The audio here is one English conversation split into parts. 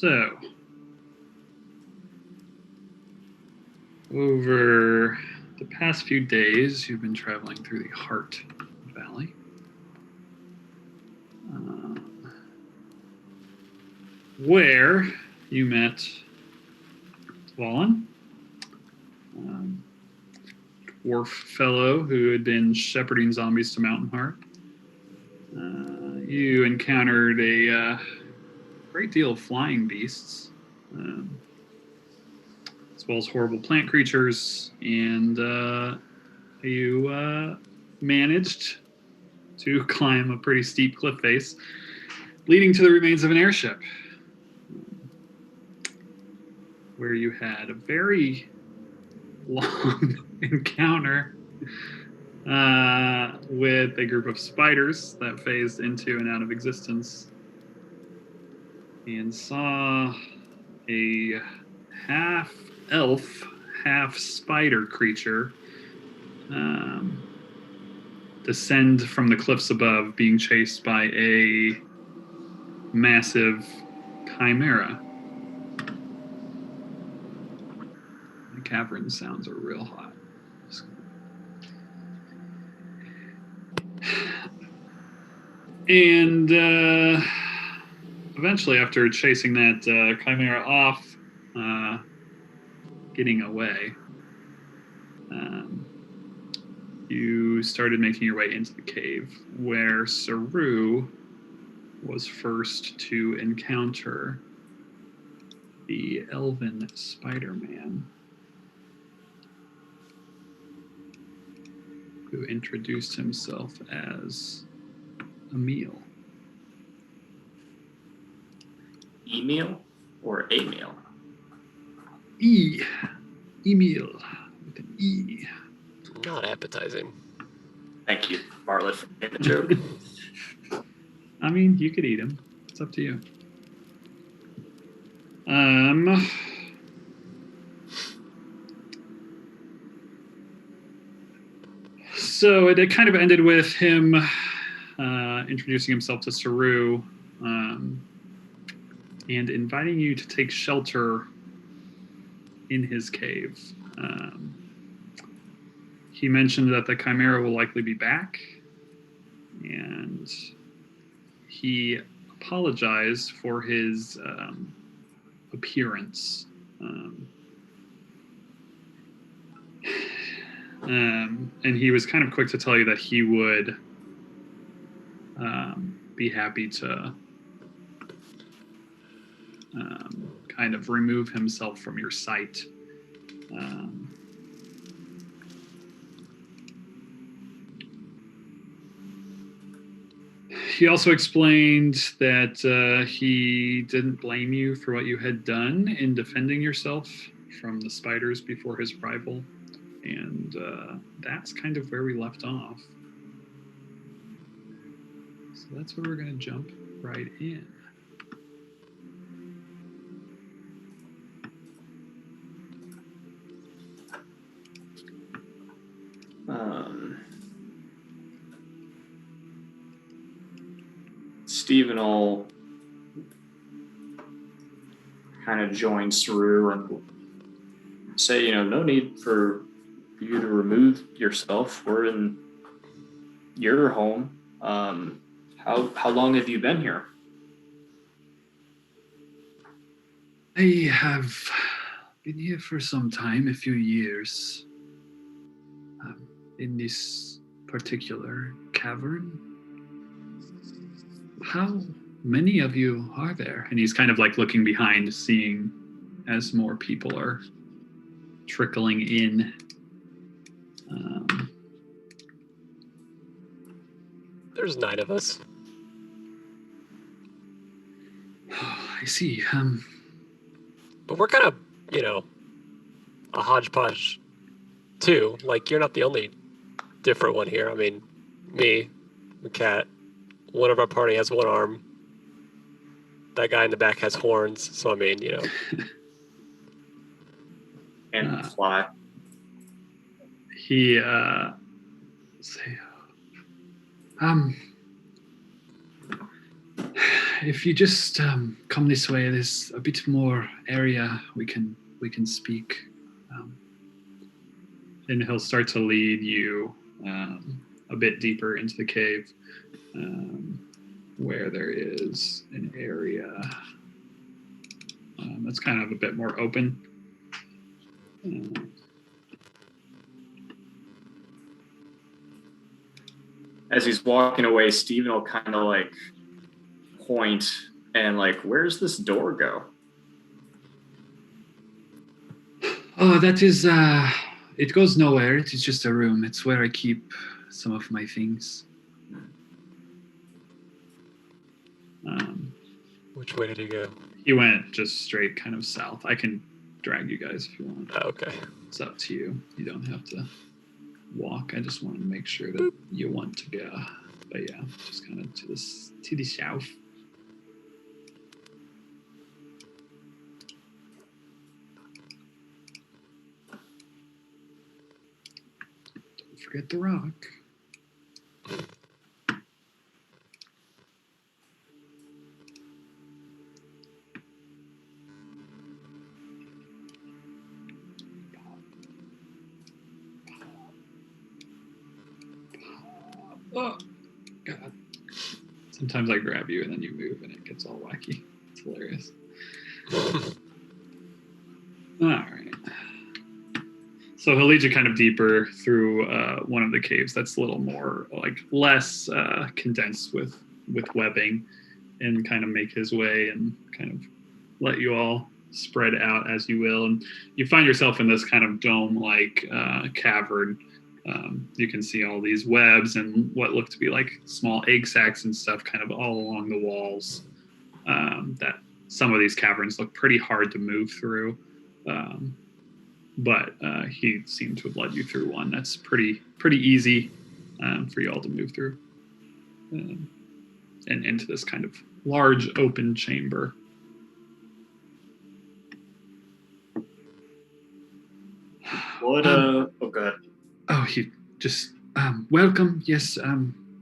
So, over the past few days, you've been traveling through the Heart Valley. Where you met Wallen, dwarf fellow who had been shepherding zombies to Mountain Heart. You encountered a great deal of flying beasts, as well as horrible plant creatures, and you managed to climb a pretty steep cliff face, leading to the remains of an airship, where you had a very long encounter with a group of spiders that phased into and out of existence, and saw a half elf, half spider creature descend from the cliffs above, being chased by a massive chimera. The cavern sounds are real hot. And eventually, after chasing that chimera off, getting away, you started making your way into the cave, where Saru was first to encounter the elven Spider-Man, who introduced himself as Emil. Emil or Emil? Emil with an E. Not appetizing. Thank you, Bartlett, for getting the joke. I mean, you could eat him. It's up to you. So it kind of ended with him introducing himself to Saru and inviting you to take shelter in his cave. He mentioned that the Chimera will likely be back, and he apologized for his appearance. And he was kind of quick to tell you that he would be happy to kind of remove himself from your sight. He also explained that he didn't blame you for what you had done in defending yourself from the spiders before his arrival. And that's kind of where we left off. So that's where we're going to jump right in. Stephen will kind of join Saru and say, no need for you to remove yourself. We're in your home. How long have you been here? I have been here for some time, a few years, in this particular cavern. How many of you are there? And he's kind of like looking behind, seeing as more people are trickling in. There's 9 of us. I see. But we're kind of, a hodgepodge too. Like, you're not the only different one here. I mean, me, the cat, one of our party has one arm. That guy in the back has horns. So, I mean, And fly. He if you just come this way, there's a bit more area we can speak. And he'll start to lead you a bit deeper into the cave, where there is an area that's kind of a bit more open. As he's walking away, Steven will kind of like point and like, where's this door go? Oh, that is, it goes nowhere. It is just a room. It's where I keep some of my things. Which way did he go? He went just straight kind of south. I can drag you guys if you want. Oh, okay. It's up to you. You don't have to walk. I just want to make sure that you want to go. But yeah, just kind of to the south. Don't forget the rock. Oh, God. Sometimes I grab you and then you move and it gets all wacky. It's hilarious. All right. So he'll lead you kind of deeper through one of the caves that's a little more, like, less condensed with webbing, and kind of make his way and kind of let you all spread out as you will. And you find yourself in this kind of dome-like cavern. You can see all these webs and what look to be like small egg sacs and stuff kind of all along the walls. That some of these caverns look pretty hard to move through. But he seemed to have led you through one that's pretty easy for you all to move through. And into this kind of large open chamber. What, oh, go ahead. Oh, he just, welcome. Yes,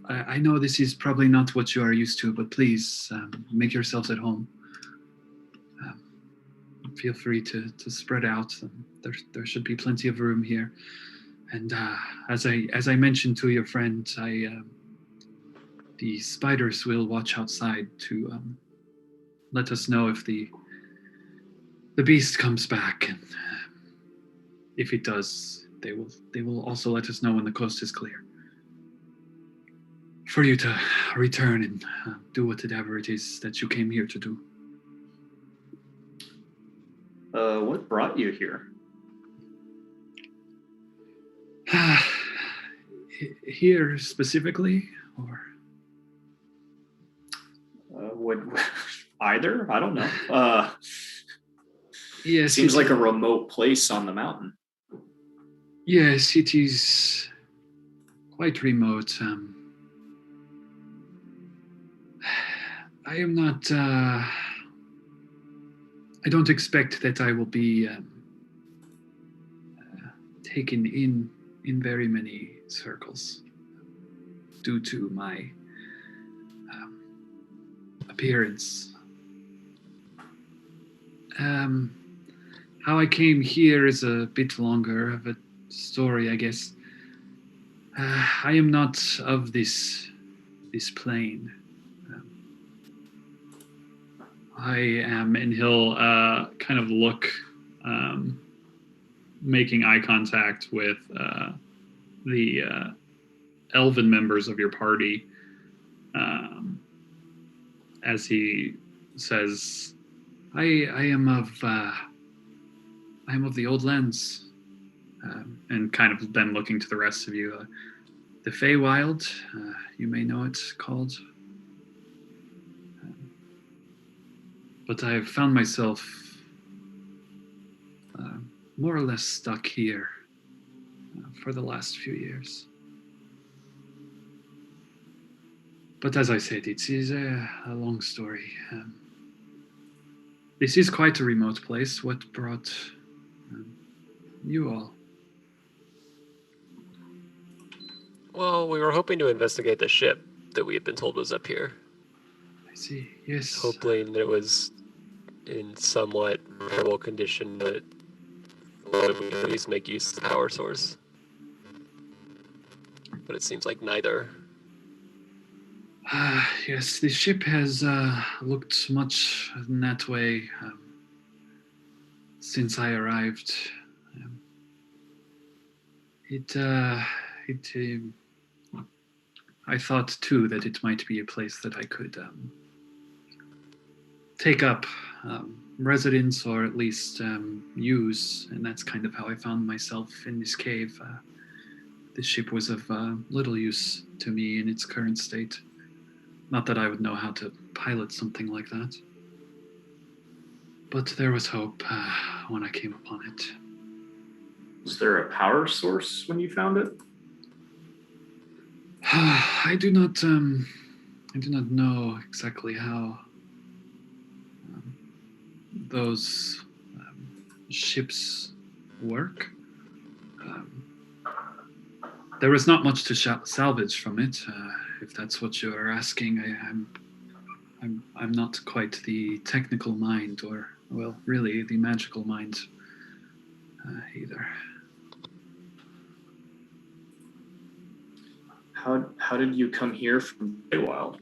I know this is probably not what you are used to, but please make yourselves at home. Feel free to spread out. There should be plenty of room here. And as I mentioned to your friend, the spiders will watch outside to let us know if the beast comes back, and if it does, they will also let us know when the coast is clear, for you to return and do whatever it is that you came here to do. What brought you here? Here specifically, or Would either? I don't know. yes, Seems like a remote place on the mountain. Yes, it is quite remote. I am not. I don't expect that I will be taken in very many circles due to my appearance. How I came here is a bit longer of a story, I guess. I am not of this plane. I am, and he'll kind of look, making eye contact with the elven members of your party, as he says, I am of the old lands, and kind of then looking to the rest of you, the Feywild, you may know it's called. But I've found myself more or less stuck here for the last few years. But as I said, it is a long story. This is quite a remote place. What brought you all? Well, we were hoping to investigate the ship that we had been told was up here. I see. Yes. hoping that it was in somewhat repairable condition, but would we at least make use of the power source? But it seems like neither. Yes, the ship has looked much in that way since I arrived. Um, I thought too that it might be a place that I could take up residence or at least use, and that's kind of how I found myself in this cave. The ship was of little use to me in its current state. Not that I would know how to pilot something like that. But there was hope when I came upon it. Was there a power source when you found it? I do not know exactly how those ships work. There was not much to salvage from it, if that's what you are asking. I'm not quite the technical mind, or well, really the magical mind either. How did you come here from Feywild?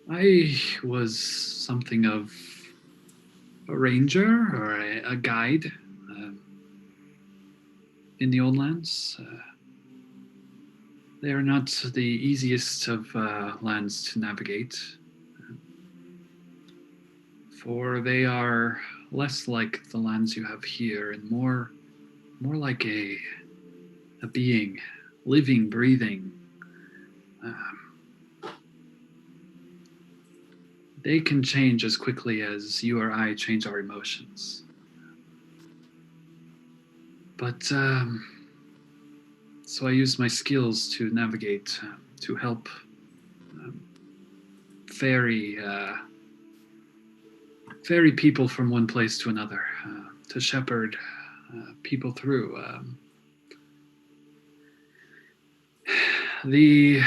I was something of a ranger or a guide in the Old Lands. They are not the easiest of lands to navigate, for they are less like the lands you have here and more like a being, living, breathing. They can change as quickly as you or I change our emotions. But so I use my skills to navigate, to help ferry people from one place to another, to shepherd people through. The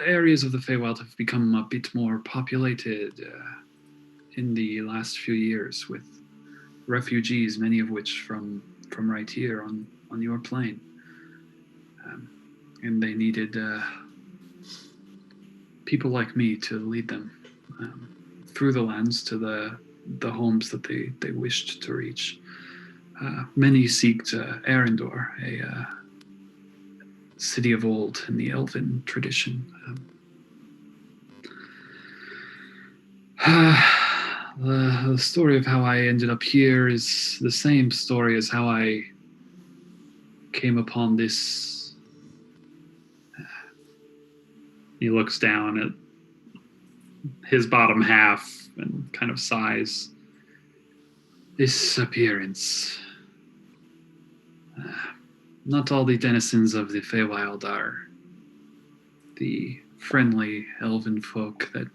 areas of the Feywild have become a bit more populated in the last few years with refugees, many of which from right here on your plane. And they needed people like me to lead them through the lands to the homes that they wished to reach. Many seeked Arendor, a city of old in the elven tradition. The story of how I ended up here is the same story as how I came upon this. He looks down at his bottom half and kind of sighs. This appearance. Not all the denizens of the Feywild are the friendly elven folk that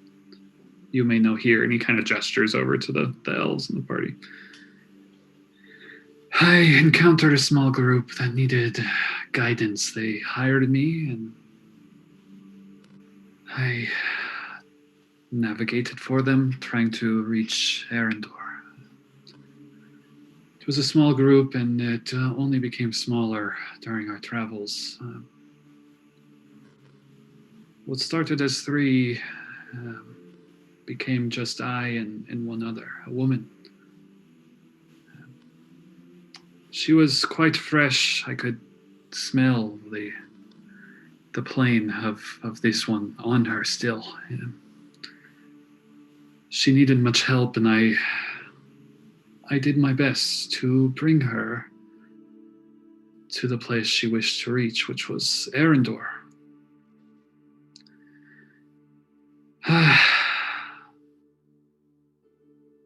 you may know here. And he kind of gestures over to the elves in the party. I encountered a small group that needed guidance. They hired me and I navigated for them, trying to reach Arendor. It was a small group, and it only became smaller during our travels. What started as 3 became just I and one other, a woman. She was quite fresh. I could smell the plane of this one on her still. She needed much help, and I did my best to bring her to the place she wished to reach, which was Arendor.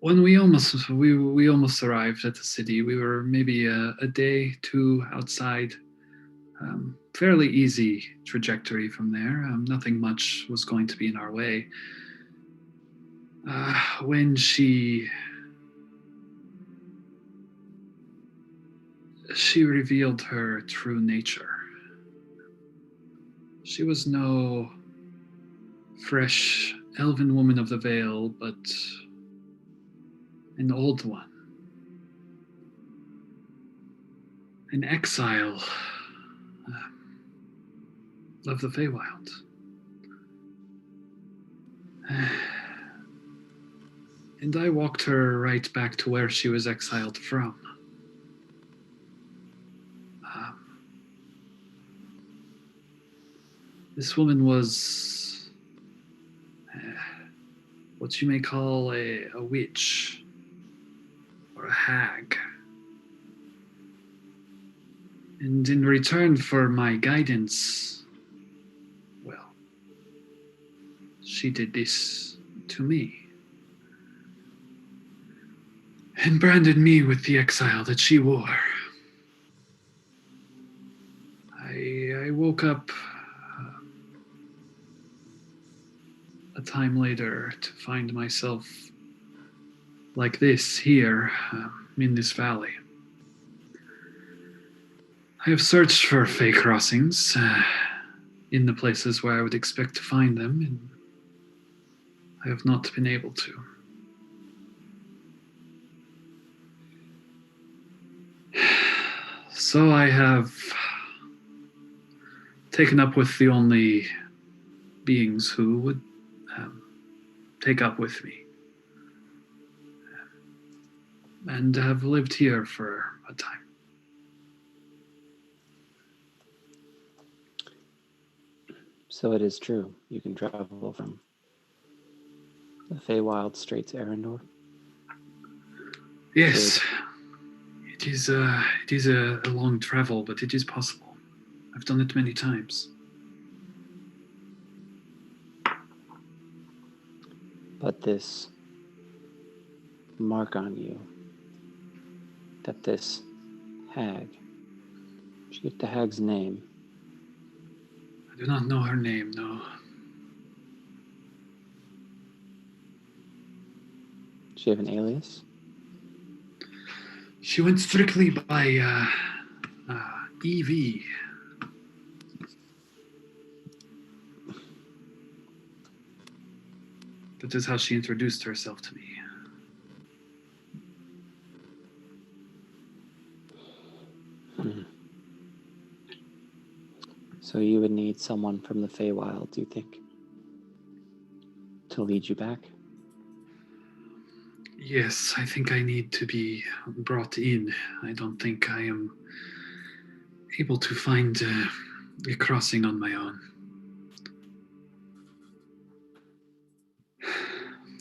When we almost arrived at the city, we were maybe a day, 2 outside. Fairly easy trajectory from there. Nothing much was going to be in our way. When she she revealed her true nature. She was no fresh elven woman of the Vale, but an old one. An exile of the Feywild. And I walked her right back to where she was exiled from. This woman was what you may call a witch or a hag. And in return for my guidance, well, she did this to me. And branded me with the exile that she wore. I woke up a time later to find myself like this here in this valley. I have searched for Fey crossings in the places where I would expect to find them, and I have not been able to. So I have taken up with the only beings who would take up with me, and have lived here for a time. So it is true. You can travel from the Feywild straight to Arendor. Yes, it is a long travel, but it is possible. I've done it many times. But this mark on you, that this hag, did you get the hag's name? I do not know her name, no. Does she have an alias? She went strictly by EV. That is how she introduced herself to me. So you would need someone from the Feywild, do you think, to lead you back? Yes, I think I need to be brought in. I don't think I am able to find a crossing on my own.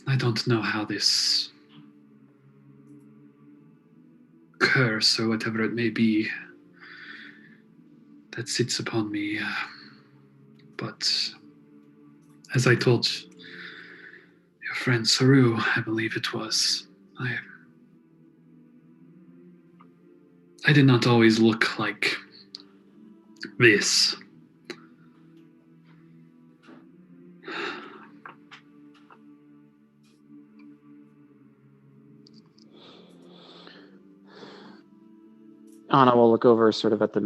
I don't know how this curse or whatever it may be that sits upon me, but as I told your friend Saru, I believe it was, I did not always look like this. Anna will look over sort of at the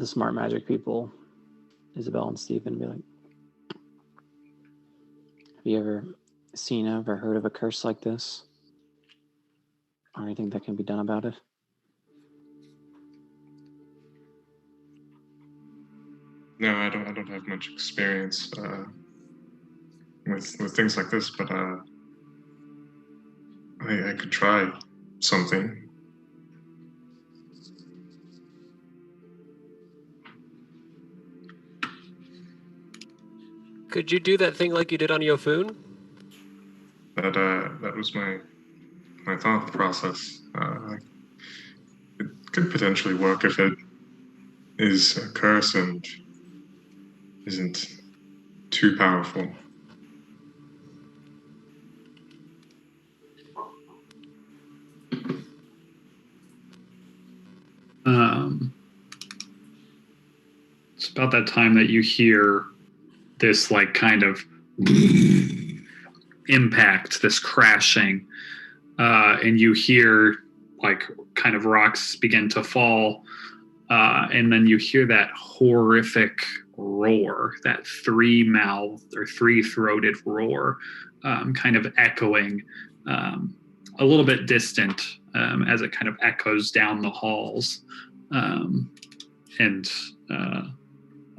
smart magic people, Isabel and Stephen, and be like, have you ever seen of or heard of a curse like this? Or anything that can be done about it? No, I don't have much experience with things like this, but I could try something. Could you do that thing like you did on Yofun? That was my thought process. It could potentially work if it is a curse and isn't too powerful. It's about that time that you hear this like kind of impact, this crashing, and you hear like kind of rocks begin to fall, and then you hear that horrific roar, that three-mouthed or three-throated roar, kind of echoing a little bit distant as it kind of echoes down the halls. And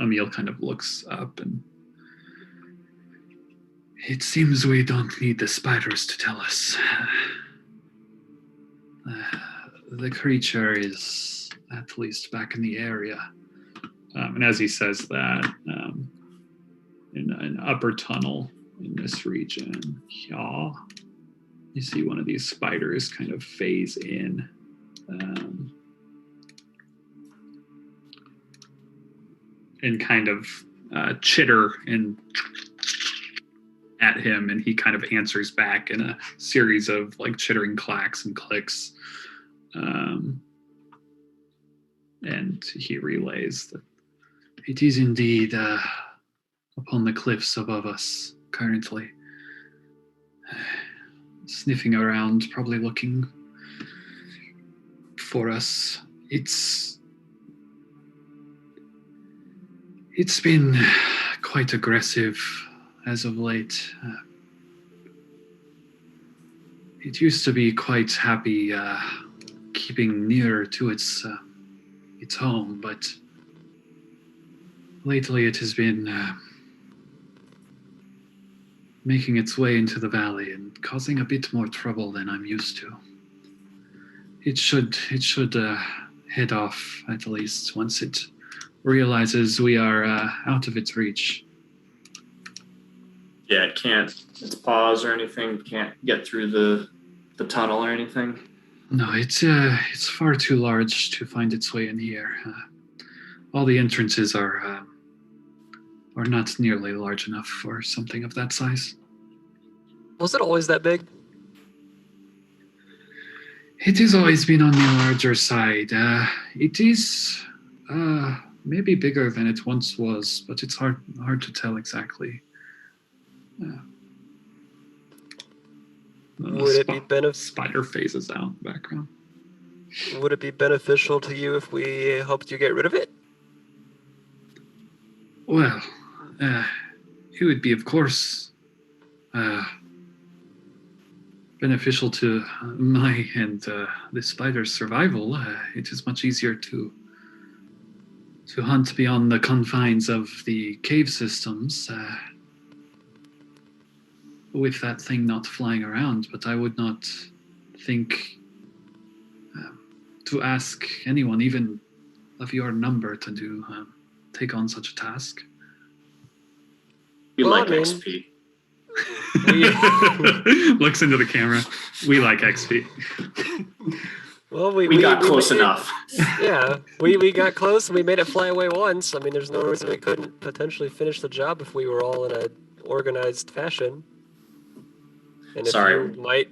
Emil kind of looks up, and it seems we don't need the spiders to tell us. The creature is at least back in the area. And as he says that, in an upper tunnel in this region, yeah, you see one of these spiders kind of phase in. And kind of chitter and at him, and he kind of answers back in a series of like chittering clacks and clicks. And he relays that it is indeed upon the cliffs above us currently, sniffing around, probably looking for us. It's been quite aggressive as of late. It used to be quite happy keeping nearer to its home, but lately it has been making its way into the valley and causing a bit more trouble than I'm used to. It should head off at least once it realizes we are out of its reach. Yeah, it can't. It's pause or anything. Can't get through the tunnel or anything. No, it's far too large to find its way in here. All the entrances are not nearly large enough for something of that size. Was it always that big? It has always been on the larger side. It is maybe bigger than it once was, but it's hard to tell exactly. Would it be spider phases out in the background. Would it be beneficial to you if we helped you get rid of it? Well, it would be, of course, beneficial to my and the spider's survival. It is much easier to hunt beyond the confines of the cave systems with that thing not flying around, but I would not think to ask anyone, even of your number, to take on such a task. We Well, like I mean- XP. Looks into the camera. We like XP. Well, We got close made- enough. Yeah, we got close and we made it fly away once. I mean, there's no reason we couldn't potentially finish the job if we were all in a organized fashion. And if Sorry. you might,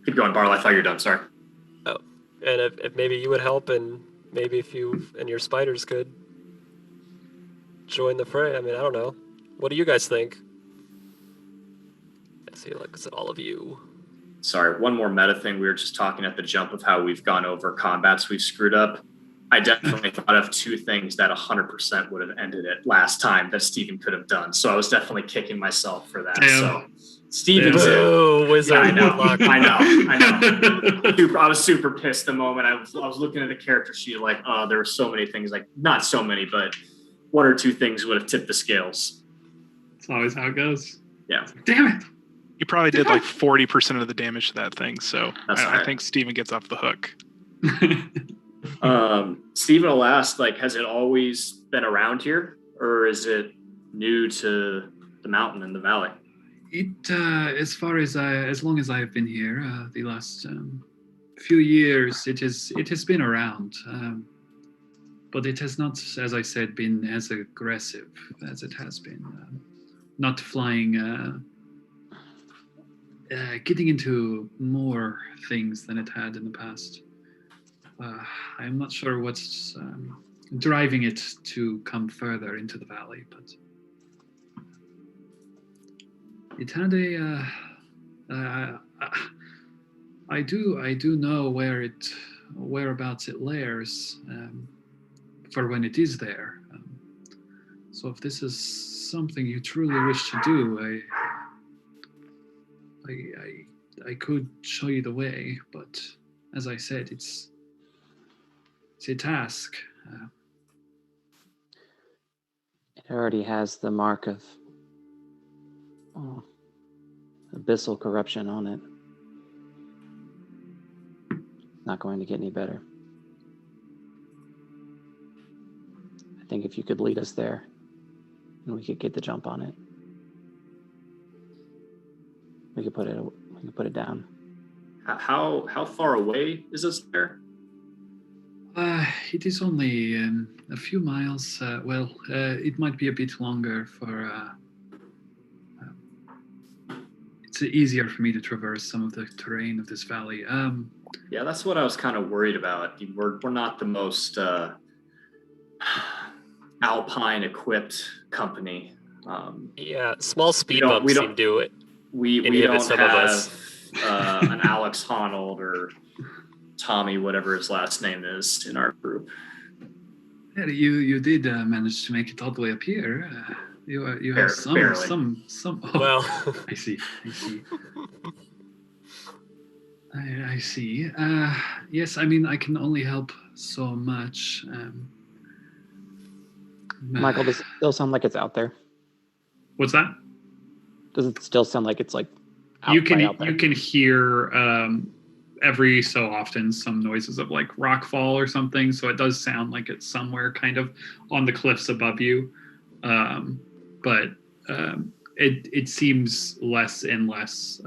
Keep going, Barl. I thought you were done. Sorry. and if maybe you would help, and maybe if you and your spiders could join the fray. I mean, I don't know. What do you guys think? I see, like, is it all of you? Sorry. One more meta thing. We were just talking at the jump of how we've gone over combats we've screwed up. I definitely thought of two things that 100% would have ended it last time that Steven could have done. So I was definitely kicking myself for that. Damn. So Steven's in. Boo, wizard. Yeah, I know. Good luck. I know. I was super pissed the moment I was looking at the character sheet, like, oh, there were so many things, like not so many, but one or two things would have tipped the scales. It's always how it goes. Yeah. Damn it. You probably did like 40% of the damage to that thing, so That's I right. think Steven gets off the hook. Steven will ask, like, has it always been around here, or is it new to the mountain and the valley? It, as far as as long as I have been here, the last few years, it has been around, but it has not, as I said, been as aggressive as it has been. Not flying, getting into more things than it had in the past. I'm not sure what's driving it to come further into the valley, but it had I do know whereabouts it lairs, for when it is there. So if this is something you truly wish to do, I could show you the way, but as I said, it's a task. It already has the mark of abyssal corruption on it. Not going to get any better. I think if you could lead us there, and we could get the jump on it, we could put it down. How far away is this there? It is only a few miles. It might be a bit longer for. It's easier for me to traverse some of the terrain of this valley. Yeah, that's what I was kind of worried about. We're not the most alpine equipped company. Yeah, small speed don't- bumps we don't- seem to it. We Inhibit don't some of have us. an Alex Honnold or Tommy, whatever his last name is, in our group. Yeah, you did manage to make it all the way up here. You have Barely. some. Oh, Well, I see. I see. Yes, I mean I can only help so much. Michael, does it still sound like it's out there? What's that? Does it still sound like it's like out You out there? can hear every so often some noises of like rock fall or something, so it does sound like it's somewhere kind of on the cliffs above you, but it seems less and less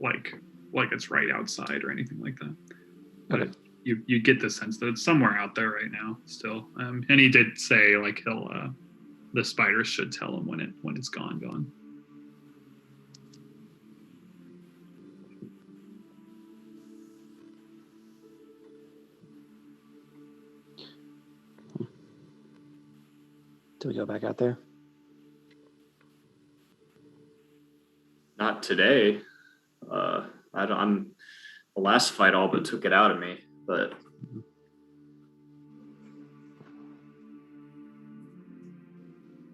like it's right outside or anything like that. But Okay. you get the sense that it's somewhere out there right now still. And he did say like he'll the spiders should tell him when it's gone. Do we go back out there? Not today. I'm the last fight all but took it out of me, but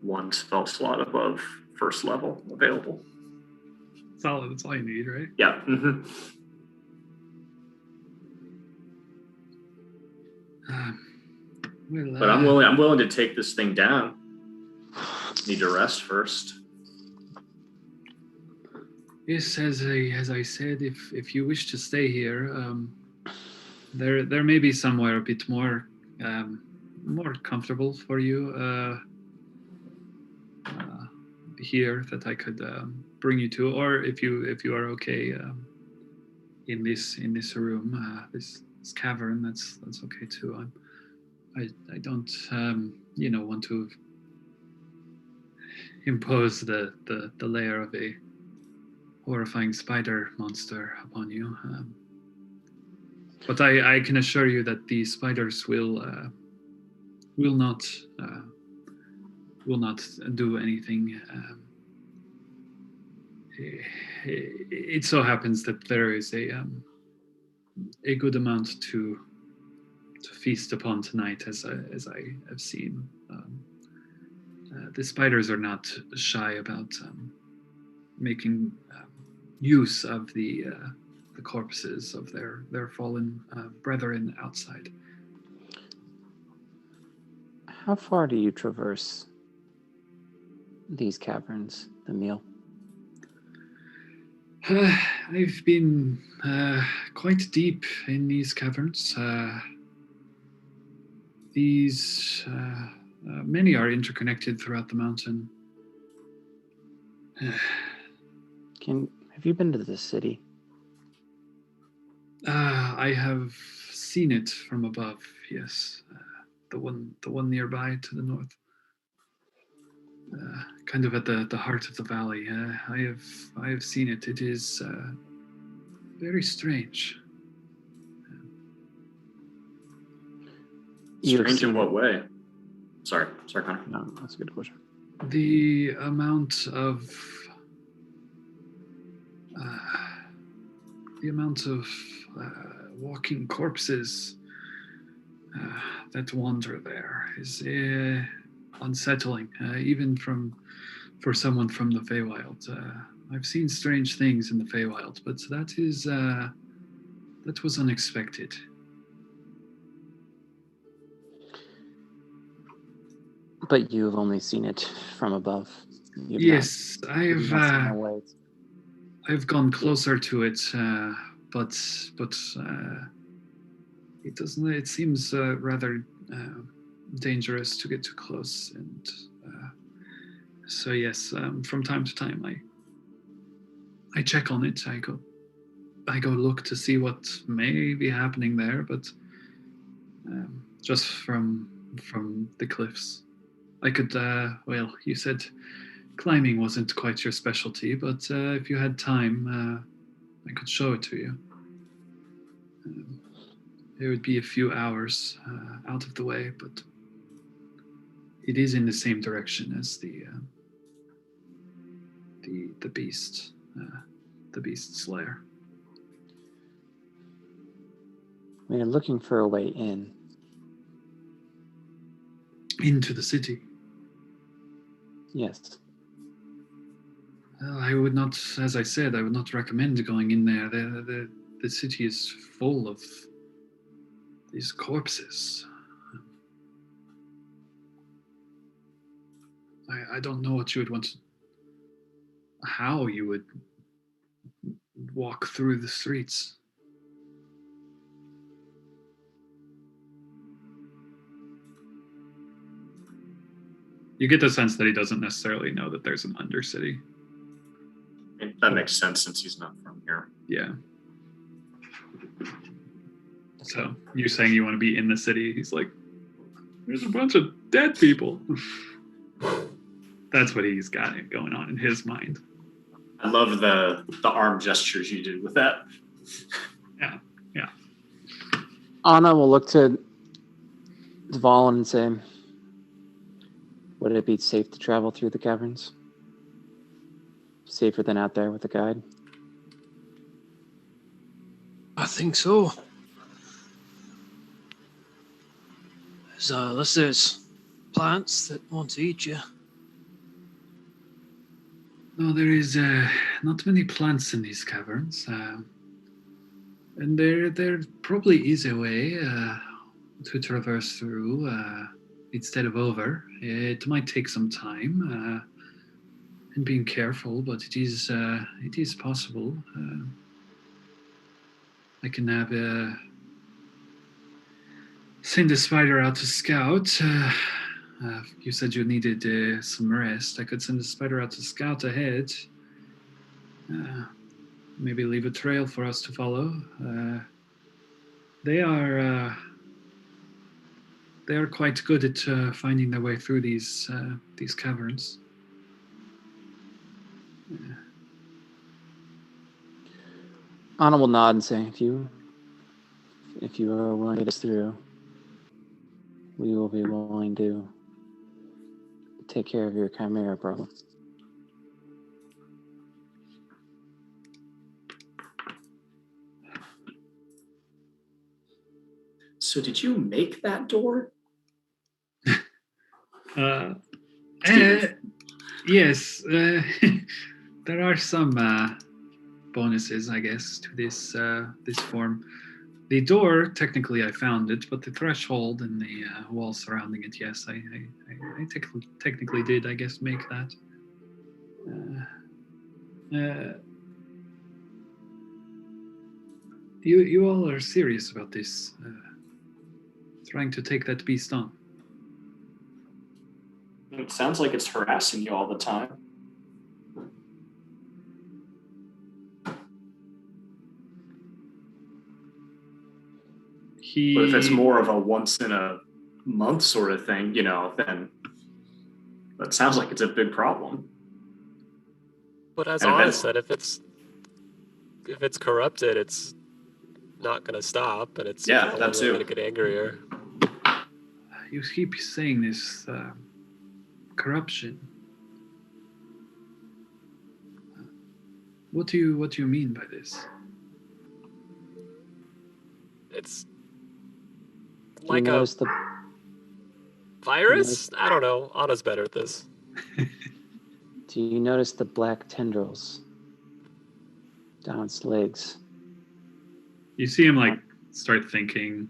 one spell slot above first level available. Solid. That's all you need, right? Yeah. But I'm willing to take this thing down. Need to rest first. Yes, as I said, if you wish to stay here, there may be somewhere a bit more comfortable for you here that I could bring you to, or if you are okay in this room, this cavern, that's okay too. I don't want to impose the layer of a horrifying spider monster upon you, but I can assure you that the spiders will not do anything. It so happens that there is a good amount to feast upon tonight, as I have seen. The spiders are not shy about making use of the corpses of their fallen brethren outside. How far do you traverse these caverns, Emil? I've been quite deep in these caverns. Many are interconnected throughout the mountain. Have you been to the city? I have seen it from above. Yes, the one nearby to the north, kind of at the heart of the valley. I have seen it. It is very strange. You've Strange in seen what it. way? Sorry, Connor. No, that's a good question. The amount of the amount of walking corpses that wander there is unsettling, even for someone from the Feywild. I've seen strange things in the Feywild, but that was unexpected. But you've only seen it from above. Yes, You've not seen the white. I've gone closer to it, but it doesn't. It seems rather dangerous to get too close, and so yes, from time to time I check on it. I go look to see what may be happening there, but just from the cliffs. I could. Well, you said climbing wasn't quite your specialty, but if you had time, I could show it to you. It would be a few hours out of the way, but it is in the same direction as the beast, the beast's lair. We're looking for a way in. Into the city. Yes. I would not, as I said, I would not recommend going in there. The city is full of these corpses. I don't know what you would want to, how you would walk through the streets. You get the sense that he doesn't necessarily know that there's an undercity. That makes sense since he's not from here. Yeah. So you're saying you want to be in the city? He's like, there's a bunch of dead people. That's what he's got going on in his mind. I love the arm gestures you did with that. Yeah. Anna will look to Dvalin and say, would it be safe to travel through the caverns? Safer than out there with a guide? I think so. Unless there's plants that want to eat you. No, there is not many plants in these caverns. And there probably is a way to traverse through instead of over. It might take some time and being careful, but it is possible. I can have send a spider out to scout. You said you needed some rest. I could send a spider out to scout ahead. Maybe leave a trail for us to follow. They are quite good at finding their way through these caverns. Anna will nod and say, if you are willing to get us through, we will be willing to take care of your chimera problem. So did you make that door? Yes, there are some bonuses, I guess, to this form. The door, technically, I found it, but the threshold and the wall surrounding it, yes, I technically did, I guess, make that. You all are serious about this, trying to take that beast on. It sounds like it's harassing you all the time. But if it's more of a once in a month sort of thing, then that sounds like it's a big problem. But as And Anna events- said, if it's corrupted, it's not going to stop, and it's Yeah, only that too. going to get angrier. You keep saying this corruption. What do you mean by this? It's Do you like a notice the virus? I don't know. Anna's better at this. Do you notice the black tendrils down its legs? You see him like start thinking.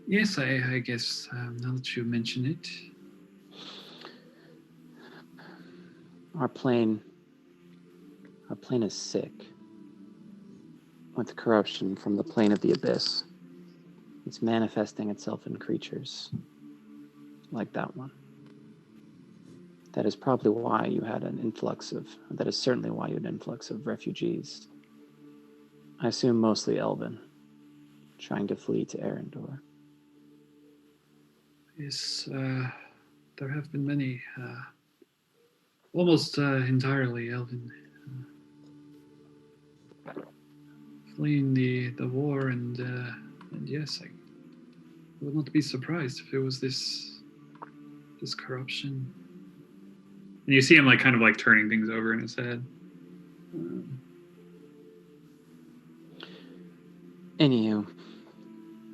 Yes, I guess now that you mention it. Our plane is sick with corruption from the plane of the abyss. It's manifesting itself in creatures like that one. That is probably why you had an influx of, that is certainly why you had an influx of refugees. I assume mostly Elven, trying to flee to Arendor. Yes, there have been many, almost entirely Elven, fleeing the war, and yes, I would not be surprised if it was this corruption. And you see him like kind of like turning things over in his head. Anywho,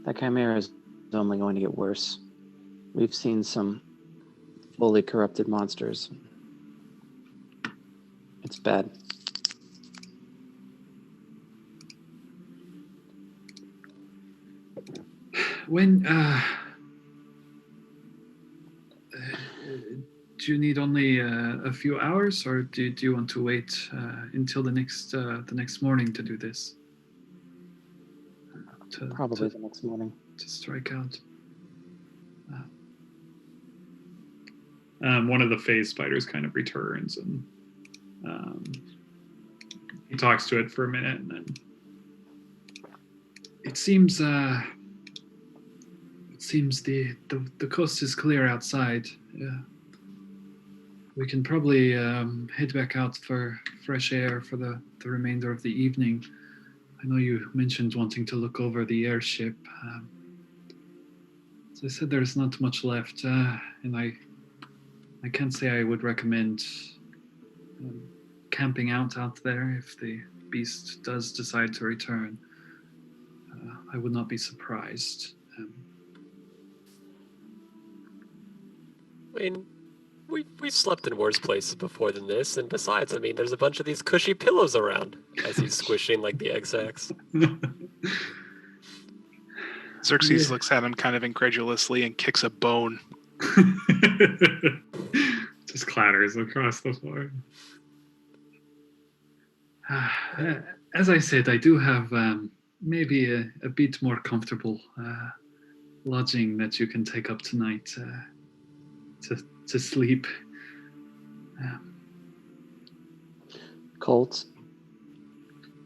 that chimera is only going to get worse. We've seen some fully corrupted monsters. It's bad. When do you need only a few hours, or do you want to wait until the next morning to do this? Probably the next morning. To strike out. One of the phase spiders kind of returns, and he talks to it for a minute, and then it seems the coast is clear outside. We can probably head back out for fresh air for the remainder of the evening. I know you mentioned wanting to look over the airship. As I said, there's not much left, and I can't say I would recommend camping out there if the beast does decide to return. I would not be surprised. I mean, we slept in worse places before than this, and besides, I mean, there's a bunch of these cushy pillows around as he's squishing like the egg sacs. Xerxes Yeah. looks at him kind of incredulously and kicks a bone. Just clatters across the floor. As I said, I do have maybe a bit more comfortable lodging that you can take up tonight to sleep. Colt,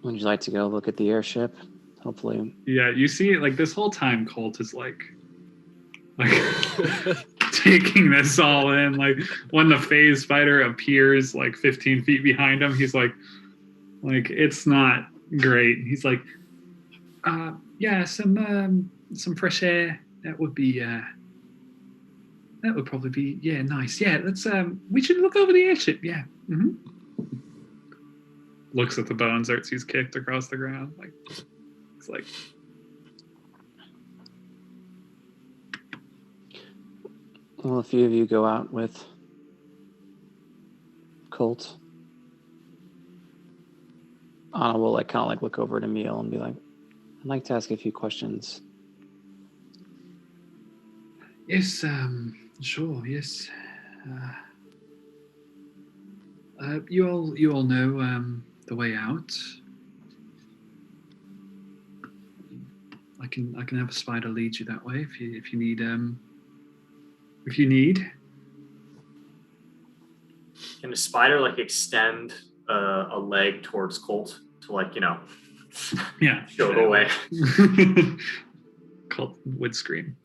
would you like to go look at the airship? Hopefully. Yeah, you see, like this whole time, Colt is like taking this all in. Like when the phase spider appears like 15 feet behind him, he's like it's not great. He's like, yeah, some fresh air. That would probably be nice. Yeah, let's we should look over the airship. Yeah. Mm-hmm. Looks at the bones Xerxes kicked across the ground. Like it's like. Well, a few of you go out with Colt. Anna will kind of look over at Emil and be like, I'd like to ask a few questions. Yes, sure, yes. You all know the way out. I can have a spider lead you that way if you need. Can a spider extend a leg towards Colt to Yeah. show the way? Colt would scream.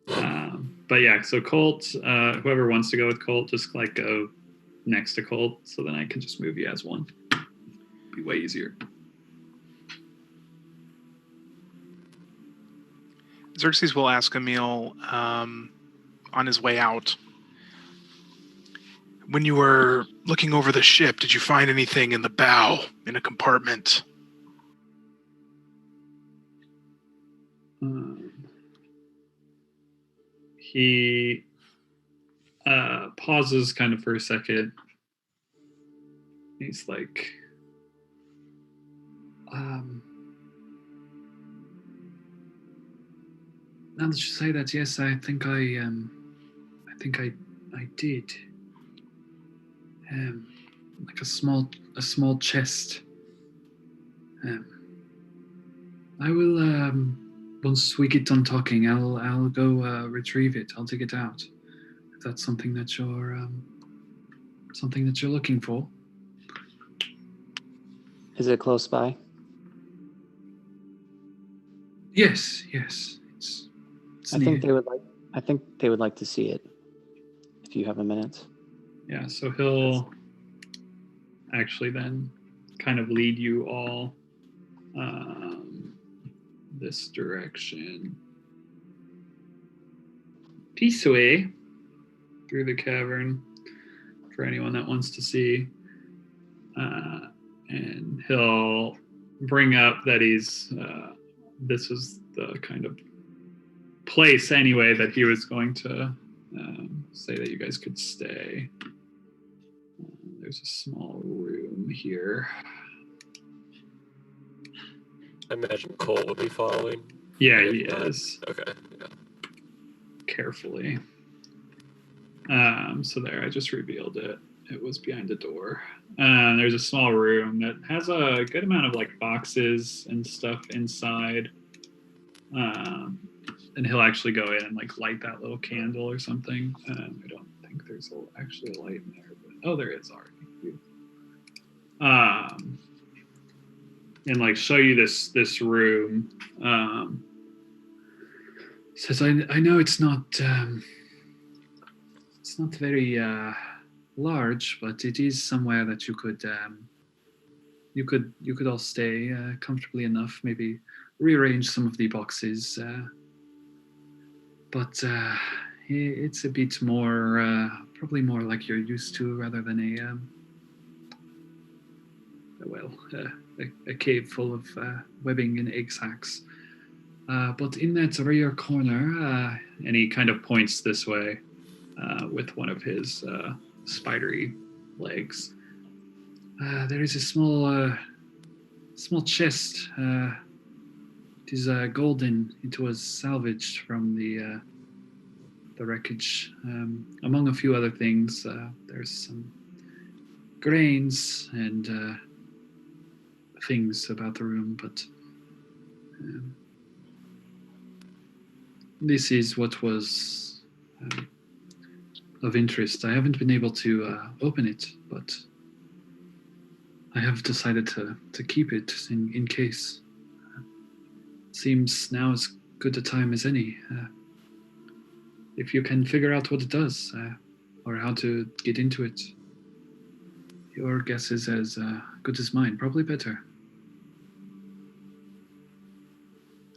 But yeah, so Colt, whoever wants to go with Colt, just go next to Colt, so then I can just move you as one. Be way easier. Xerxes will ask Emil on his way out, when you were looking over the ship, did you find anything in the bow, in a compartment? He pauses kind of for a second. He's like, now that you say that, yes, I think I did. Like a small chest. I will, once we get done talking, I'll go retrieve it. I'll dig it out. If that's something that you're looking for. Is it close by? Yes. It's I near. think they would like to see it. If you have a minute. Yeah, so he'll actually then kind of lead you all this direction. This way through the cavern for anyone that wants to see. And he'll bring up that this is the kind of place anyway that he was going to say that you guys could stay. There's a small room here. I imagine Cole would be following. Yeah, he is. Okay. Yeah. Carefully. So there, I just revealed it. It was behind a door. There's a small room that has a good amount of like boxes and stuff inside. And he'll actually go in and like light that little candle or something. I don't think there's actually a light in there, but there is already. And like show you this room. Says I know it's not very large, but it is somewhere that you could all stay comfortably enough. Maybe rearrange some of the boxes, but it's a bit more probably more like you're used to rather than a cave full of webbing and egg sacs. But in that rear corner, and he kind of points this way with one of his spidery legs, there is a small chest. It is golden. It was salvaged from the wreckage. Among a few other things, there's some grains and things about the room, but this is what was of interest. I haven't been able to open it, but I have decided to keep it in case. Seems now as good a time as any. If you can figure out what it does, or how to get into it, your guess is as good as mine, probably better.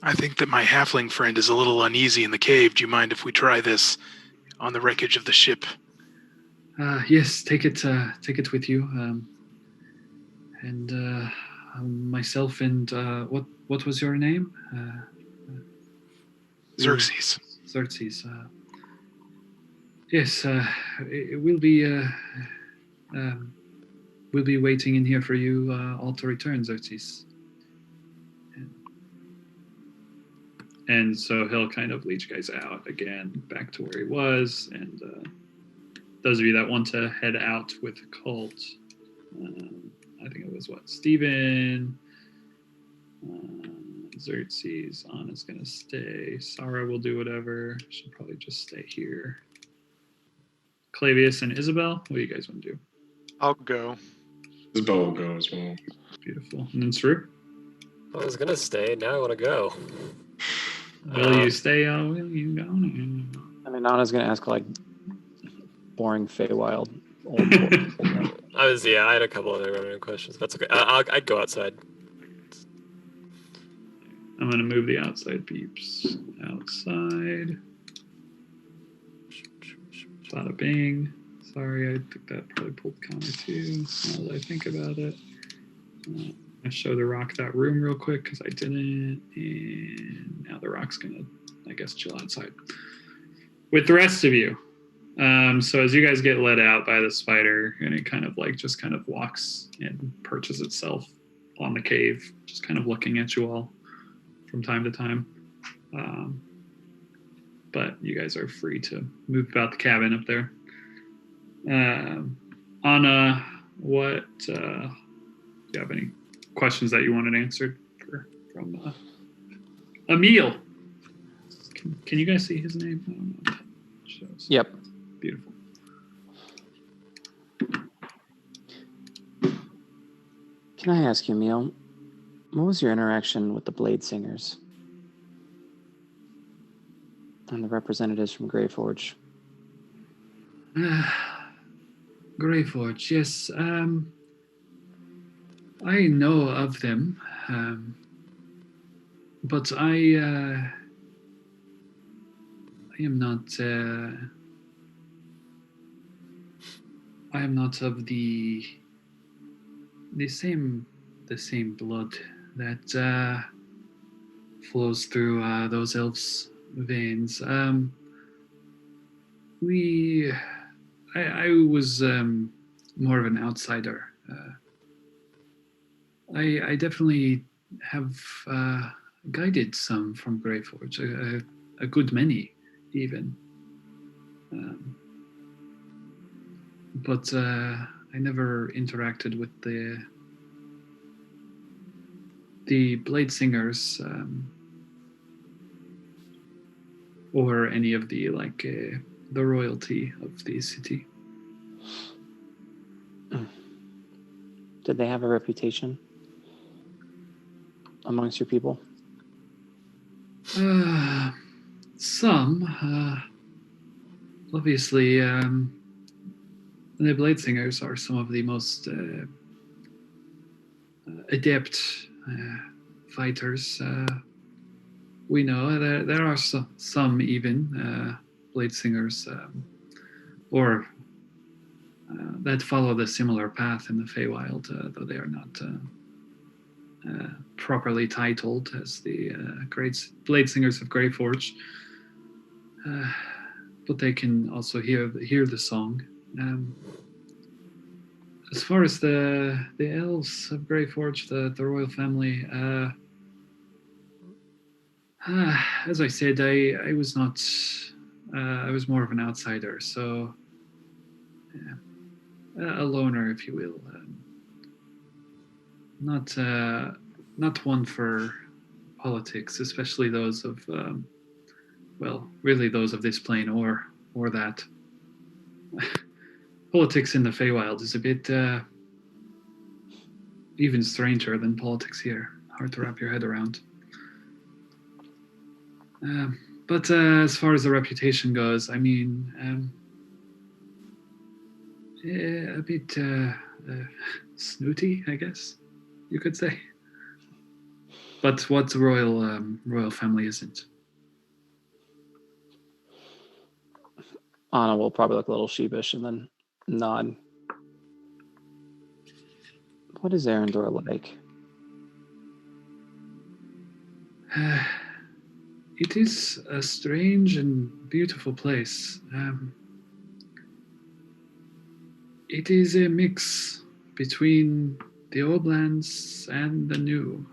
I think that my halfling friend is a little uneasy in the cave. Do you mind if we try this on the wreckage of the ship? Yes, take it with you. And myself and what was your name? Xerxes. Xerxes. Yes, we'll be waiting in here for you all to return, Xerxes. And so he'll kind of lead you guys out again, back to where he was. And those of you that want to head out with Colt, I think it was Steven, Xerxes, Anna's going to stay. Sarah will do whatever. She'll probably just stay here. Clavius and Isabel, what do you guys want to do? I'll go. Isabel will go as well. Beautiful. And then Saru? I was gonna stay. Now I want to go. Will you stay or will you go? I mean, Anna's gonna ask like boring Feywild old. I had a couple other random questions. That's okay. I'd go outside. I'm going to move the outside peeps outside. Bada bing. Sorry, I think that probably pulled counter 2. Now that I think about it. I show the rock that room real quick because I didn't. And now the rock's going to, I guess, chill outside. With the rest of you. So as you guys get let out by the spider, and it kind of like just kind of walks and perches itself on the cave, just kind of looking at you all from time to time. But you guys are free to move about the cabin up there. Anna, what do you have any questions that you wanted answered from Emil? Can you guys see his name? I don't know. Shows. Yep. Beautiful. Can I ask you, Emil, what was your interaction with the Blade Singers and the representatives from Greyforge? Greyforge, yes. I know of them, but I am not. I am not of the same blood that flows through those elves' veins. I was more of an outsider. I definitely have guided some from Greyforge, a good many even. But I never interacted with the Blade Singers or any of the the royalty of the city. Did they have a reputation amongst your people? Some. Obviously, the Blade Singers are some of the most adept fighters we know. There are some even Blade Singers or that follow the similar path in the Feywild, though they are not properly titled as the great Blade Singers of Greyforge. But they can also hear the song. As far as the elves of Greyforge, the royal family, as I said, I was not. I was more of an outsider, so a loner, if you will. Not one for politics, especially those of, well, really those of this plane or that. Politics in the Feywild is a bit even stranger than politics here. Hard to wrap your head around. But as far as the reputation goes, I mean, a bit snooty, I guess you could say. But what royal family isn't? Anna will probably look a little sheepish and then nod. What is Arendor like? It is a strange and beautiful place. It is a mix between the old lands and the new.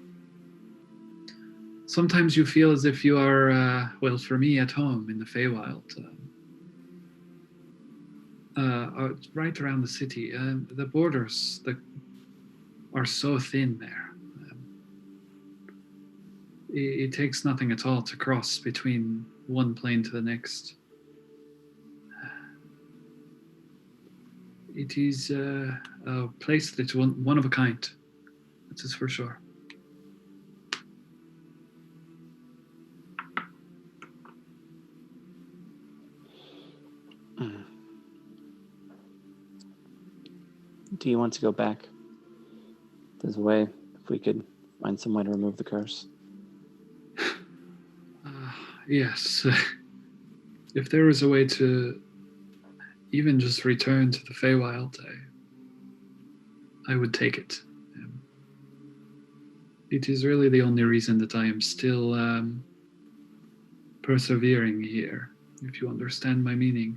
Sometimes you feel as if you are, well, for me, at home in the Feywild. Right around the city. The borders are so thin there. It takes nothing at all to cross between one plane to the next. It is a place that's one of a kind. That is for sure. Do you want to go back? There's a way, if we could find some way to remove the curse. Yes. If there is a way to even just return to the Feywild, I would take it. It is really the only reason that I am still persevering here, if you understand my meaning.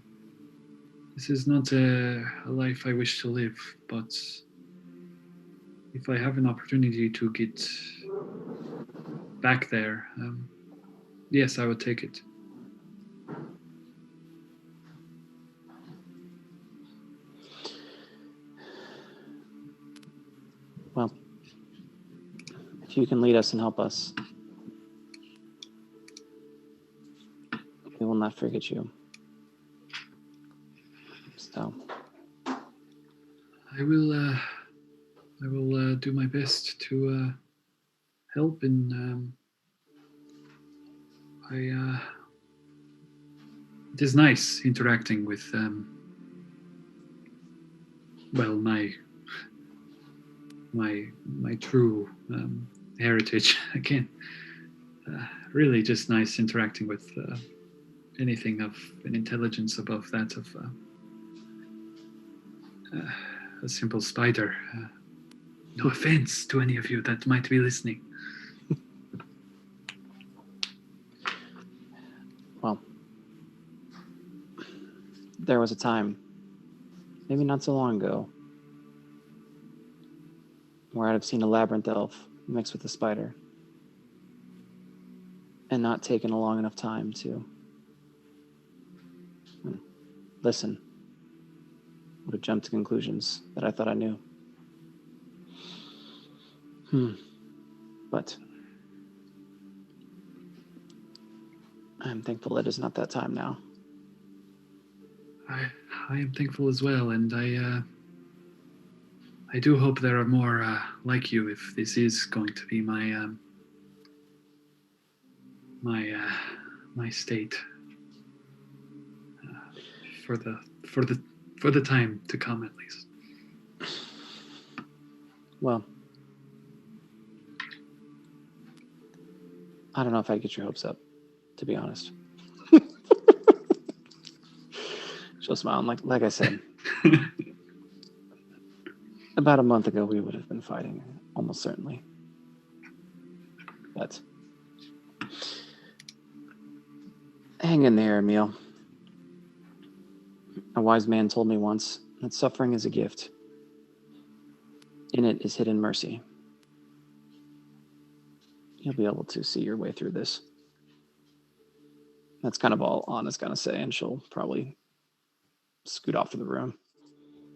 This is not a life I wish to live, but if I have an opportunity to get back there, yes, I would take it. Well, if you can lead us and help us, we will not forget you. So, I will do my best to help, and it is nice interacting with well, my true heritage again. Really, just nice interacting with anything of an intelligence above that of a simple spider. No offense to any of you that might be listening. well, there was a time, maybe not so long ago, where I'd have seen a labyrinth elf mixed with a spider and not taken a long enough time to listen. Would have jumped to conclusions that I thought I knew. But I'm thankful it is not that time now. I am thankful as well, and I do hope there are more like you if this is going to be my my state for the time to come, at least. Well, I don't know if I'd get your hopes up, to be honest. She'll smile. Like I said, about a month ago, we would have been fighting, almost certainly. But hang in there, Emil. A wise man told me once that suffering is a gift. In it is hidden mercy. You'll be able to see your way through this. That's kind of all Anna's going to say, and she'll probably scoot off to the room.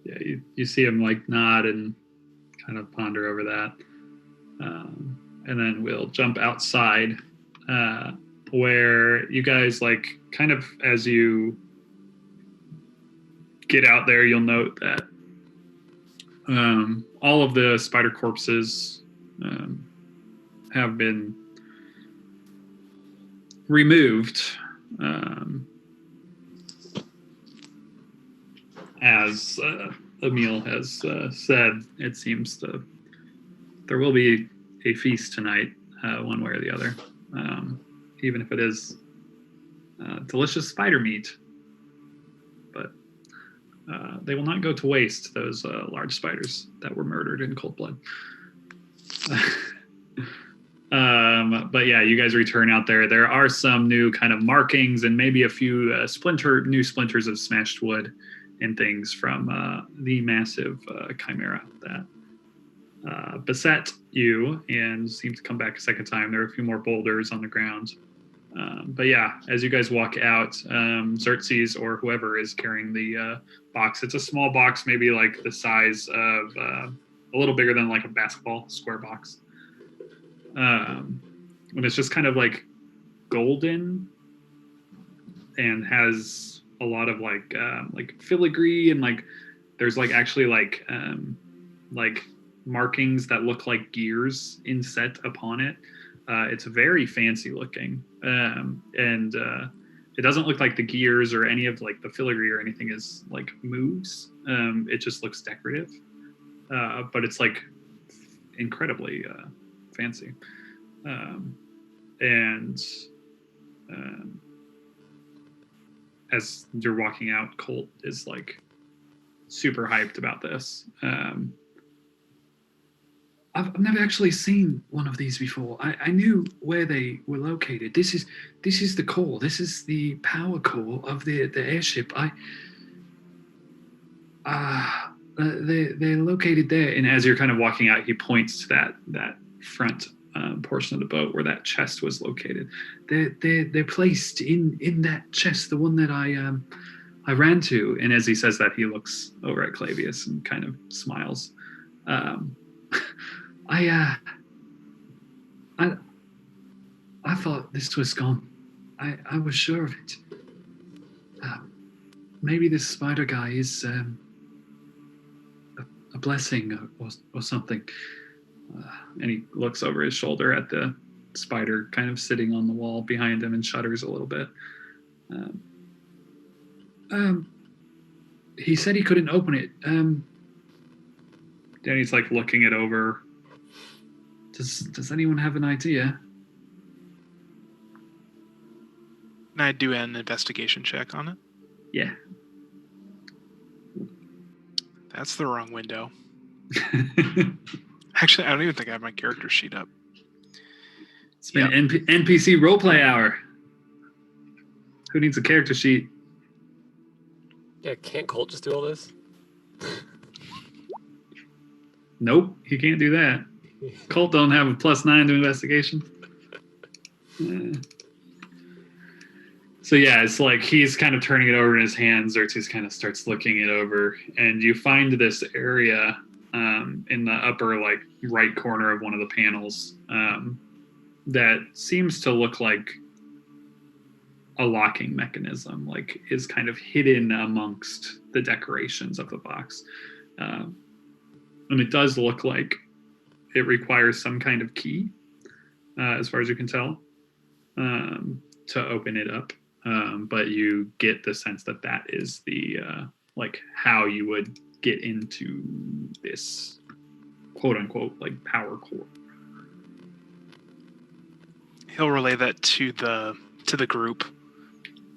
Yeah, you see him like nod and kind of ponder over that. And then we'll jump outside where you guys, like, kind of as you get out there, you'll note that all of the spider corpses have been removed. As Emil has said, it seems there will be a feast tonight, one way or the other, even if it is delicious spider meat. But they will not go to waste, those large spiders that were murdered in cold blood. But yeah, you guys return out there. There are some new kind of markings and maybe a few new splinters of smashed wood and things from the massive chimera that beset you and seemed to come back a second time. There are a few more boulders on the ground. But yeah, as you guys walk out, Xerxes or whoever is carrying the box, it's a small box, maybe like the size of a little bigger than like a basketball square box. And it's just kind of like golden and has a lot of like filigree, and like there's like actually like markings that look like gears inset upon it. It's very fancy looking, and it doesn't look like the gears or any of like the filigree or anything is like moves. It just looks decorative, but it's like incredibly fancy. as you're walking out, Colt is like super hyped about this. I've never actually seen one of these before. I knew where they were located. This is the core. This is the power core of the airship. They're located there. And as you're kind of walking out, he points to that front portion of the boat where that chest was located. They're placed in that chest, the one that I ran to. And as he says that, he looks over at Clavius and kind of smiles. I thought this was gone. I was sure of it. Maybe this spider guy is a blessing or something. And he looks over his shoulder at the spider kind of sitting on the wall behind him and shudders a little bit. He said he couldn't open it. Danny's like looking it over. Does anyone have an idea? Can I do an investigation check on it? Yeah. That's the wrong window. Actually, I don't even think I have my character sheet up. It's been NPC roleplay hour. Who needs a character sheet? Yeah, can't Colt just do all this? Nope, he can't do that. Colt don't have a +9 to investigation. So yeah, it's like he's kind of turning it over in his hands. Xerxes kind of starts looking it over, and you find this area in the upper like right corner of one of the panels that seems to look like a locking mechanism, like is kind of hidden amongst the decorations of the box. And it does look like it requires some kind of key, as far as you can tell, to open it up. But you get the sense that that is the like how you would get into this quote unquote like power core. He'll relay that to the group,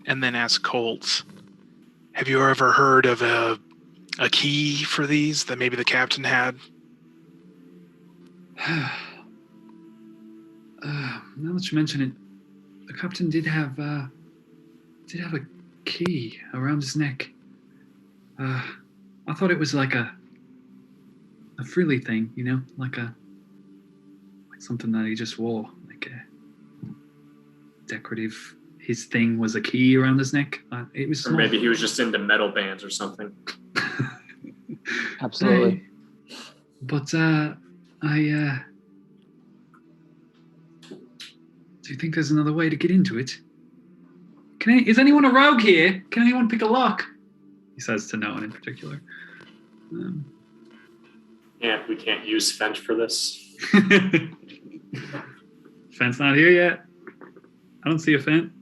and then ask Colt, "Have you ever heard of a key for these that maybe the captain had?" Now that you mention it, the captain did have a key around his neck. I thought it was like a frilly thing, you know, like something that he just wore, like a decorative. His thing was a key around his neck. It was Or small. maybe he was just into metal bands or something. Absolutely. But do you think there's another way to get into it? Is anyone a rogue here? Can anyone pick a lock? He says to no one in particular. Yeah, we can't use Fench for this. Fent's not here yet. I don't see a Fent.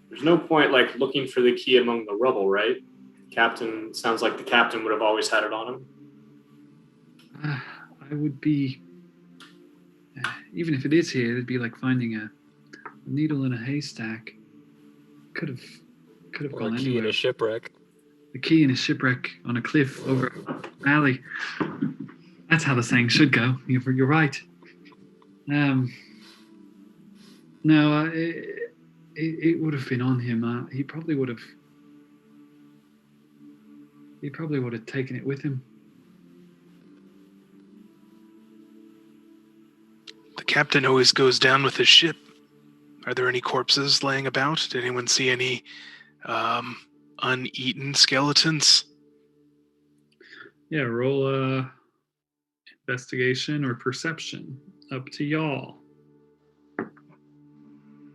There's no point like looking for the key among the rubble, right? Captain sounds like the captain would have always had it on him. I would be, even if it is here, it'd be like finding a needle in a haystack. Could have Or gone a key in anywhere. a shipwreck. The key in a shipwreck on a cliff over a valley. That's how the saying should go. You're right. No, it would have been on him. He probably would have taken it with him. The captain always goes down with his ship. Are there any corpses laying about? Did anyone see any uneaten skeletons? Yeah, roll investigation or perception. Up to y'all.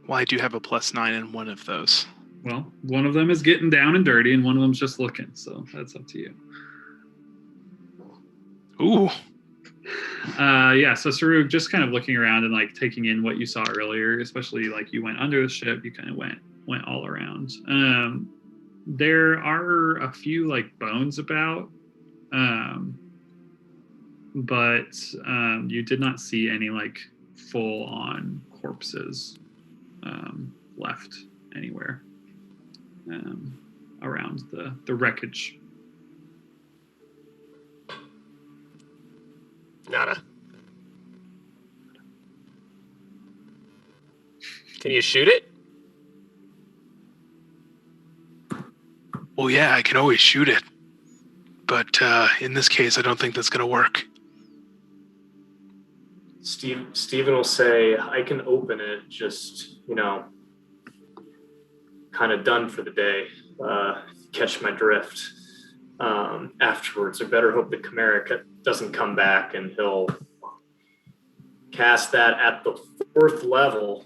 Well, I do have a +9 in one of those. Well, one of them is getting down and dirty, and one of them's just looking. So that's up to you. Ooh, Yeah, so Saru, just kind of looking around and like taking in what you saw earlier, especially like you went under the ship, you kind of went all around. There are a few like bones about, but you did not see any like full on corpses left anywhere around the wreckage. Nada. Can you shoot it? Well, yeah, I can always shoot it. But in this case, I don't think that's going to work. Steven will say, I can open it, just, kind of done for the day. Catch my drift. Afterwards, I better hope the Chimera doesn't come back, and he'll cast that at the 4th level.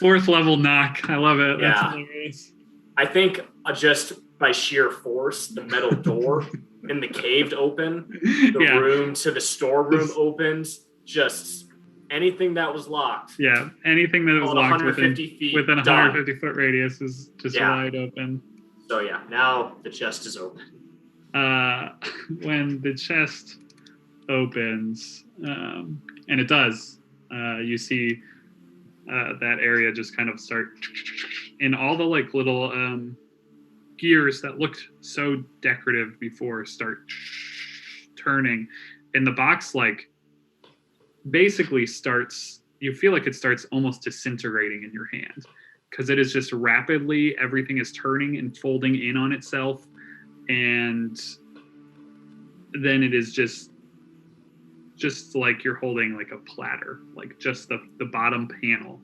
4th level knock. I love it. That's Yeah. hilarious. I think just by sheer force, the metal door in the cave opened, the Yeah. room to the storeroom opened, just anything that was locked. Yeah. Anything that was All locked 150 feet within a done. 150-foot radius is just Yeah. wide open. So yeah, now the chest is open. When the chest opens, and it does, you see that area just kind of start, and all the like little gears that looked so decorative before start turning, and the box like basically starts, you feel like it starts almost disintegrating in your hand, because it is just rapidly, everything is turning and folding in on itself, and then it is just like you're holding like a platter, like just the bottom panel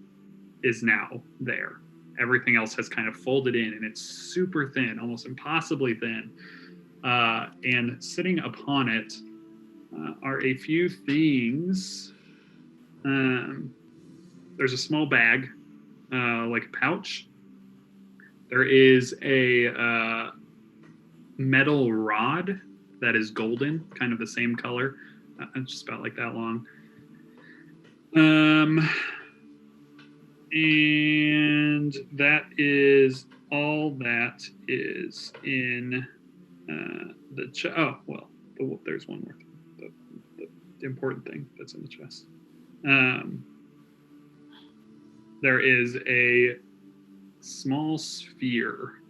is now there. Everything else has kind of folded in, and it's super thin, almost impossibly thin. And sitting upon it are a few things. There's a small bag, like a pouch. There is a metal rod that is golden, kind of the same color, just about like that long. And that is all that is in the chest. Oh, well, there's one more thing. The important thing that's in the chest. There is a small sphere,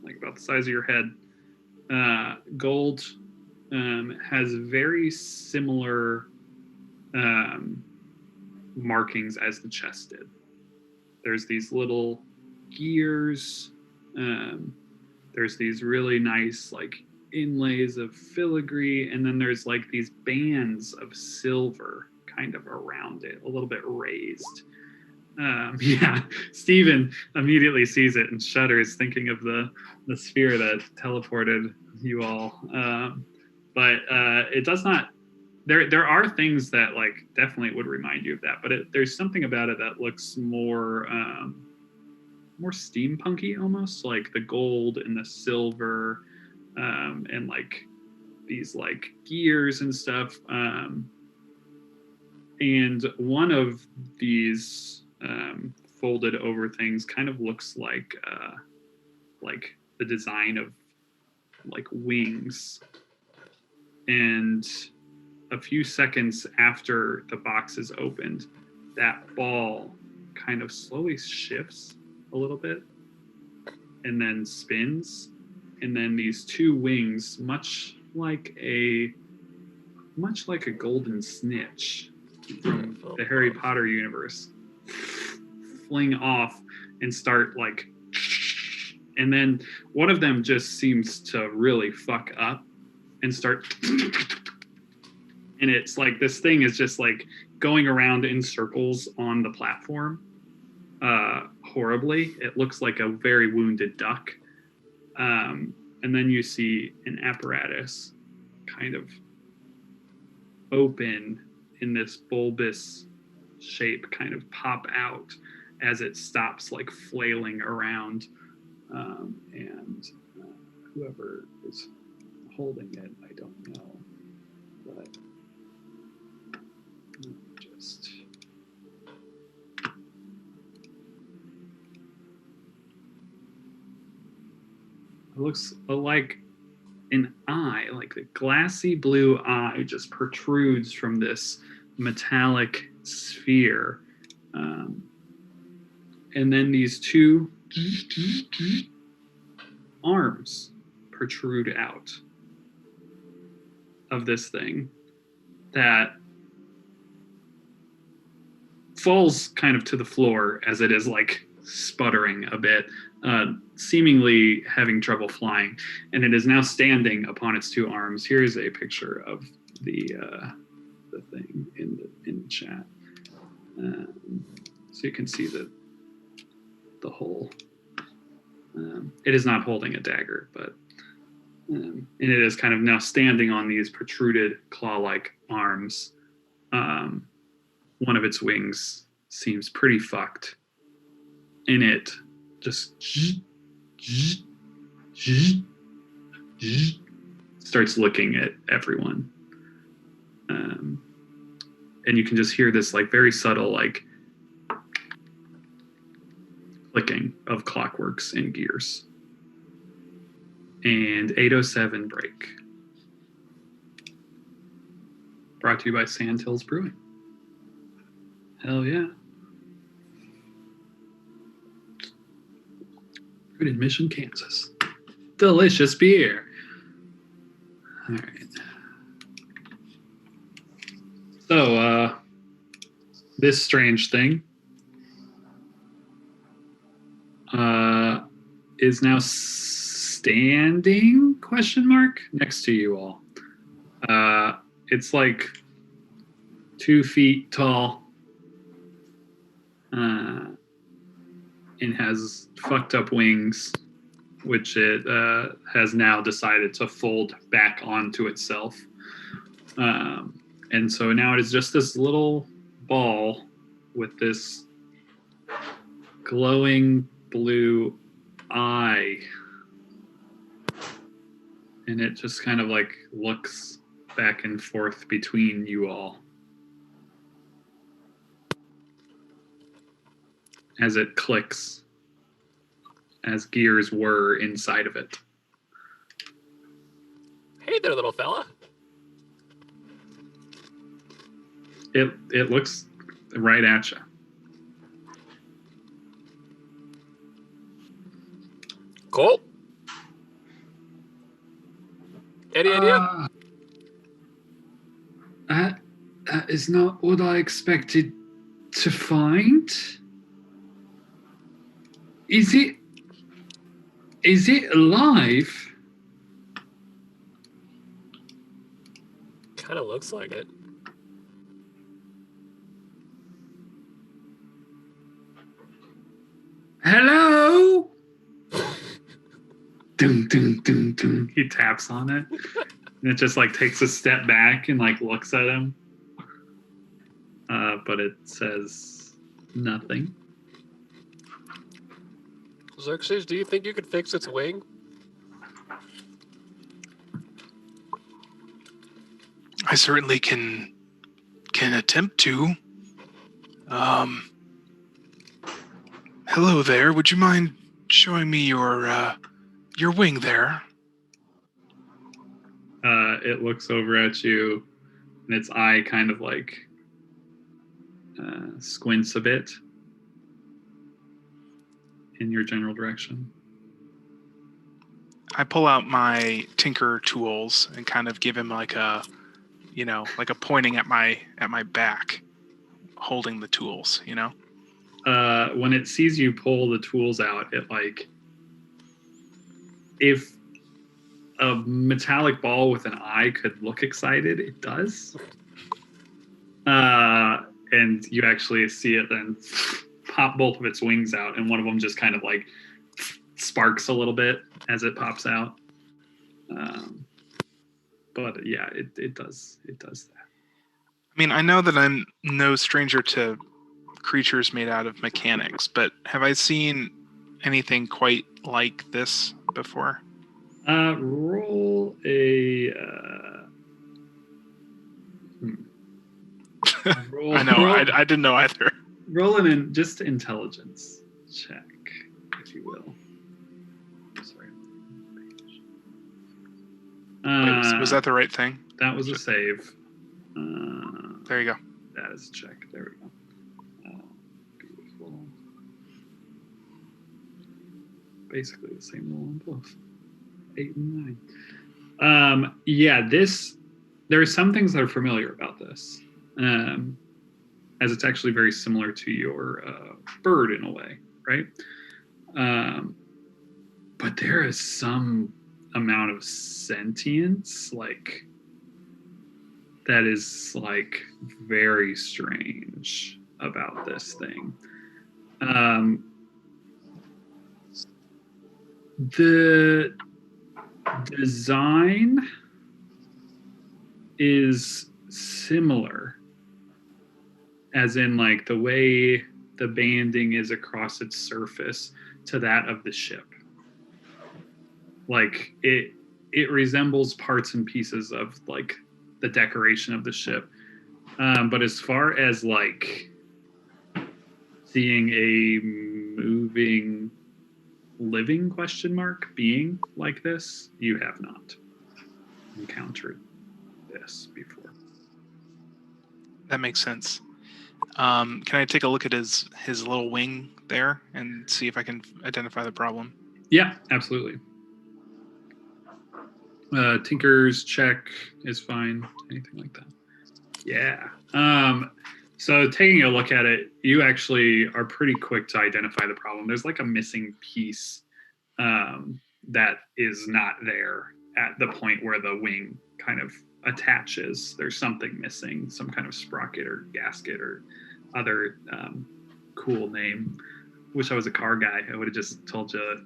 like about the size of your head. Gold has very similar markings as the chest did. There's these little gears. There's these really nice like inlays of filigree, and then there's like these bands of silver kind of around it, a little bit raised. Yeah, Steven immediately sees it and shudders, thinking of the sphere that teleported you all. But it does not. There are things that like definitely would remind you of that, but there's something about it that looks more steampunky, almost like the gold and the silver, and like these like gears and stuff. And one of these folded over things kind of looks like the design of like wings. And a few seconds after the box is opened, that ball kind of slowly shifts a little bit and then spins, and then these two wings, much like a golden snitch from the Harry Potter universe, fling off and start like, and then one of them just seems to really fuck up and start, and it's like this thing is just like going around in circles on the platform, horribly. It looks like a very wounded duck. And then you see an apparatus kind of open in this bulbous shape, kind of pop out as it stops like flailing around. And whoever is holding it, I don't know, but just it looks like an eye, like the glassy blue eye just protrudes from this metallic sphere. and then these two arms protrude out of this thing that falls kind of to the floor as it is like sputtering a bit, seemingly having trouble flying, and it is now standing upon its two arms. Here's a picture of the thing in the chat, so you can see the hole. It is not holding a dagger, but and it is kind of now standing on these protruded claw-like arms. One of its wings seems pretty fucked, and it just starts looking at everyone. And you can just hear this like very subtle like clicking of clockworks and gears. And 807 break. Brought to you by Sandhills Brewing. Hell yeah. Brewed in Mission, Kansas. Delicious beer. All right. So, this strange thing is now standing, question mark, next to you all. It's like 2 feet tall and has fucked up wings, which it has now decided to fold back onto itself. And so now it is just this little ball with this glowing blue eye. And it just kind of like looks back and forth between you all as it clicks, as gears whir inside of it. Hey there, little fella. It looks right at you. Cool. Any idea? That is not what I expected to find. Is it alive? Kind of looks like it. Hello? Dun, dun, dun, dun. He taps on it. And it just like takes a step back and like looks at him. But it says nothing. Xerxes, do you think you could fix its wing? I certainly can attempt to. Hello there. Would you mind showing me your wing there? It looks over at you, and its eye kind of like squints a bit in your general direction. I pull out my tinker tools and kind of give him like a pointing at my back, holding the tools, When it sees you pull the tools out, it like, if a metallic ball with an eye could look excited, it does. And you actually see it then pop both of its wings out, and one of them just kind of like sparks a little bit as it pops out. But yeah, it does that. I mean, I know that I'm no stranger to creatures made out of mechanics, but have I seen anything quite like this before? Roll a. I know. I didn't know either. Roll an just intelligence check, if you will. Sorry. Wait, was that the right thing? That was a save. There you go. That is a check. There we go. Beautiful. basically the same roll on both. 8 and 9. Yeah, there are some things that are familiar about this, as it's actually very similar to your bird in a way, right? But there is some amount of sentience, like, that is like very strange about this thing. The design is similar, as in like the way the banding is across its surface to that of the ship. Like it resembles parts and pieces of like the decoration of the ship. But as far as like seeing a moving living being like this, you have not encountered this before. That makes sense. Can I take a look at his little wing there and see if I can identify the problem? Yeah, absolutely. Tinker's check is fine. Anything like that. Yeah. So taking a look at it, you actually are pretty quick to identify the problem. There's like a missing piece that is not there at the point where the wing kind of attaches. There's something missing, some kind of sprocket or gasket or other cool name. Wish I was a car guy. I would have just told you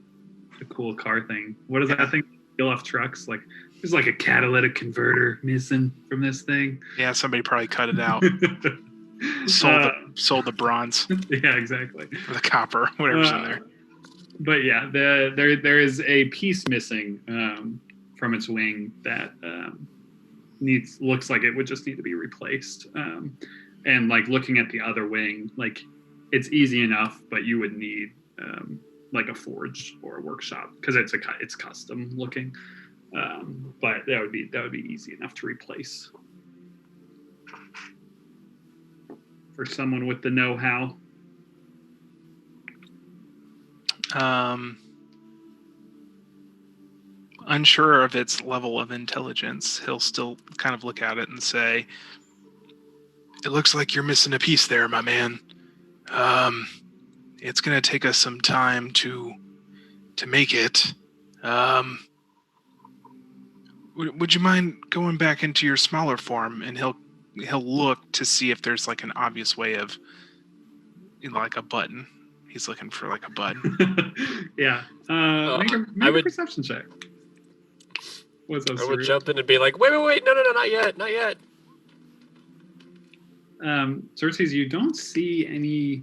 a cool car thing. What is that thing? Kill off trucks? Like there's like a catalytic converter missing from this thing. Yeah, somebody probably cut it out. Sold the bronze Yeah, exactly. or the copper, whatever's in there. But yeah, there is a piece missing from its wing that looks like it would just need to be replaced. And like looking at the other wing, like it's easy enough, but you would need like a forge or a workshop because it's custom looking. But that would be easy enough to replace for someone with the know-how. Unsure of its level of intelligence, he'll still kind of look at it and say, "It looks like you're missing a piece there, my man. It's going to take us some time to make it. Would you mind going back into your smaller form?" And he'll look to see if there's like an obvious way of, like a button. He's looking for like a button. Yeah. Make a perception check. What's up, I would Saru? jump in and be like, wait, no, not yet. Xerxes, you don't see any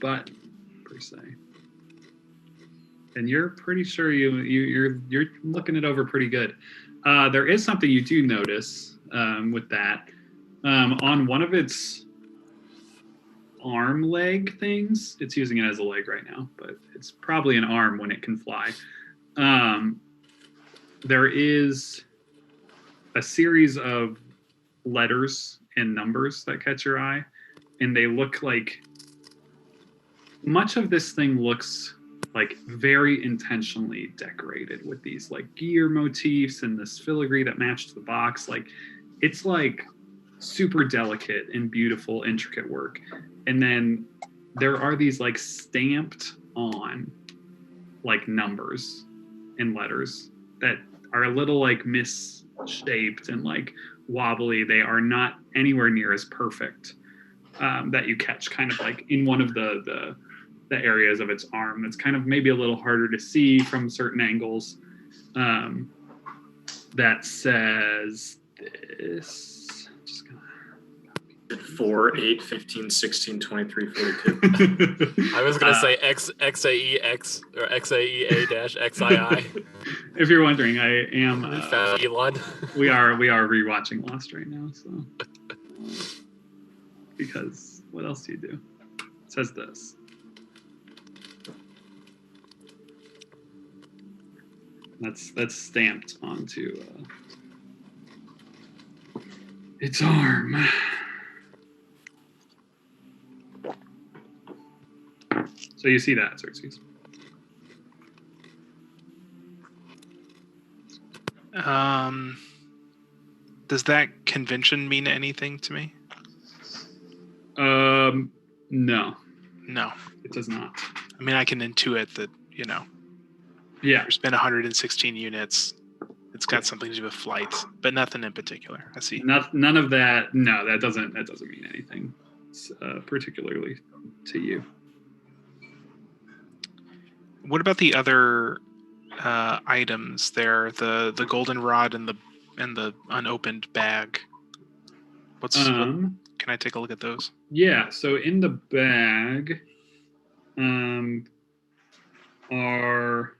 button per se, and you're pretty sure you're looking it over pretty good. There is something you do notice with that. On one of its arm leg things, it's using it as a leg right now, but it's probably an arm when it can fly. There is a series of letters and numbers that catch your eye, and they look like much of this thing looks like very intentionally decorated with these like gear motifs and this filigree that matched the box. Like it's like super delicate and beautiful, intricate work. And then there are these like stamped on like numbers and letters that are a little like misshaped and like wobbly. They are not anywhere near as perfect that you catch kind of like in one of the areas of its arm that's kind of maybe a little harder to see from certain angles. That says this. Just gonna 4, 8, 15, 16, 23, 42. I was gonna say XAEX or XAEA-XII. If you're wondering, I am. Elon. we are rewatching Lost right now, so because what else do you do? It says this. That's stamped onto its arm. So you see that, Xerxes. Does that convention mean anything to me? No, No. it does not. I mean, I can intuit that, Yeah, there's been 116 units. It's got something to do with flights, but nothing in particular. I see. none of that. No, that doesn't mean anything particularly to you. What about the other items there? The golden rod and the unopened bag. Can I take a look at those? Yeah, so in the bag are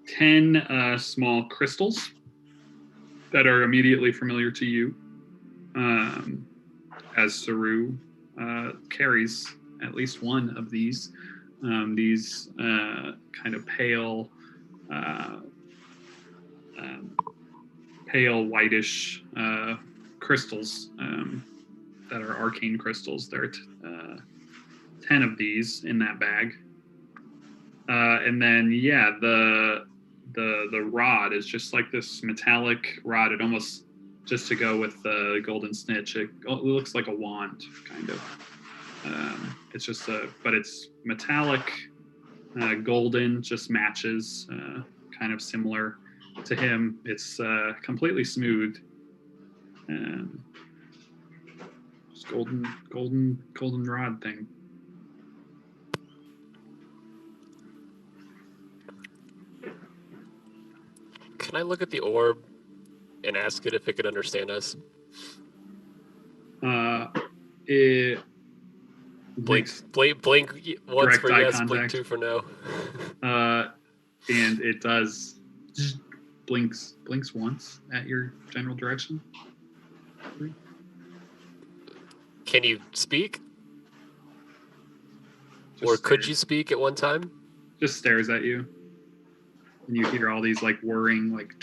10 small crystals that are immediately familiar to you, as Saru carries at least one of these. These kind of pale whitish crystals that are arcane crystals. There are 10 of these in that bag. And then, yeah, the rod is just like this metallic rod. It almost, just to go with the golden snitch, it looks like a wand, kind of. It's just but it's metallic, golden, just matches, kind of similar to him. It's completely smooth. Just golden rod thing. Can I look at the orb and ask it if it could understand us? It Blink once direct for eye yes, blink contact. 2 for no. And it does blinks once at your general direction. Can you speak? Just Or could stares. you speak at one time? Just stares at you, and you hear all these like whirring, like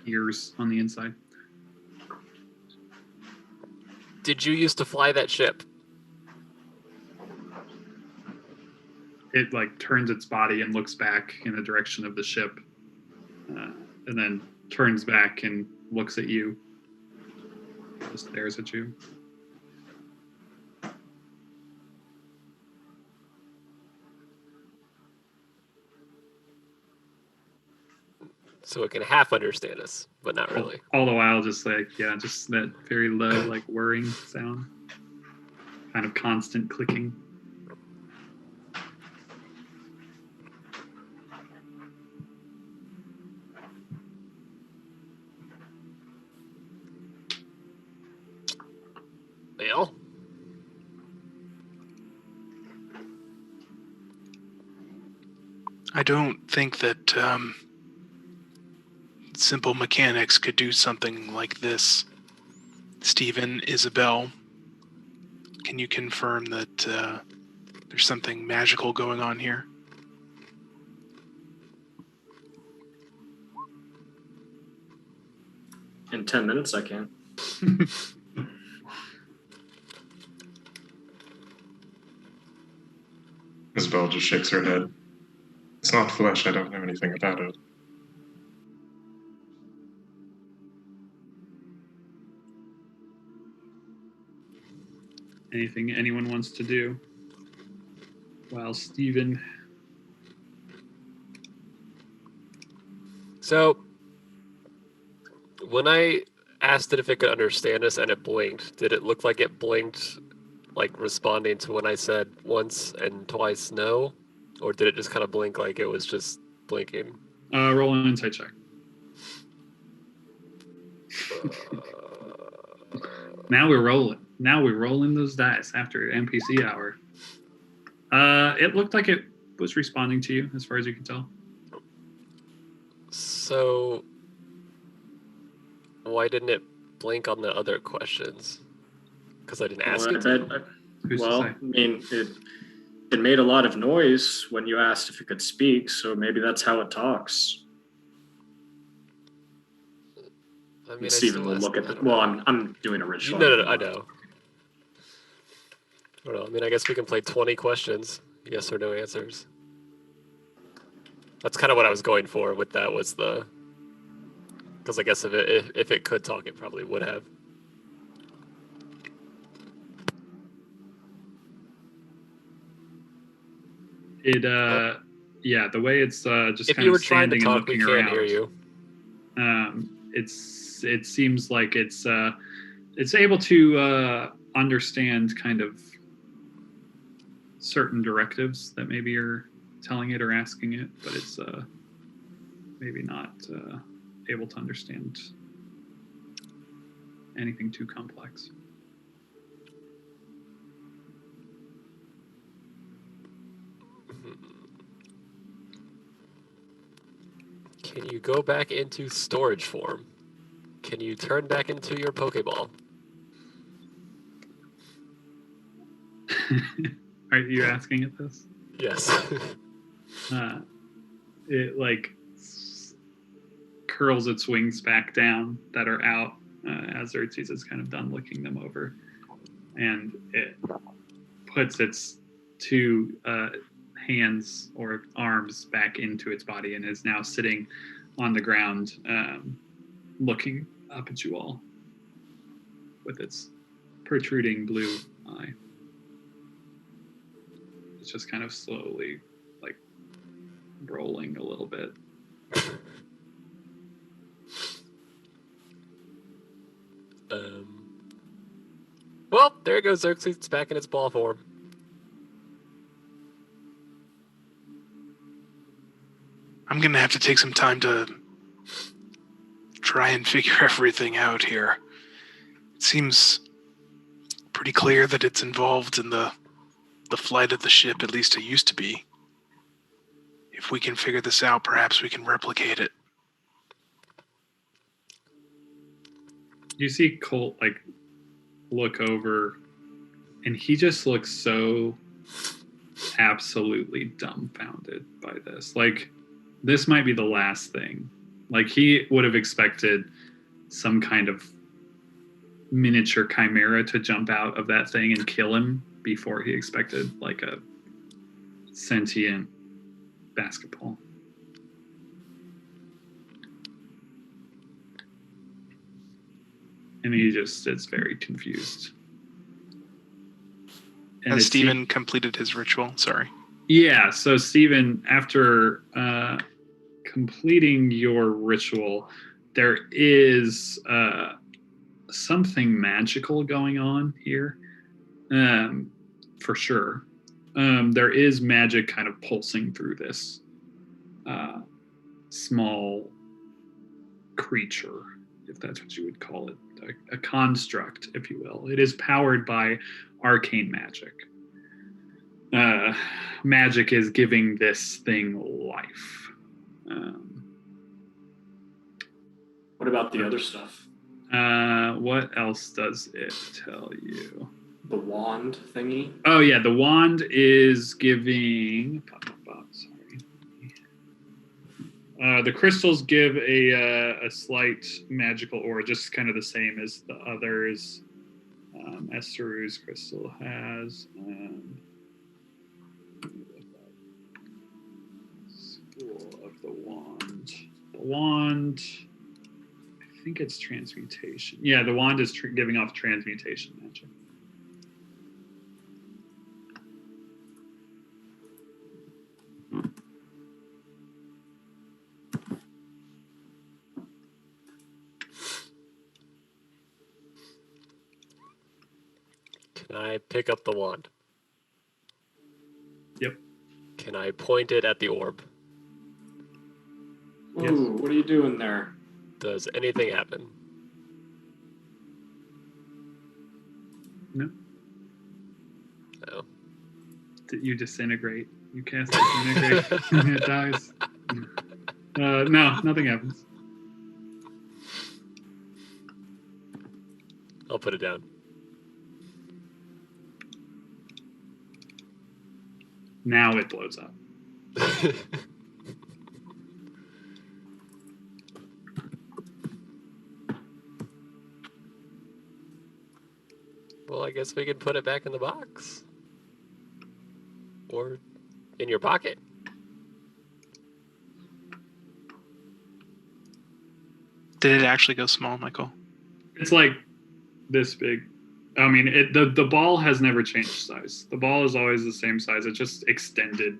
ears on the inside. Did you used to fly that ship? It like turns its body and looks back in the direction of the ship, and then turns back and looks at you. Just stares at you. So it can half understand us, but not really. All the while, just like, yeah, just that very low, like whirring sound, kind of constant clicking. Well, I don't think that simple mechanics could do something like this. Stephen, Isabel, can you confirm that there's something magical going on here? In 10 minutes, I can. Isabel just shakes her head. It's not flesh, I don't know anything about it. Anything anyone wants to do while Steven... so when I asked it if it could understand us and it blinked, did it look like it blinked, like responding to when I said once and twice no? Or did it just kind of blink like it was just blinking? roll an insight check. Now we're rolling. Now we're rolling those dice after NPC hour. It looked like it was responding to you, as far as you can tell. So why didn't it blink on the other questions? Because I didn't ask Well, it to. Who's well, to I say? mean, it made a lot of noise when you asked if it could speak, so maybe that's how it talks. I mean, I Stephen still will asked look at it, I the. don't Well, know. I'm doing original. No, I know. I don't know. I mean, I guess we can play 20 questions, yes or no answers. That's kind of what I was going for with that was the, because I guess if it could talk, it probably would have. It yeah, the way it's just If kind you of were trying to standing and talk, we looking can't around. hear you. It seems like it's able to understand kind of certain directives that maybe you're telling it or asking it, but it's maybe not able to understand anything too complex. Can you go back into storage form? Can you turn back into your Pokeball? Are you asking it this? Yes. It like curls its wings back down that are out as Xerxes is kind of done licking them over, and it puts its two hands or arms back into its body and is now sitting on the ground, looking up at you all with its protruding blue eye. It's just kind of slowly like rolling a little bit. Well, there goes Xerxes. It's back in its ball form. I'm gonna have to take some time to try and figure everything out here. It seems pretty clear that it's involved in the flight of the ship, at least it used to be. If we can figure this out, perhaps we can replicate it. You see Colt like look over, and he just looks so absolutely dumbfounded by this. Like, this might be the last thing. Like, he would have expected some kind of miniature chimera to jump out of that thing and kill him before he expected like a sentient basketball. And he just is very confused. And Has it Stephen completed his ritual? Sorry. Yeah, so Stephen, after completing your ritual, there is something magical going on here, for sure. There is magic kind of pulsing through this small creature, if that's what you would call it, a construct, if you will. It is powered by arcane magic. Magic is giving this thing life. What about the other stuff? What else does it tell you? The wand thingy? Oh yeah, the wand is giving. Sorry. The crystals give a slight magical aura, just kind of the same as the others. As Saru's crystal has. School of the Wand. The wand. I think it's transmutation. Yeah, the wand is giving off transmutation magic. Can I pick up the wand? Yep. Can I point it at the orb? Ooh, Yes. what are you doing there? Does anything happen? No. No. You disintegrate. You cast disintegrate. And it dies. No, nothing happens. I'll put it down. Now it blows up. Well, I guess we can put it back in the box. Or in your pocket. Did it actually go small, Michael? It's like this big. I mean, the ball has never changed size. The ball is always the same size. It just extended.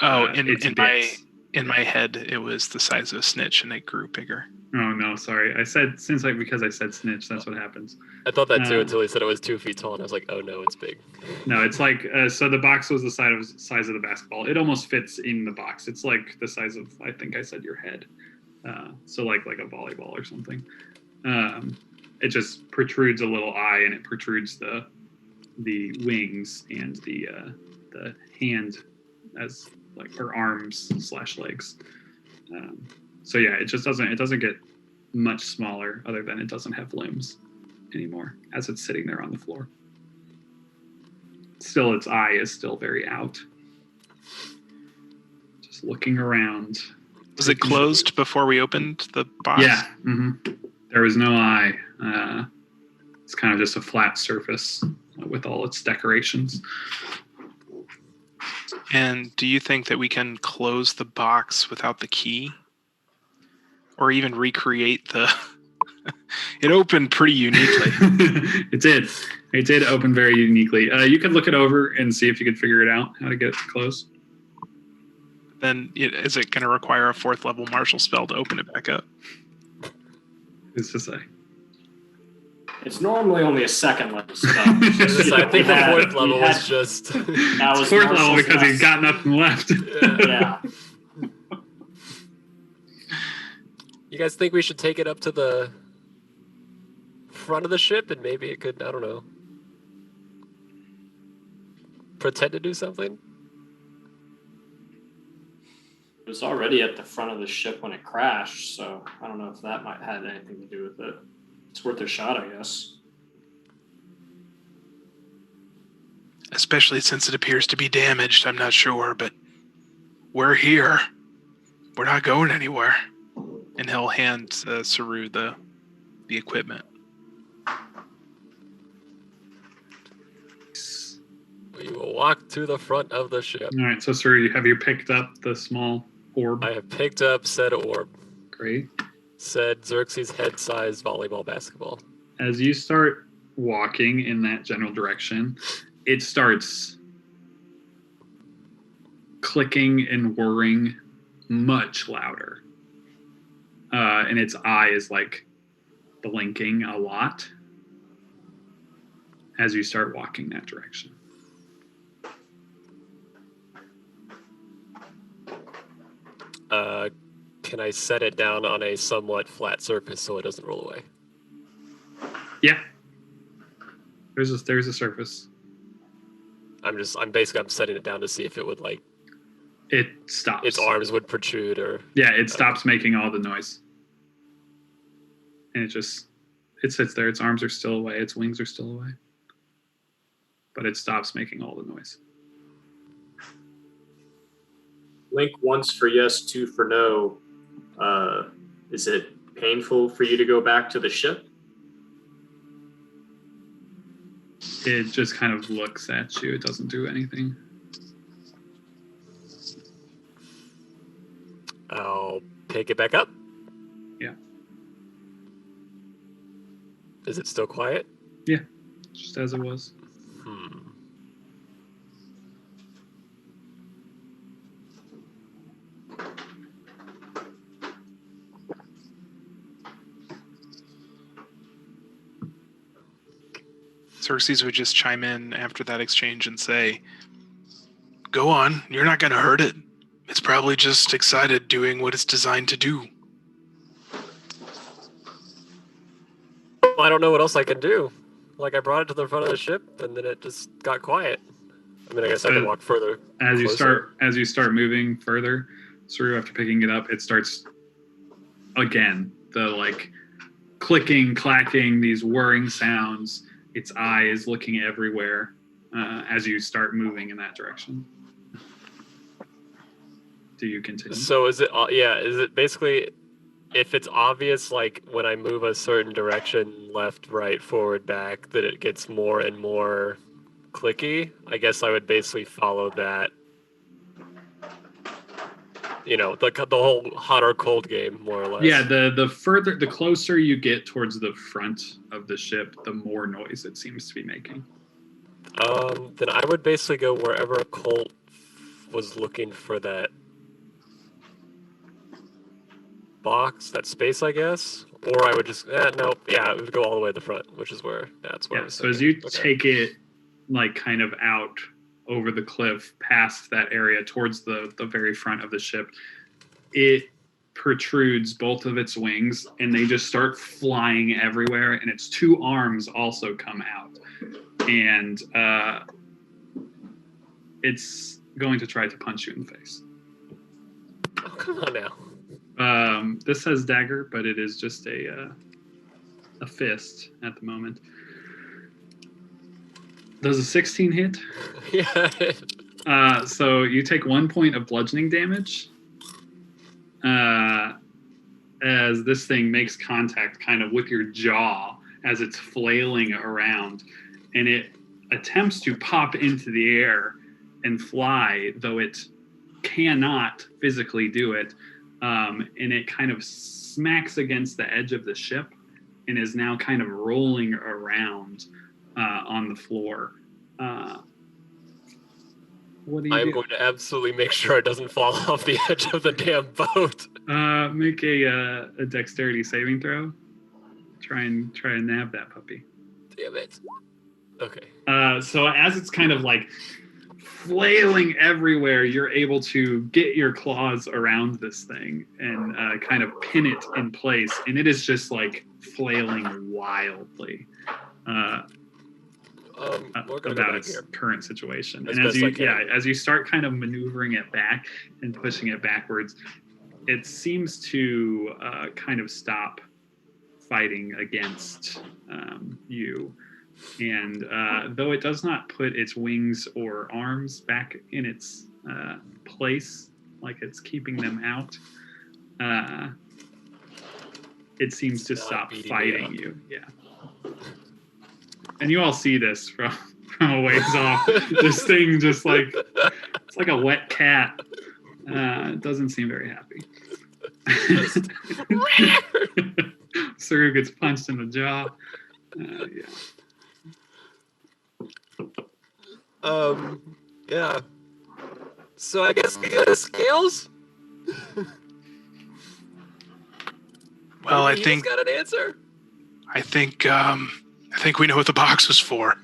Oh, its in bits. my head, it was the size of a snitch, and it grew bigger. Oh no, sorry. I said because I said snitch. That's what happens. I thought that too until he said it was 2 feet tall, and I was like, oh no, it's big. No, it's like so. The box was the size of the basketball. It almost fits in the box. It's like the size of, I think I said, your head. So like a volleyball or something. It just protrudes a little eye, and it protrudes the wings and the hand as like her arms/legs. So yeah, it doesn't get much smaller, other than it doesn't have limbs anymore as it's sitting there on the floor. Still, its eye is still very out, just looking around. Was it closed before we opened the box? Yeah. There was no eye. It's kind of just a flat surface with all its decorations. And do you think that we can close the box without the key? Or even recreate the... It opened pretty uniquely. It did. It did open very uniquely. You could look it over and see if you could figure it out, how to get it to close. Then is it going to require a 4th level martial spell to open it back up? Who's to say? It's normally only a 2nd level spell. I think the 4th level was just... That was 4th level Marshall's because he's best. got nothing left. Yeah. You guys think we should take it up to the front of the ship and maybe it could, I don't know, pretend to do something? It was already at the front of the ship when it crashed, so I don't know if that might have anything to do with it. It's worth a shot, I guess. Especially since it appears to be damaged, I'm not sure, but we're here. We're not going anywhere. And he'll hand Saru the equipment. We will walk to the front of the ship. All right, so sir, have you picked up the small orb? I have picked up said orb. Great. Said Xerxes head-sized volleyball basketball. As you start walking in that general direction, it starts clicking and whirring much louder. And its eye is like blinking a lot as you start walking that direction. Can I set it down on a somewhat flat surface so it doesn't roll away? Yeah. There's a surface. I'm setting it down to see if it would like It stops. its arms would protrude or Yeah, it stops making all the noise. And it sits there. Its arms are still away. Its wings are still away. But it stops making all the noise. Link, 1's for yes, 2 for no. Is it painful for you to go back to the ship? It just kind of looks at you. It doesn't do anything. I'll pick it back up. Yeah. Is it still quiet? Just as it was. Xerxes would just chime in after that exchange and say, "Go on, you're not going to hurt it. It's probably just excited doing what it's designed to do." Well, I don't know what else I can do. Like, I brought it to the front of the ship, and then it just got quiet. I mean, I guess I can walk further. As closer. you start moving further, Saru, after picking it up, it starts again. The like clicking, clacking, these whirring sounds. Its eye is looking everywhere as you start moving in that direction. Do you continue? So is it? Is it basically? If it's obvious, like when I move a certain direction, left, right, forward, back, that it gets more and more clicky, I guess I would basically follow that you know, the whole hot or cold game, more or less. Yeah, the closer you get towards the front of the ship, the more noise it seems to be making. Then I would basically go wherever Colt was looking for that box, that space, I guess. Or I would just no, yeah, it would go all the way to the front, which is where that's where I Yeah. was So as thinking. you Okay. take it like kind of out over the cliff past that area towards the very front of the ship, it protrudes both of its wings and they just start flying everywhere, and its two arms also come out, and it's going to try to punch you in the face. Oh, come on now. This says dagger, but it is just a fist at the moment. Does a 16 hit? Yeah. So you take 1 point of bludgeoning damage as this thing makes contact kind of with your jaw as it's flailing around, and it attempts to pop into the air and fly, though it cannot physically do it. And it kind of smacks against the edge of the ship and is now kind of rolling around on the floor. What do you I'm do? going to absolutely make sure it doesn't fall off the edge of the damn boat. Make a dexterity saving throw. Try and nab that puppy. Damn it. Okay. So as it's kind of like flailing everywhere, you're able to get your claws around this thing and kind of pin it in place, and it is just like flailing wildly We're gonna about go back its here. current situation. As And as best I you can. as you start kind of maneuvering it back and pushing it backwards, it seems to kind of stop fighting against you. And though it does not put its wings or arms back in its place, like it's keeping them out, it seems to Not stop beating me fighting up. you. Yeah. And you all see this from a ways off. This thing just like, it's like a wet cat. It doesn't seem very happy. Saru gets punched in the jaw. Yeah. Yeah. So I guess we go to scales? Well, I Maybe think he's got an answer. I think we know what the box was for.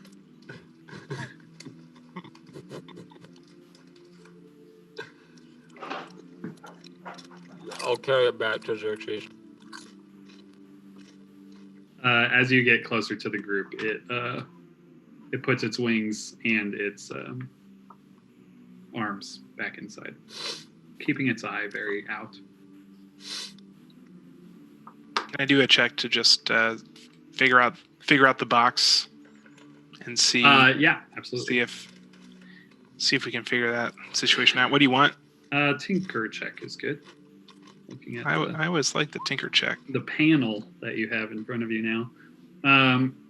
I'll carry it back to Xerxes. As you get closer to the group, it puts its wings and its arms back inside, keeping its eye very out. Can I do a check to just figure out the box and see Yeah, absolutely. see if we can figure that situation out? What do you want? Tinker check is good. Looking at I always like the tinker check. the panel that you have in front of you now.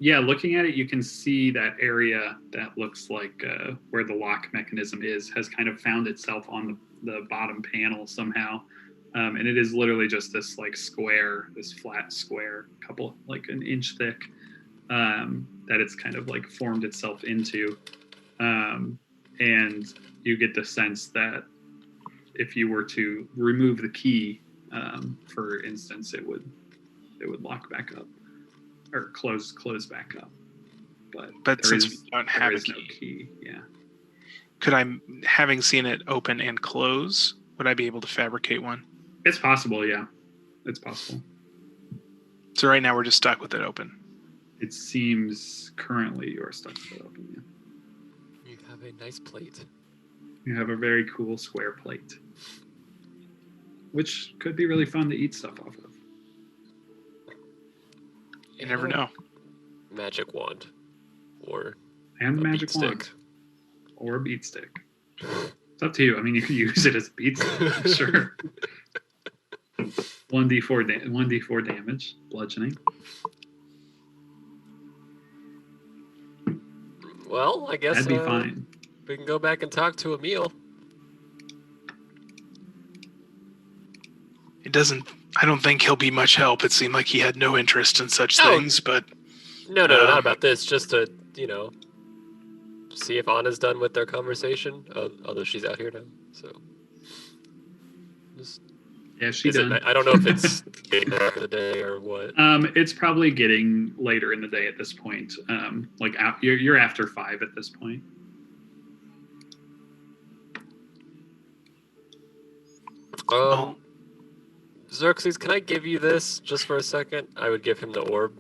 Yeah, looking at it, you can see that area that looks like where the lock mechanism is has kind of found itself on the bottom panel somehow. And it is literally just this like square, this flat square, like an inch thick, that it's kind of like formed itself into. And you get the sense that if you were to remove the key, for instance, it would lock back up or close back up. But But there since is- we don't there have a is no key, key. Yeah. could I, having seen it open and close, would I be able to fabricate one? It's possible, yeah. It's possible. So right now we're just stuck with it open. It seems currently you're stuck with it open, yeah. You have a nice plate. You have a very cool square plate, which could be really fun to eat stuff off of. You never know. Magic wand. Or And a magic beat wand. stick. Or a beat stick. It's up to you. I mean, you can use it as a beat stick, sure. 1d4 damage, bludgeoning. Well, I guess That'd be fine. we can go back and talk to Emil. I don't think he'll be much help. It seemed like he had no interest in such Oh. things, but No, not about this. Just to, see if Anna's done with their conversation. Although she's out here now, so. Just, Yeah, she is it, done. I don't know if it's getting back in the day or what. It's probably getting later in the day at this point. You're after 5 at this point. Xerxes, can I give you this just for a second? I would give him the orb.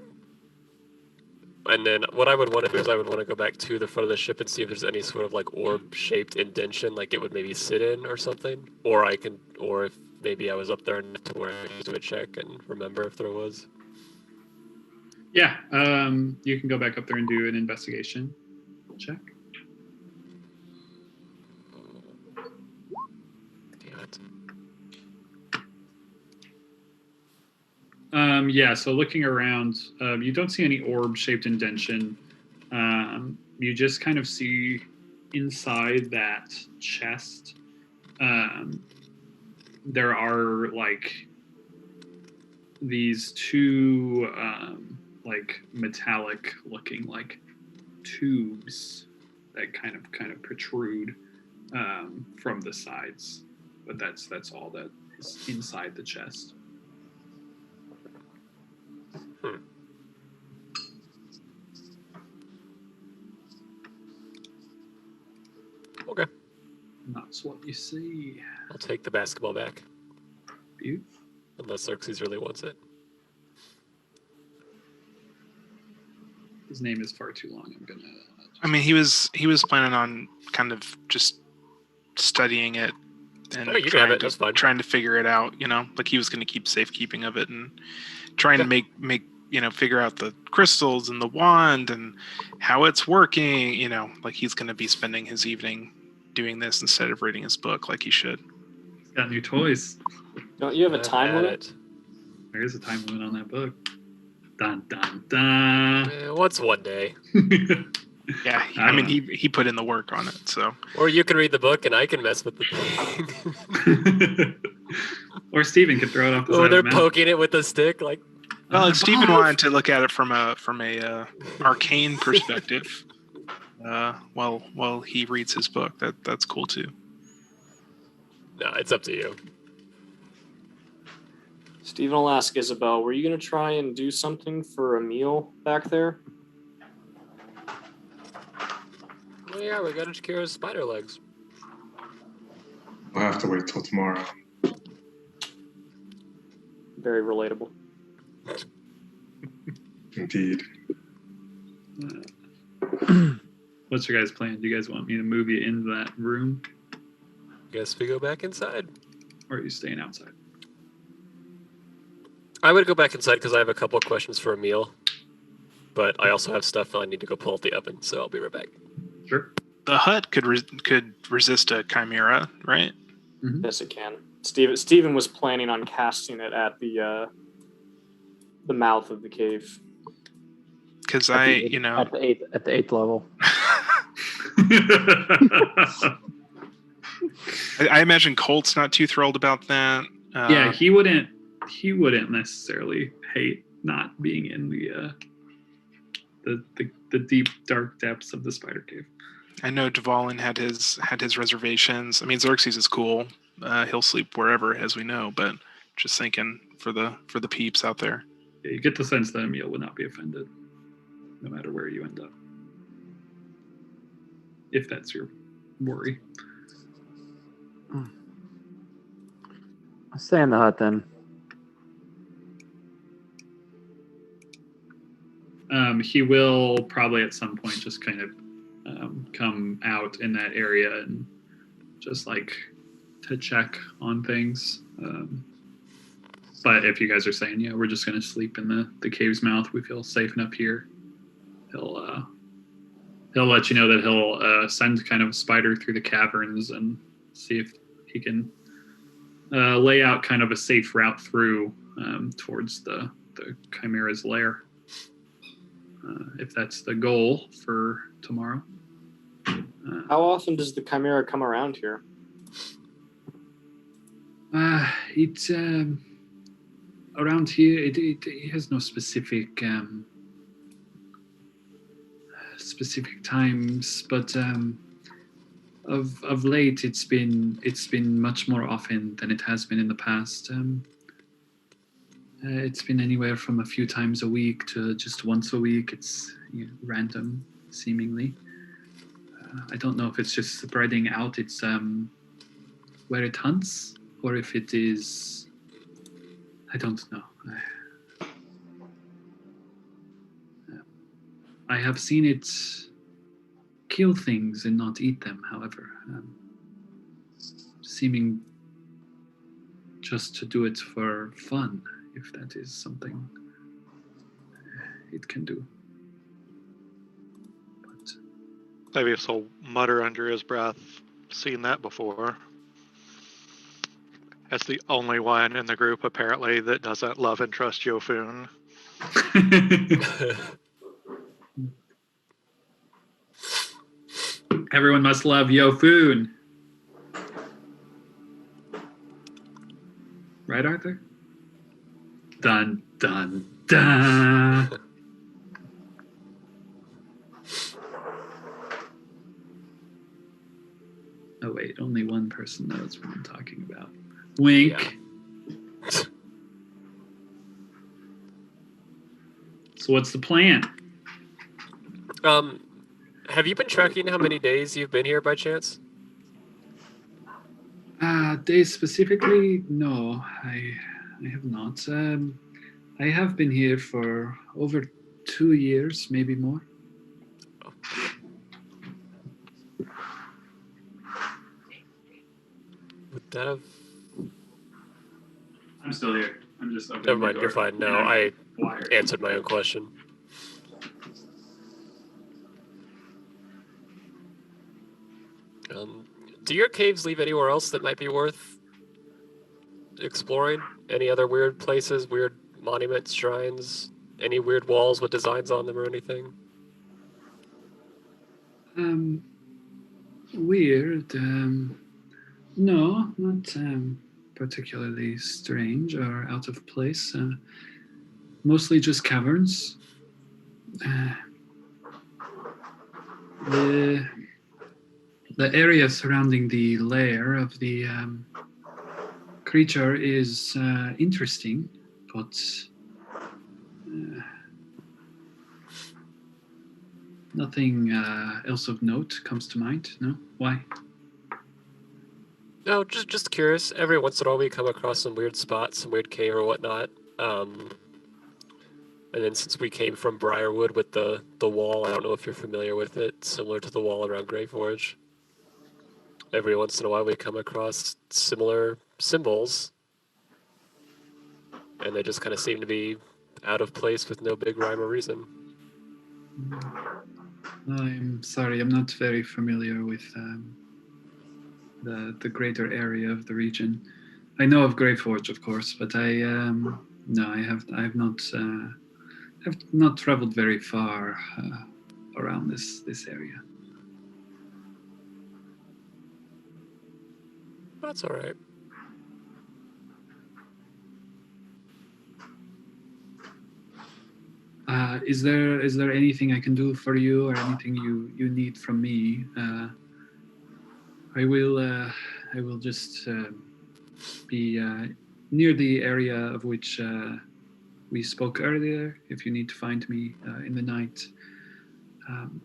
And then what I would want to do is I would want to go back to the front of the ship and see if there's any sort of like orb-shaped indention, like it would maybe sit in or something. Or if maybe I was up there enough to where I could do a check and remember if there was. Yeah, you can go back up there and do an investigation check. Damn it. Yeah, so looking around, you don't see any orb-shaped indention. You just kind of see inside that chest, there are like these two metallic looking like tubes that kind of protrude from the sides, but that's all that is inside the chest. Okay. That's what you see. I'll take the basketball back. Beautiful. Unless Xerxes really wants it. His name is far too long. I'm gonna. I mean, he was planning on kind of just studying it and Oh, you can have it. That's fine. trying to figure it out. Like he was going to keep safekeeping of it and trying to make figure out the crystals and the wand and how it's working. Like he's going to be spending his evening doing this instead of reading his book like he should. He's got new toys. Don't you have a time limit? There is a time limit on that book. Dun dun dun. What's one day? Yeah, I mean, he put in the work on it, so. Or you can read the book and I can mess with the thing. Or Steven could throw it off the Or side they're of the mountain. poking it with a stick, like. Well, Stephen wanted to look at it from a arcane perspective. While he reads his book, that's cool too. No, it's up to you. Stephen will ask Isabel, were you going to try and do something for Emil back there? Oh yeah, we got Kira's spider legs. We'll have to wait till tomorrow. Very relatable. Indeed. What's your guys' plan? Do you guys want me to move you into that room, Guess we go back inside. or are you staying outside? I would go back inside because I have a couple of questions for Emil. But I also have stuff I need to go pull out the oven, so I'll be right back. Sure. The hut could resist a chimera, right? Mm-hmm. Yes, it can. Stephen was planning on casting it at the mouth of the cave. Because at the eighth level. I imagine Colt's not too thrilled about that. Yeah, he wouldn't necessarily hate not being in the deep dark depths of the spider cave. I know Dvalin had his reservations. I mean, Xerxes is cool. He'll sleep wherever, as we know. But just thinking for the peeps out there. Yeah, you get the sense that Emil would not be offended, no matter where you end up, if that's your worry. I'll stay in the hut then. He will probably at some point just kind of come out in that area and just like to check on things. But if you guys are saying, yeah, we're just going to sleep in the cave's mouth, we feel safe enough here, he'll let you know that he'll send kind of a spider through the caverns and see if he can lay out kind of a safe route through towards the Chimera's lair. If that's the goal for tomorrow. How often does the Chimera come around here? around here, it has no specific specific times, but of late it's been much more often than it has been in the past. It's been anywhere from a few times a week to just once a week. It's random, seemingly. I don't know if it's just spreading out its where it hunts, or if it is. I don't know. I have seen it kill things and not eat them, however, seeming just to do it for fun, if that is something it can do. But Maybe he'll mutter under his breath, seen that before. That's the only one in the group, apparently, that doesn't love and trust Yofun. Everyone must love Yofun. Right, Arthur? Dun, dun, dun. Oh, wait, only one person knows what I'm talking about. Wink. Yeah. So what's the plan? Have you been tracking how many days you've been here by chance? Days specifically? No, I have not. I have been here for over 2 years, maybe more. Would that have... I'm still here. I'm just opening Never the mind, door. you're fine. No, I answered my own question. Do your caves leave anywhere else that might be worth exploring? Any other weird places, weird monuments, shrines, any weird walls with designs on them or anything? Weird. No, not particularly strange or out of place. Mostly just caverns. The area surrounding the lair of the creature is interesting, but nothing else of note comes to mind. No? Why? No, just curious. Every once in a while we come across some weird spots, some weird cave or whatnot. And then since we came from Briarwood with the wall, I don't know if you're familiar with it, similar to the wall around Greyforge. Every once in a while we come across similar symbols, and they just kind of seem to be out of place with no big rhyme or reason. I'm sorry, I'm not very familiar with the greater area of the region. I know of Greyforge, of course, but I have not traveled very far around this area. That's all right. Is there anything I can do for you, or anything you need from me? I will just be near the area of which we spoke earlier. If you need to find me in the night,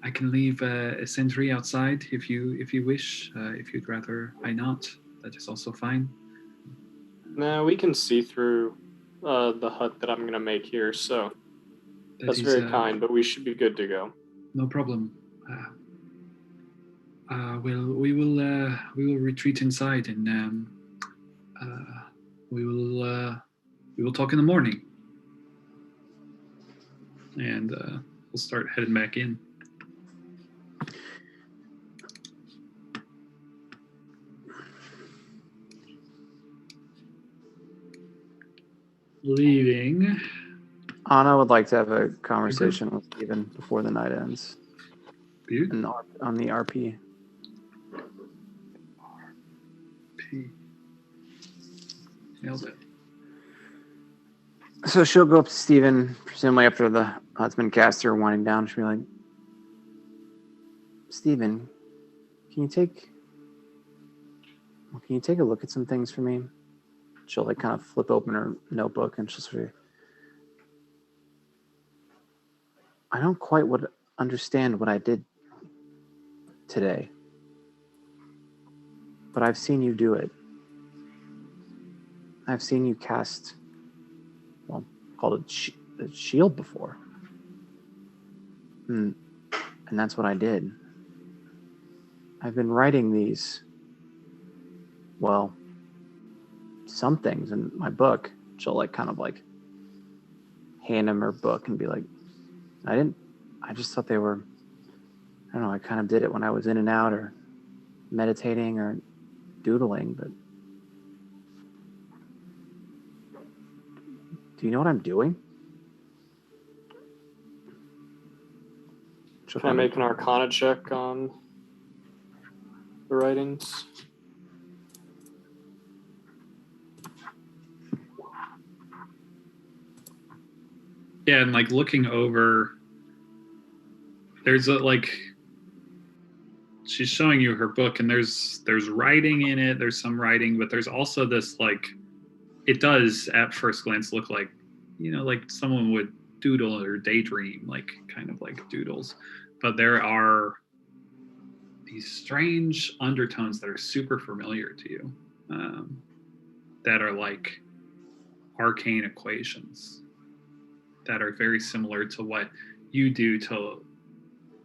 I can leave a sentry outside if you wish. If you'd rather I not, that is also fine. No, we can see through the hut that I'm going to make here, so that's very kind, but we should be good to go. No problem. We will retreat inside, and we will talk in the morning, and we'll start heading back in. Leaving. Anna would like to have a conversation with Steven before the night ends. Beautiful. On the RP. Nailed it. So she'll go up to Steven, presumably after the husband caster winding down. She'll be like, Steven, can you take a look at some things for me? She'll like kind of flip open her notebook and she'll sort of, I don't quite understand what I did today, but I've seen you do it. I've seen you cast, well, called a shield before. And that's what I did. I've been writing these, well, some things in my book. She'll like kind of like hand him her book and be like, I just thought they were, I don't know, I kind of did it when I was in and out or meditating or doodling, but do you know what I'm doing? Can I make an Arcana check on the writings? Yeah, and like looking over, there's she's showing you her book, and there's writing in it. There's some writing, but there's also this like, it does at first glance look like, like someone would doodle or daydream, like kind of like doodles, but there are these strange undertones that are super familiar to you, that are like arcane equations that are very similar to what you do to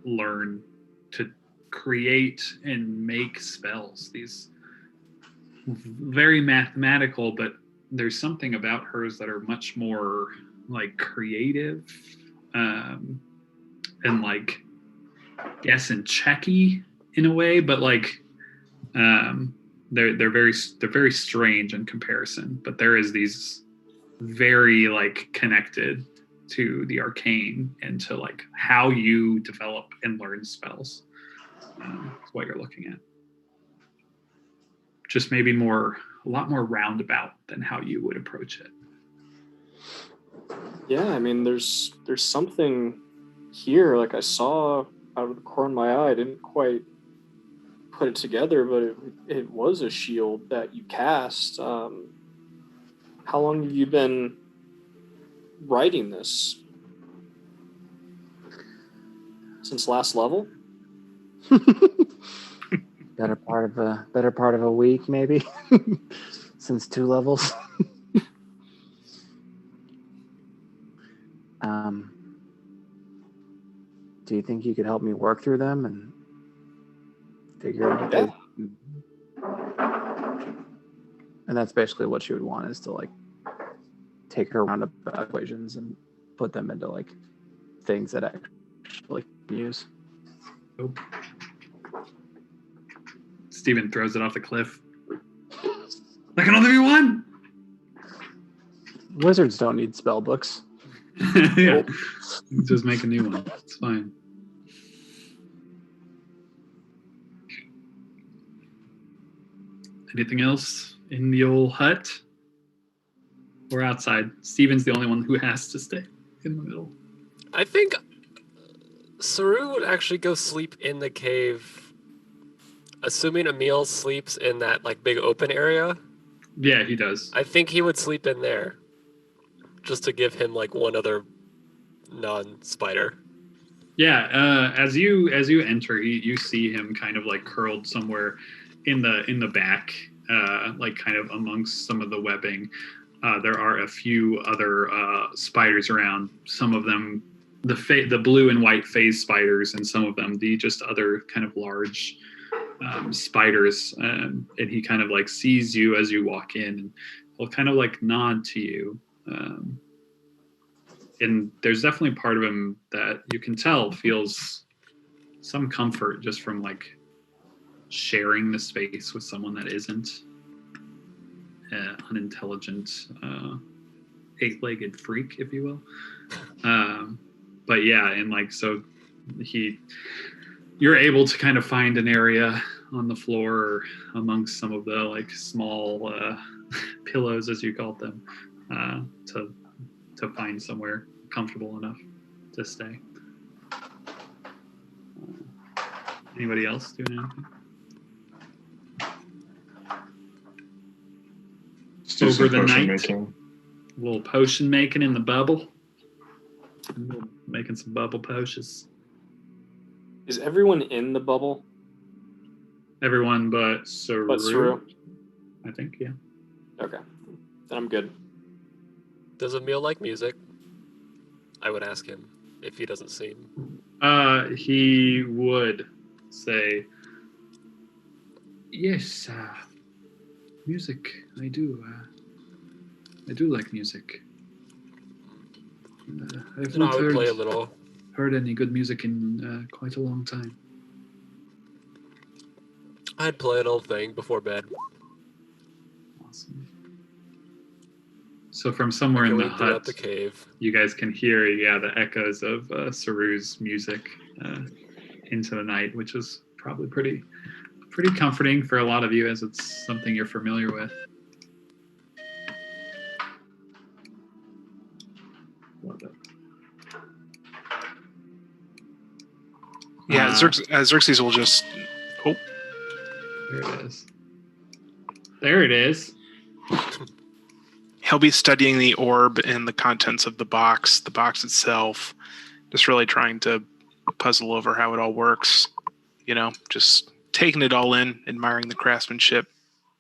learn to create and make spells. These very mathematical, but there's something about hers that are much more like creative, and like guess and checky in a way, but like they're very strange in comparison. But there is these very like connected to the arcane and to like how you develop and learn spells. Is what you're looking at. Just maybe a lot more roundabout than how you would approach it. Yeah, I mean, there's something here. Like I saw out of the corner of my eye. I didn't quite put it together, but it was a shield that you cast. How long have you been writing this? Since last level? better part of a week, maybe. Since 2 levels. Do you think you could help me work through them and figure out? Yeah. And that's basically what she would want, is to like take her roundabout equations and put them into like things that actually use. Nope. Steven throws it off the cliff. There can only be one. Wizards don't need spell books. Yeah, just make a new one. It's fine. Anything else in the old hut? Or outside? Steven's the only one who has to stay in the middle. I think Saru would actually go sleep in the cave, assuming Emil sleeps in that like big open area. Yeah, he does. I think he would sleep in there, just to give him like one other non-spider. Yeah, as you enter, you see him kind of like curled somewhere in the back, like kind of amongst some of the webbing. There are a few other spiders around. Some of them, the blue and white phase spiders, and some of them the just other kind of large spiders. And he kind of like sees you as you walk in, and he'll kind of like nod to you. And there's definitely part of him that you can tell feels some comfort just from like sharing the space with someone that isn't unintelligent, 8-legged freak, if you will. But yeah, and like, so you're able to kind of find an area on the floor or amongst some of the like small pillows, as you called them, to to find somewhere comfortable enough to stay. Anybody else doing anything? Let's do Over some the potion night? making. A little potion making in the bubble. Making some bubble potions. Is everyone in the bubble? Everyone but Saru. But Saru? I think, yeah. Okay. Then I'm good. Does Emil like music? I would ask him if he doesn't seem. He would say, yes, music. I do like music. I've And I not would play a little. heard any good music in quite a long time. I'd play an old thing before bed. Awesome. So from somewhere in the Going throughout hut, the cave. you guys can hear, the echoes of Saru's music into the night, which is probably pretty comforting for a lot of you, as it's something you're familiar with. Love it. Yeah, Xerxes will just. Oh, There it is. There it is. he'll be studying the orb and the contents of the box itself, just really trying to puzzle over how it all works. Just taking it all in, admiring the craftsmanship,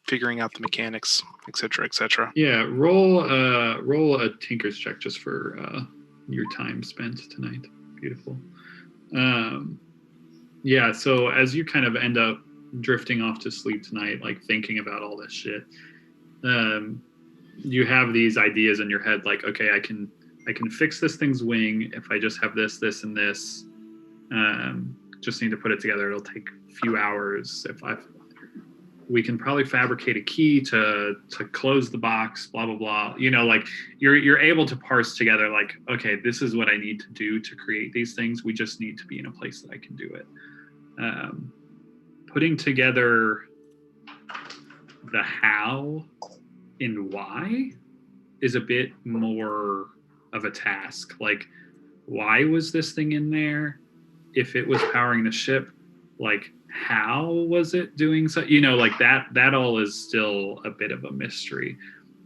figuring out the mechanics, etc., etc. Yeah, roll a tinker's check just for your time spent tonight. Beautiful. Yeah, so as you kind of end up drifting off to sleep tonight, like thinking about all this shit, you have these ideas in your head, like, okay, I can fix this thing's wing if I just have this, and this. Just need to put it together. It'll take a few hours. We can probably fabricate a key to close the box, blah blah blah. Like you're able to parse together, like, okay, this is what I need to do to create these things. We just need to be in a place that I can do it. Putting together the how and why is a bit more of a task. Like, why was this thing in there? If it was powering the ship, like, how was it doing so? Like that all is still a bit of a mystery.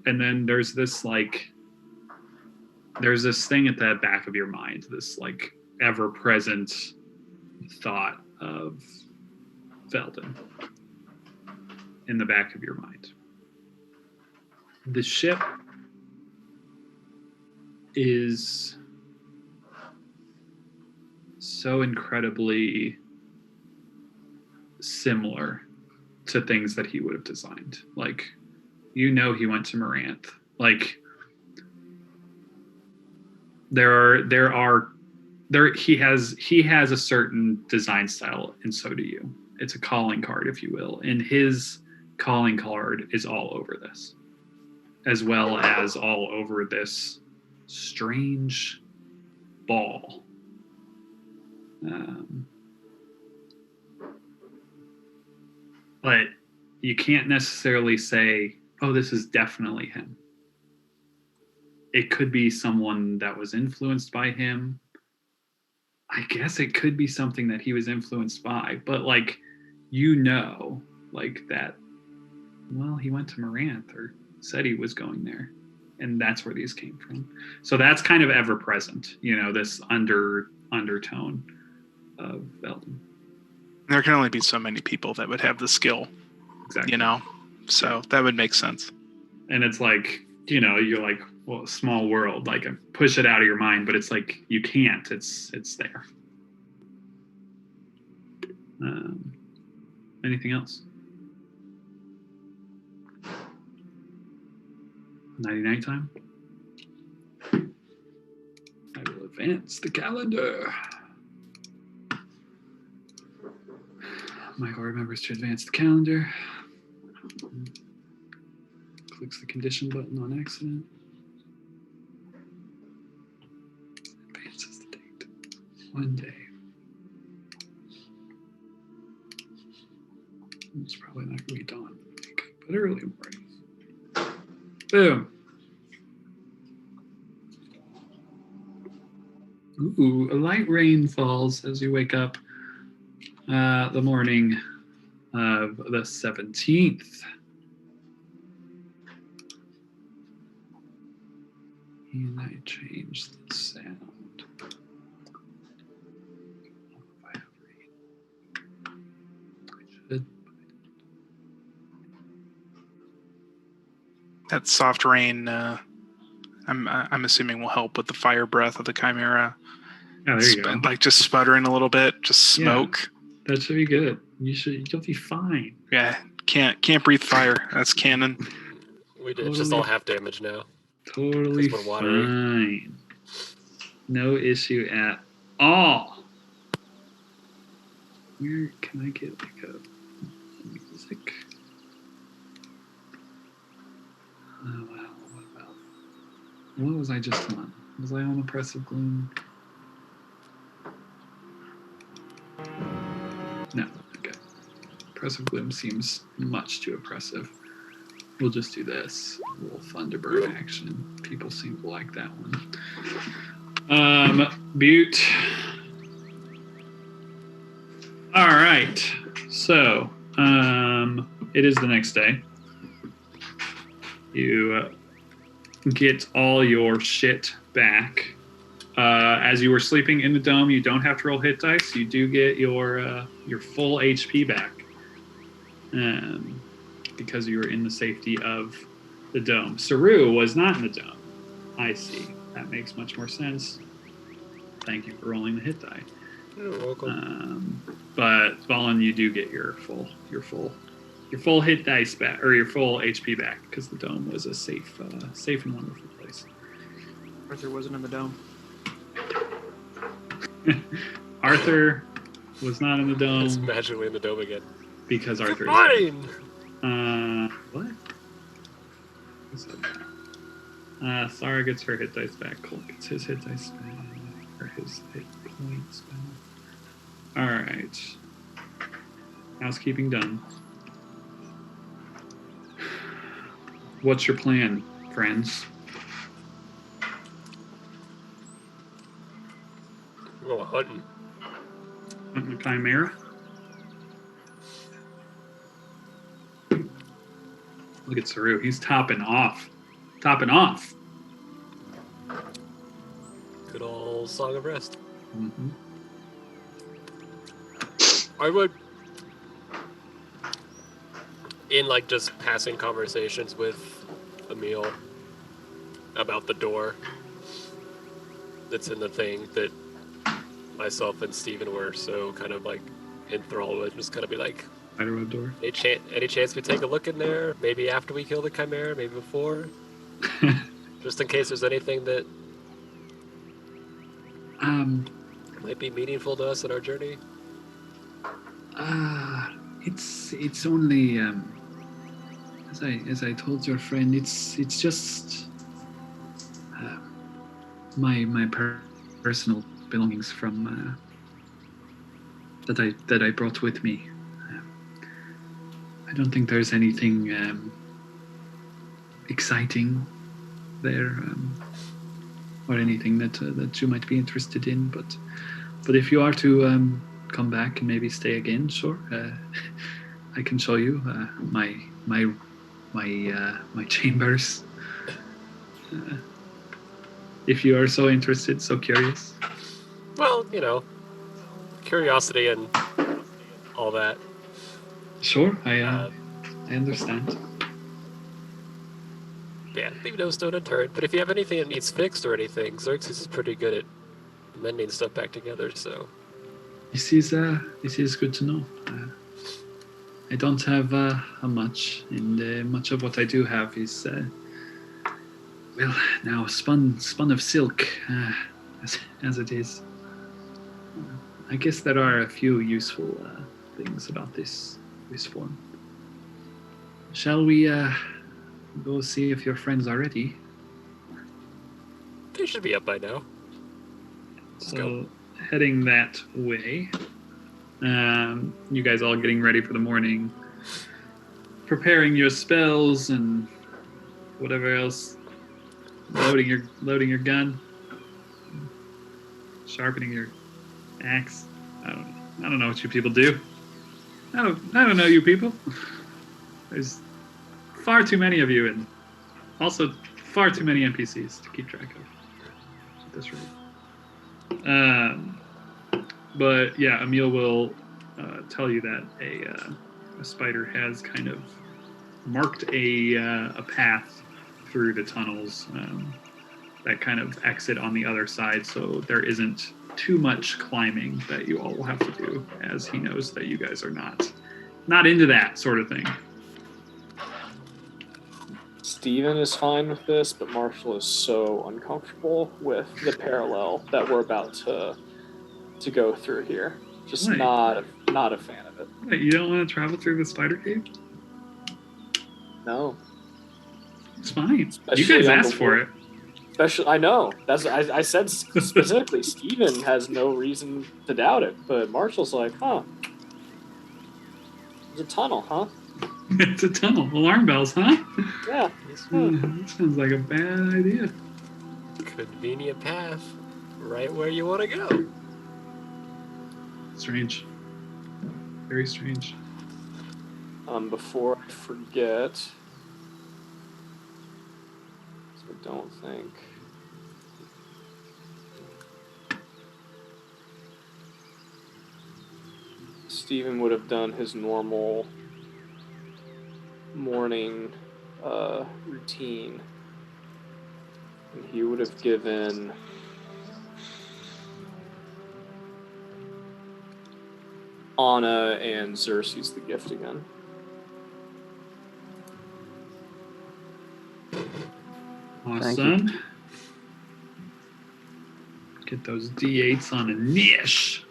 And then there's this thing at the back of your mind, this like ever-present thought of Veldin in the back of your mind. The ship is so incredibly similar to things that he would have designed. Like, he went to Moranth. Like, he has a certain design style, and so do you. It's a calling card, if you will. And his calling card is all over this, as well as all over this strange ball. But you can't necessarily say, oh, this is definitely him. It could be someone that was influenced by him. I guess it could be something that he was influenced by, but like, like that, well, he went to Moranth or said he was going there, and that's where these came from. So that's kind of ever present, this undertone of Veldin. There can only be so many people that would have the skill, Exactly. So that would make sense. And it's like, you're like, well, small world, like, push it out of your mind, but it's like, you can't, it's there. Anything else? Nighty-night time? I will advance the calendar. Michael remembers to advance the calendar. Clicks the condition button on accident. Advances the date. 1 day. It's probably not going to be dawn, I think, but early morning. Boom. Ooh, a light rain falls as you wake up the morning of the 17th. And I change the sound. I should. That soft rain, I'm assuming will help with the fire breath of the chimera. Oh, there you go. Like just sputtering a little bit, just Yeah. smoke. That should be good. You'll be fine. Yeah, can't breathe fire. That's canon. It's just all half damage now. Totally 'Cause we're watery. fine. No issue at all. Where can I get like a music? Oh wow, what was I just on? Was I on Oppressive Gloom? No, okay. Oppressive Gloom seems much too oppressive. We'll just do this. A little Thunderbird action. People seem to like that one. Butte. All right. So, it is the next day. You get all your shit back. As you were sleeping in the dome, you don't have to roll hit dice. You do get your full HP back. Because you were in the safety of the dome. Saru was not in the dome. I see. That makes much more sense. Thank you for rolling the hit die. You're welcome. But Valen, you do get your full hit dice back, or your full HP back, because the dome was a safe and wonderful place. Arthur wasn't in the dome. Arthur was not in the dome It's magically in the dome again. because Arthur. Mine! What? Who said that? Sarah gets her hit dice back. Cole gets his hit dice back, or his hit points back. All right. Housekeeping done. What's your plan, friends? We're going hunting. Hunting the Chimera? Look at Saru. He's topping off. Topping off. Good old Song of Rest. Mm-hmm. I would, in like just passing conversations with Emil about the door that's in the thing that myself and Steven were so kind of like enthralled with, just kind of be like, Spiderweb door. any chance we take a look in there? Maybe after we kill the Chimera, maybe before? Just in case there's anything that might be meaningful to us in our journey. It's only as I told your friend, it's just my personal belongings from that I brought with me. I don't think there's anything exciting there, or anything that you might be interested in. But if you are to come back and maybe stay again, sure. I can show you my chambers. If you are so interested, so curious. Well, you know, curiosity and all that. Sure, I understand. Yeah, leave no stone unturned. But if you have anything that needs fixed or anything, Xerxes is pretty good at mending stuff back together, so. This is good to know. I don't have much, and much of what I do have is well, now spun of silk, as it is. I guess there are a few useful things about this form. Shall we go see if your friends are ready? They should be up by now. Let's go. Heading that way. You guys all getting ready for the morning, preparing your spells and whatever else, loading your gun. sharpening your axe. I don't know what you people do. I don't know you people. There's far too many of you, and also far too many NPCs to keep track of at this rate. But yeah, Emil will tell you that a spider has kind of marked a path through the tunnels that kind of exit on the other side, so there isn't too much climbing that you all will have to do, as he knows that you guys are not into that sort of thing. Steven is fine with this, but Marshall is so uncomfortable with the parallel that we're about to go through here. Just Right. not a fan of it. Wait, you don't want to travel through the spider cave? No. It's fine. You Especially guys on asked the for it. Especially, I know. I said specifically, Steven has no reason to doubt it, but Marshall's like, huh. There's a tunnel, huh? It's a tunnel. Alarm bells, huh? Yeah. That sounds like a bad idea. Convenient path, right where you want to go. Strange. Very strange. Before I forget, so I don't think. Steven would have done his normal morning routine. And he would have given Anna and Xerxes the gift again. Awesome. Get those D8s on a niche.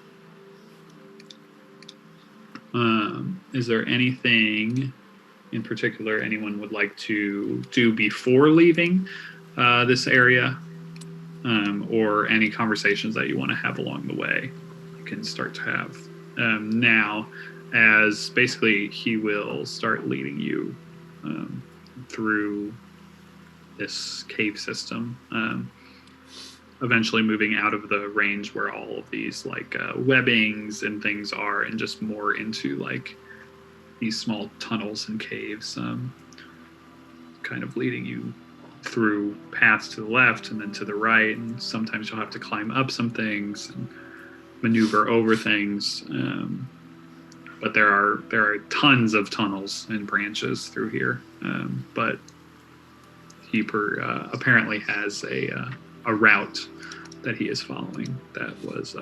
Is there anything in particular anyone would like to do before leaving this area? Or any conversations that you want to have along the way? You can start to have now, as basically he will start leading you through this cave system, eventually moving out of the range where all of these like webbings and things are, and just more into like these small tunnels and caves, kind of leading you through paths to the left and then to the right, and sometimes you'll have to climb up some things and maneuver over things, but there are tons of tunnels and branches through here, but he apparently has a route that he is following that was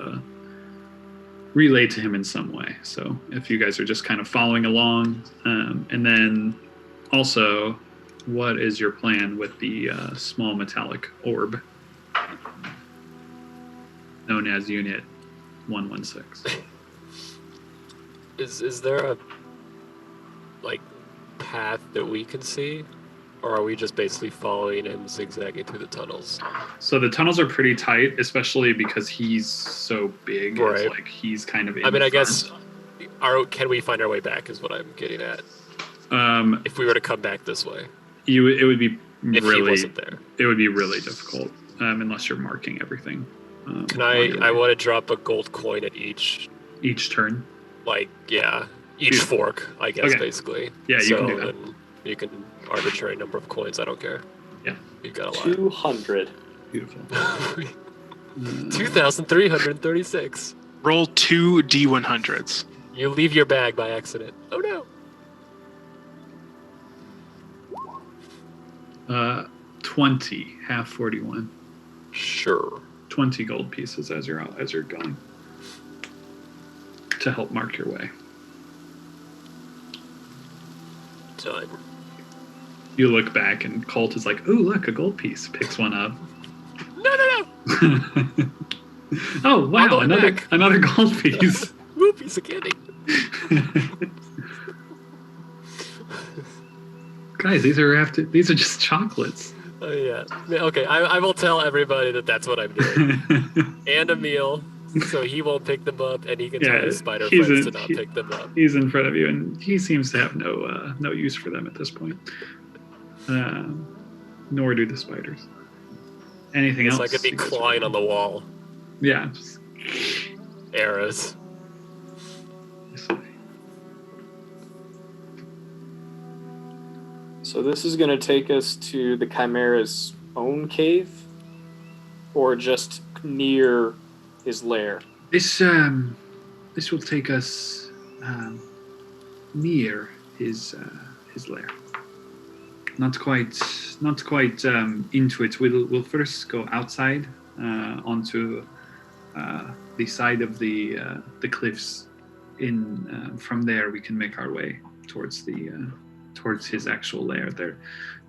relayed to him in some way. So if you guys are just kind of following along, and then also, what is your plan with the small metallic orb known as Unit 116? Is there a like path that we can see, or are we just basically following him zigzagging through the tunnels? So the tunnels are pretty tight, especially because he's so big. Right. It's like he's kind of in I mean, I front. guess, can we find our way back is what I'm getting at. If we were to come back this way, it would be if he really wasn't there. it would be really difficult unless you're marking everything. Can on your I way. want to drop a gold coin at each, Each turn. like, yeah, each Yeah. fork, I guess, Okay. basically. Yeah, you so can do that. Then you can arbitrary number of coins, I don't care. Yeah. You've got a lot. 200. Beautiful. 2,336. Roll 2 D100s. You leave your bag by accident. Oh no. 20, half 41. Sure. 20 gold pieces as you're going to help mark your way. Time. You look back and Colt is like, "Ooh, look, a gold piece." Picks one up. No. Oh wow, going back. another gold piece. Woo, piece of candy. Guys, these are just chocolates. Oh yeah. Okay, I will tell everybody that that's what I'm doing. And Emil, so he won't pick them up, and he can Yeah, tell his spider he's friends a- to not he- pick them up. He's in front of you, and he seems to have no use for them at this point. Nor do the spiders. Anything It's else? like it'd be you guys clawing are on the wall. Yeah. Just Arrows. this way. So this is going to take us to the Chimera's own cave, or just near his lair. This will take us near his lair. Not quite into it. We'll first go outside onto the side of the cliffs. From there we can make our way towards his actual lair. There,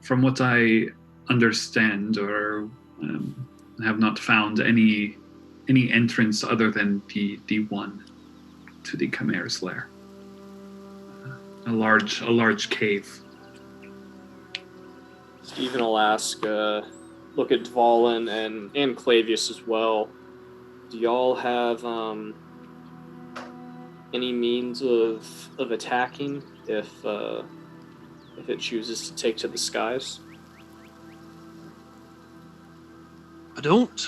from what I understand, or have not found any entrance other than the one to the Chimera's lair. A large cave. Stephen will ask, look at Dvalin and Clavius as well. Do y'all have any means of attacking if it chooses to take to the skies? I don't.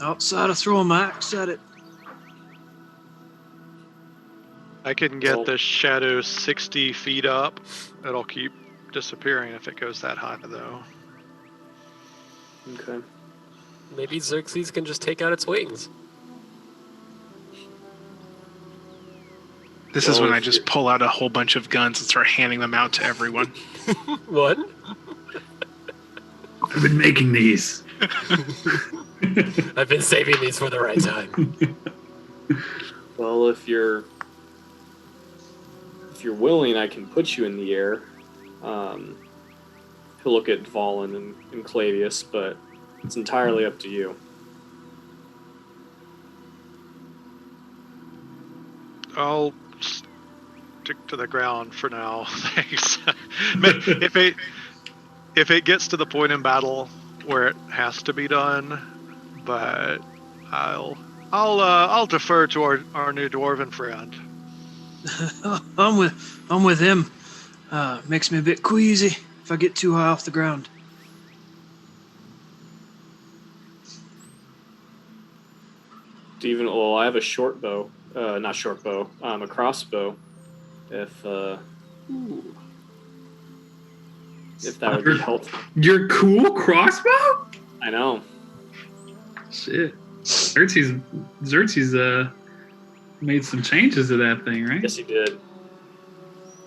Outside of throwing my axe at it. I can get Well- the shadow 60 feet up. It'll keep disappearing if it goes that high, though. Okay. Maybe Xerxes can just take out its wings. This is Well, when I if just you- pull out a whole bunch of guns and start handing them out to everyone. What? I've been making these. I've been saving these for the right time. Well, if you're willing, I can put you in the air. He'll look at Dvalin and Clavius, but it's entirely up to you. I'll stick to the ground for now. Thanks. if it gets to the point in battle where it has to be done, but I'll defer to our new dwarven friend. I'm with him. Makes me a bit queasy if I get too high off the ground. Stephen, well, I have a short bow. Not short bow. A crossbow. If that would be helpful. Your cool crossbow? I know. Shit. Xerxes made some changes to that thing, right? Yes, he did.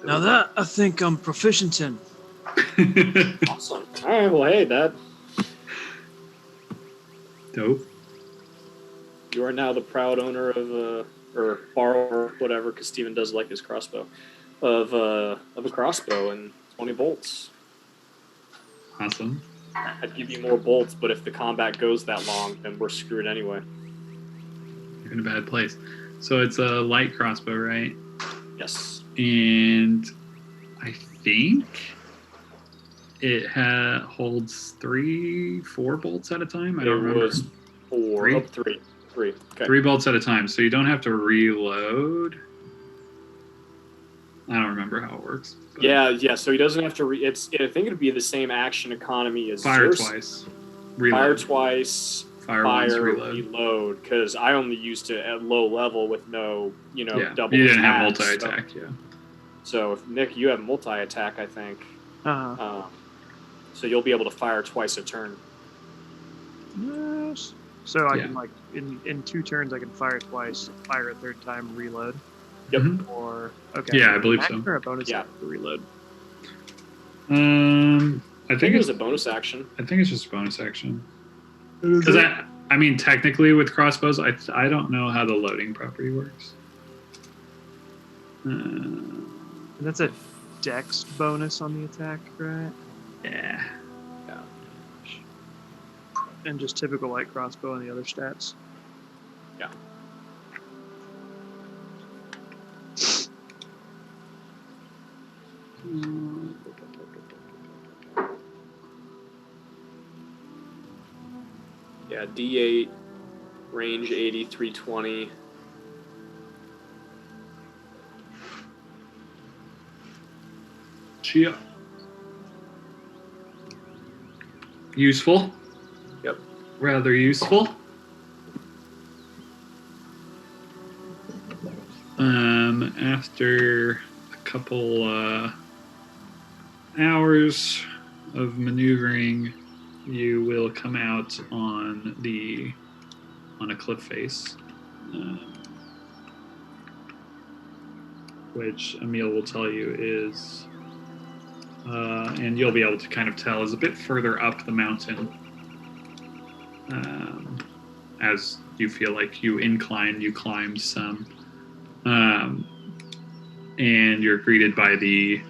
Now that I think I'm proficient in. Awesome. All right. Well, hey, that Dope. you are now the proud owner of or borrower, whatever, because Stephen does like his crossbow, of a crossbow and 20 bolts. Awesome. I'd give you more bolts, but if the combat goes that long, then we're screwed anyway. You're in a bad place. So it's a light crossbow, right? Yes. And I think it holds 4 bolts at a time. I don't There remember. was 4. Three? Oh, three. Okay. 3 bolts at a time, so you don't have to reload. I don't remember how it works. but Yeah. So he doesn't have to. I think it'd be the same action economy as Fire Xerxes. twice. Fire Reload. twice. Fire once. Fire, Reload. reload. Because I only used it at low level with no, Yeah. double. You didn't have attacks, multi-attack. Yeah. So if Nick, you have multi-attack, I think. Uh-huh. So you'll be able to fire twice a turn. Yes. So I Yeah. can in 2 turns I can fire twice, fire a 3rd time, reload. Yep. Mhm. Or okay. Yeah, I believe action so. Or a bonus Yeah. action to reload. I I think it was a bonus action. it's just a bonus action. Because I mean, technically with crossbows, I don't know how the loading property works. And that's a dex bonus on the attack, right? Yeah. And just typical light crossbow and the other stats. Yeah. Yeah, D8, range 80, 320. Chia. Useful. Yep. Rather useful. after a couple hours of maneuvering, you will come out on a cliff face, which Emil will tell you is, and you'll be able to kind of tell, is a bit further up the mountain. As you feel like you climbed some. And you're greeted by the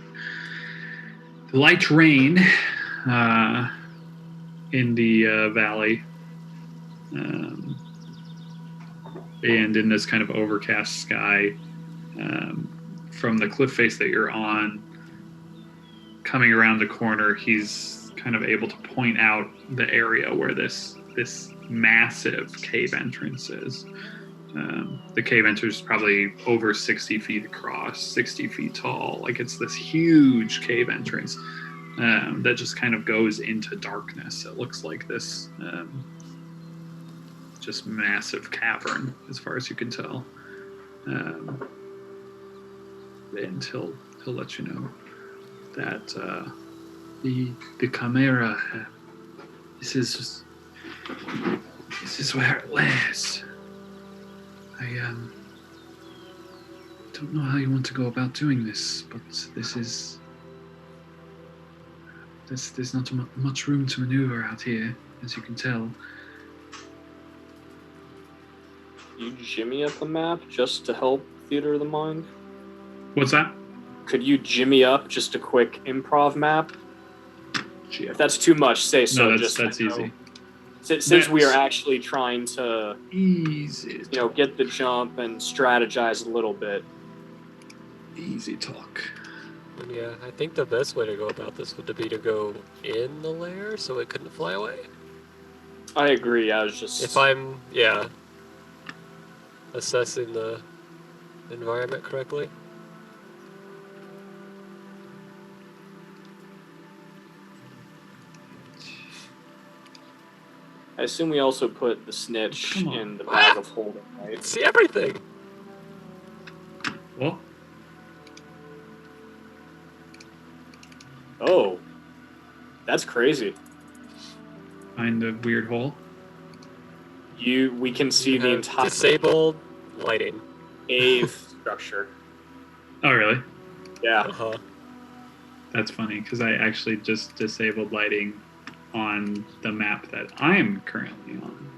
light rain in the valley. And in this kind of overcast sky, from the cliff face that you're on, coming around the corner, he's kind of able to point out the area where this massive cave entrance is. The cave entrance is probably over 60 feet across, 60 feet tall. Like, it's this huge cave entrance that just kind of goes into darkness. It looks like this just massive cavern, as far as you can tell. And he'll let you know that the Chimera, this is where it lies. I don't know how you want to go about doing this, but there's not much room to maneuver out here, as you can tell. You jimmy up a map just to help Theater of the Mind? What's that? Could you jimmy up just a quick improv map? If that's too much, say so. No, that's easy. Since we are actually trying to, Easy. Get the jump and strategize a little bit. Easy talk. Yeah, I think the best way to go about this would be to go in the lair so it couldn't fly away. I agree. I was just. If I'm, assessing the environment correctly. I assume we also put the snitch Come on. in the bag of holding, right? See everything. Well, Oh, that's crazy. find a weird hole. We can see the entire disabled lighting. cave structure. Oh, really? Yeah. Uh-huh. That's funny, because I actually just disabled lighting on the map that I'm currently on,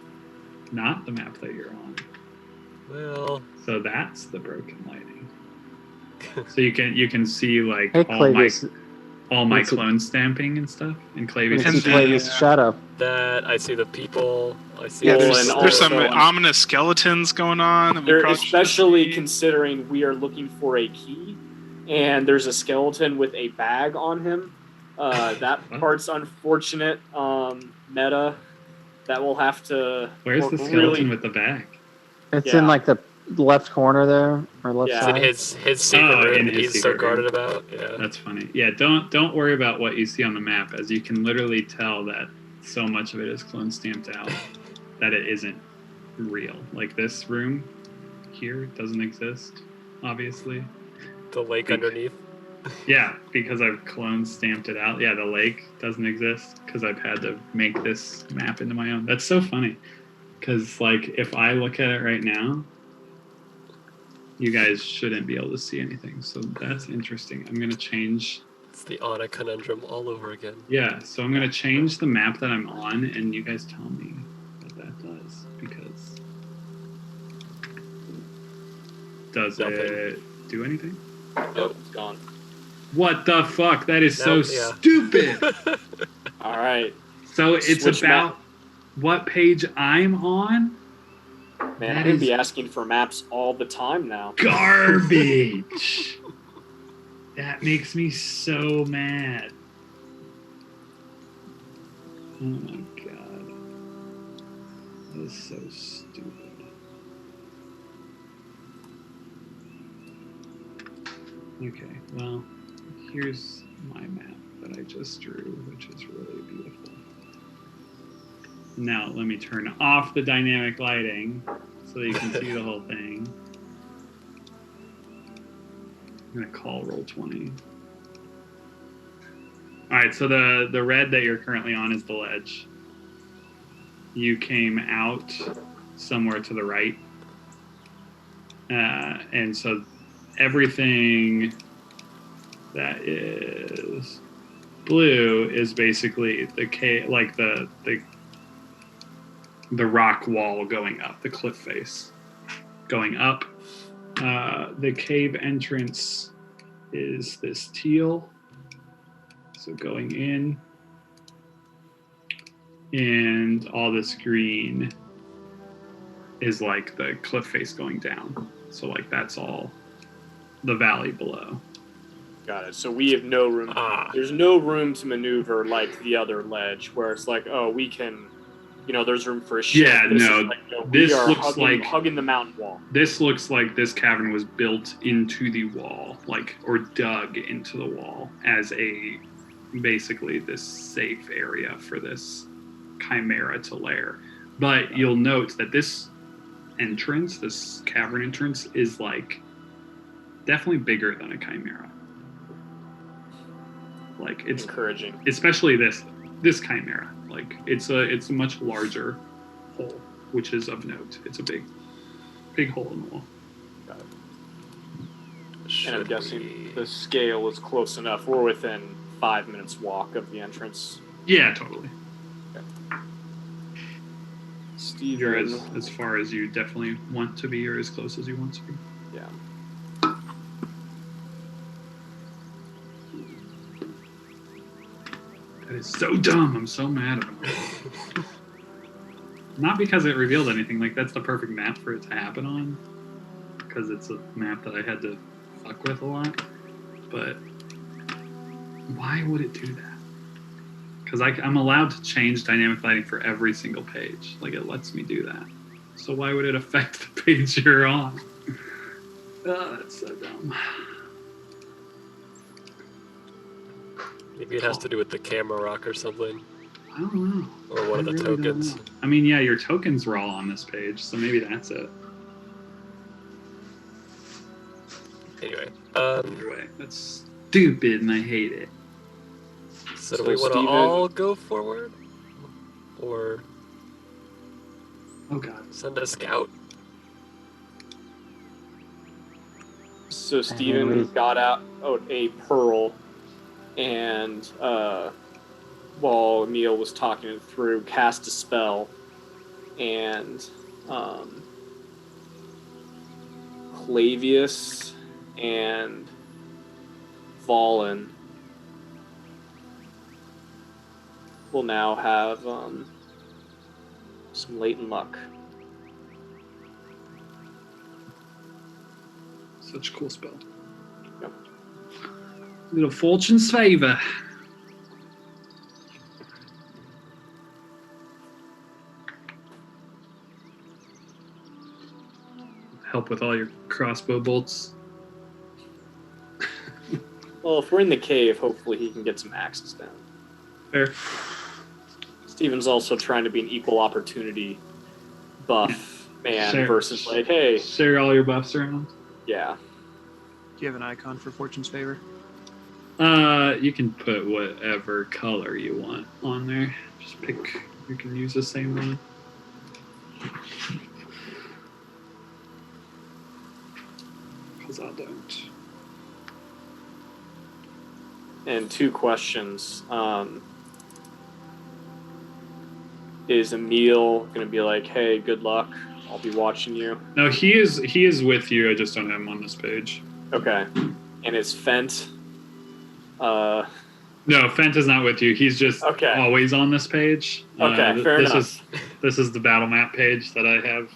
not the map that you're on. Well, So that's the broken lighting. So you can see like Hey, all my Clavius. Let's- clone stamping and stuff, and Clavius. And Let's see the- Clavius' shadow. that I see the people. I see. Yeah, Well, there's, and there's some also- ominous skeletons going on. That we They're probably should especially see. considering we are looking for a key, and there's a skeleton with a bag on him. That What? part's unfortunate. Meta. That will have to. Where's work the skeleton really- with the bag? It's Yeah. in like the left corner there, or left Yeah. It's in side. his secret Oh, room in that his he's so secret room. guarded about. Yeah. That's funny. Yeah, don't worry about what you see on the map, as you can literally tell that so much of it is clone stamped out that it isn't real. Like, this room here doesn't exist, obviously. The lake underneath. Yeah, because I've clone stamped it out. Yeah, the lake doesn't exist because I've had to make this map into my own. That's so funny. Because, like, if I look at it right now, you guys shouldn't be able to see anything. So that's interesting. I'm going to change. It's the Anna conundrum all over again. Yeah, so I'm going to change the map that I'm on, and you guys tell me what that does. Because. Does Nothing. it do anything? Nope, it's gone. What the fuck? That is so Nope, yeah. stupid! All right, So it's Switch about map. what page I'm on? man. That I'm gonna is- be asking for maps all the time now. Garbage! That makes me so mad. Oh my god. That is so stupid. Okay, well, here's my map that I just drew, which is really beautiful. Now, let me turn off the dynamic lighting so that you can see the whole thing. gonna call roll 20. All right, so the red that you're currently on is the ledge. You came out somewhere to the right, and so everything that is blue is basically the like the rock wall going up, the cliff face going up. The cave entrance is this teal, so going in, and all this green is like the cliff face going down. So like that's all the valley below. Got it. So we have no room. There's no room to maneuver like the other ledge, where it's like, oh, we can, there's room for a ship. Yeah, This no, is like, this we are looks hugging the mountain wall. This looks like this cavern was built into the wall, or dug into the wall as basically this safe area for this chimera to lair. But you'll note that this cavern entrance, is like definitely bigger than a chimera. Like it's encouraging, especially this chimera. Like it's a much larger hole, which is of note. It's a big hole in the wall. Got it. And I'm guessing the scale is close enough. We're within 5 minutes walk of the entrance. Yeah, totally. Steven. You're as far as you definitely want to be, or as close as you want to be. Yeah. That is so dumb. I'm so mad about it. Not because it revealed anything. Like, that's the perfect map for it to happen on. Because it's a map that I had to fuck with a lot. But why would it do that? Because I'm allowed to change dynamic lighting for every single page. Like, it lets me do that. So why would it affect the page you're on? That's so dumb. Maybe it has to do with the camera rock or something. I don't know. Or one of the really don't tokens. know. I mean, yeah, your tokens were all on this page, so maybe that's it. Anyway, Either way, that's stupid and I hate it. so do So we want to Steven- all go forward? Or Oh god. send a scout? So Steven got out a pearl, and while Emil was talking it through, cast a spell, and Clavius and Valen will now have some latent luck. Such a cool spell. Yep. Little fortune's favor. Help with all your crossbow bolts. Well, if we're in the cave, hopefully he can get some axes down. Fair. Steven's also trying to be an equal opportunity buff man Share- versus like, hey, Share all your buffs around. yeah. Do you have an icon for Fortune's Favor? You can put whatever color you want on there. Just pick. You can use the same one. Because I don't. And 2 questions. Is Emil gonna be like, hey, good luck, I'll be watching you? No, he is with you. I just don't have him on this page. Okay. And is Fent No, Fent is not with you. He's just Okay. always on this page. Okay, fair enough. This is the battle map page that I have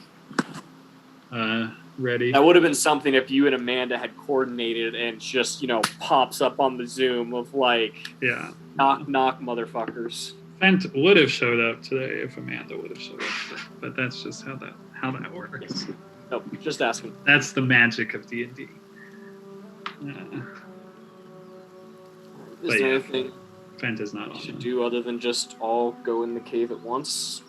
ready. That would have been something if you and Amanda had coordinated and just, pops up on the Zoom of like, Yeah. knock, knock, motherfuckers. Fent would have showed up today if Amanda would have showed up today. But that's just how that works. Nope, just asking. That's the magic of D&D. Is But there yeah. anything Fent is not we on should them. do other than just all go in the cave at once?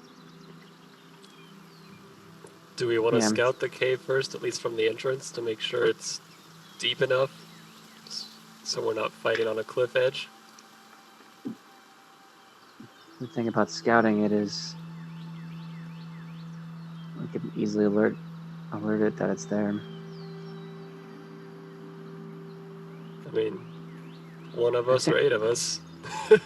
Do we want to Yeah. scout the cave first, at least from the entrance, to make sure it's deep enough so we're not fighting on a cliff edge. The thing about scouting it is we can easily alert it that it's there. I mean, one of us or 8 of us. I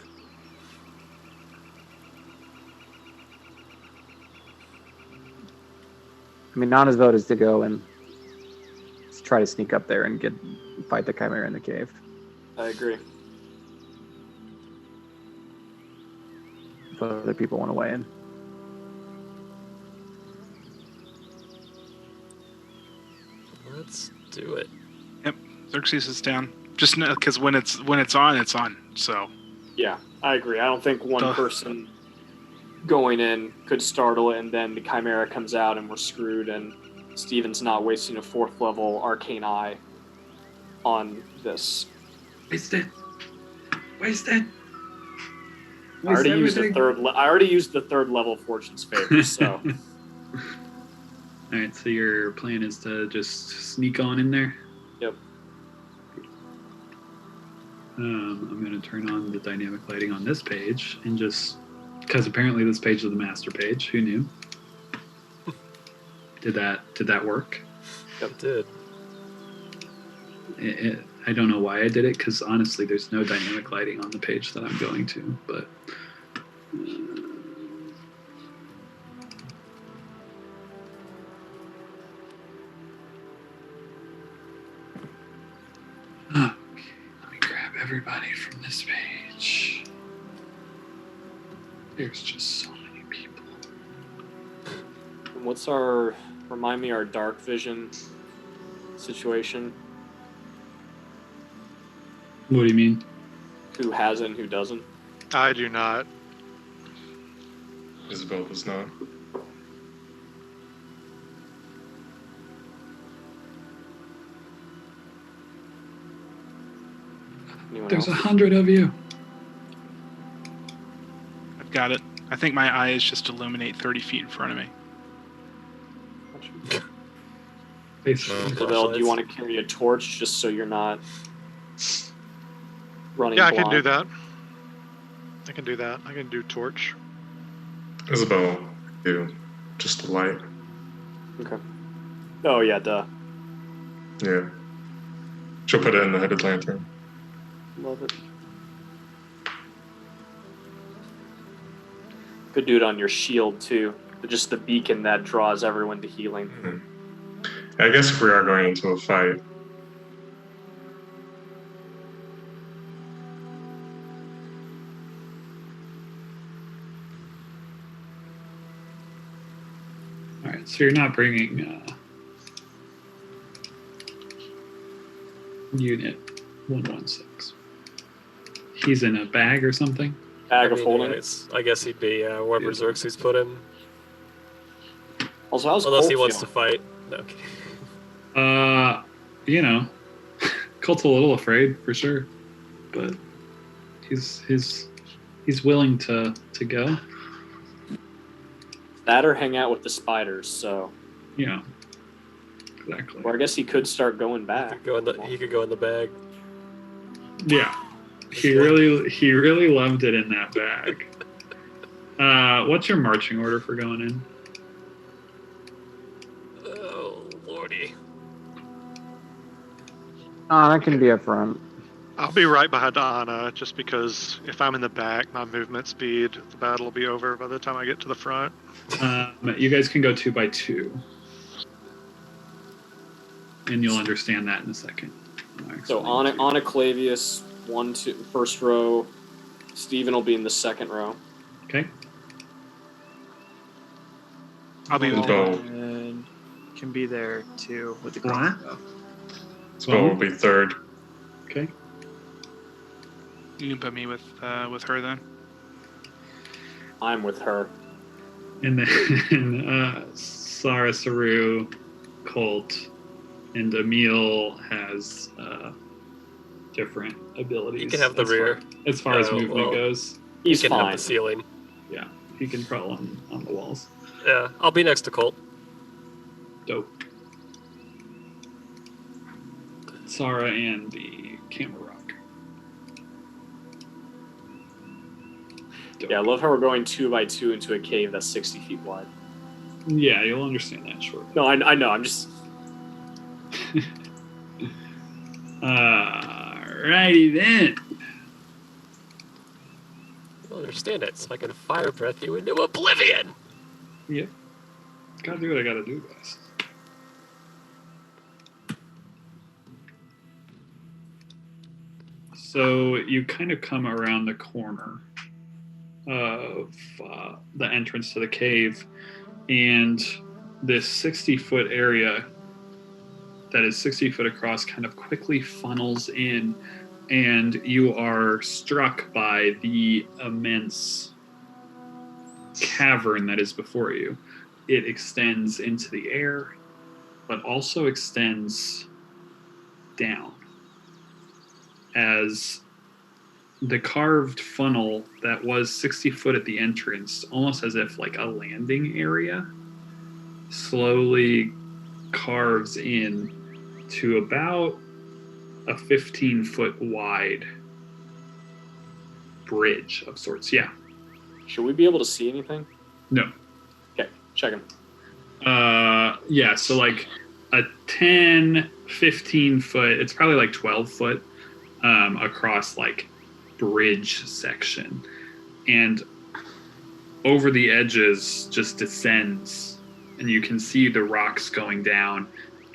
mean, Nana's vote is to go and try to sneak up there and fight the Chimera in the cave. I agree. If other people want to weigh in. Let's do it. Xerxes is down. Just because when it's on, it's on. So Yeah, I agree. I don't think one Duh. person going in could startle it, and then the Chimera comes out, and we're screwed. And Steven's not wasting a 4th level Arcane Eye on this. Waste it. Waste it. I already used the third level Fortune's Favor. So All right, so your plan is to just sneak on in there? Yep. I'm going to turn on the dynamic lighting on this page and just, because apparently this page is the master page. Who knew? Did that work? It did. I don't know why I did it, because honestly, there's no dynamic lighting on the page that I'm going to. But okay, let me grab everybody from this page. There's just so many people. And what's remind me our dark vision situation? What do you mean? Who has it and who doesn't? I do not. Isabel does not. Anyone There's else? 100 of you. I've got it. I think my eyes just illuminate 30 feet in front of me. Basically. Isabel, do you want to carry a torch just so you're not running Yeah, I blind? can do that. I can do that. I can do torch. Isabel, do just a light. Okay. Oh yeah, duh. Yeah. She'll put it in the headed lantern. Love it. Could do it on your shield too. Just the beacon that draws everyone to healing. Mhm. I guess if we are going into a fight, All right, so you're not bringing Unit 116. He's in a bag or something? Bag of holding. I guess he'd be wherever Yeah. Xerxes put him. Also, how's Unless Colt he wants to feeling? fight. No, I'm kidding. You know, Colt's a little afraid for sure, but he's willing to go. That or hang out with the spiders. So, You know, exactly. or I guess he could start going back. He could go in the bag. Yeah, he really loved it in that bag. What's your marching order for going in? Oh lordy. Anna can be up front. I'll be right behind Anna, just because if I'm in the back, my movement speed, the battle will be over by the time I get to the front. You guys can go 2 by 2, and you'll understand that in a second. So Anna Clavius, 1, 2, first row. Steven will be in the second row. Okay. I'll be with Go. And can be there too with the What? crossbow. Isabel will be third. Okay. You can put me with her then. I'm with her. And then Sarah, Saru, Colt, and Emil has different abilities. You can have the rear. As far as Oh, movement well. goes. He's He can have fine. the ceiling. Yeah, he can crawl on the walls. Yeah, I'll be next to Colt. Dope. Sarah and the camera rock. dope. Yeah, I love how we're going 2 by 2 into a cave that's 60 feet wide. Yeah, you'll understand that shortly. No, I know. I'm just. Alrighty then. You'll understand it, so I can fire breath you into oblivion. Yep. Gotta do what I gotta do, guys. So you kind of come around the corner of the entrance to the cave, and this 60-foot area that is 60 foot across kind of quickly funnels in, and you are struck by the immense cavern that is before you. It extends into the air, but also extends down, as the carved funnel that was 60 foot at the entrance, almost as if like a landing area, slowly carves in to about a 15-foot wide bridge of sorts. Yeah. Should we be able to see anything? No. Okay, checking. Yeah, so like a 10, 15 foot, it's probably like 12 foot across like bridge section. And over the edges just descends, and you can see the rocks going down.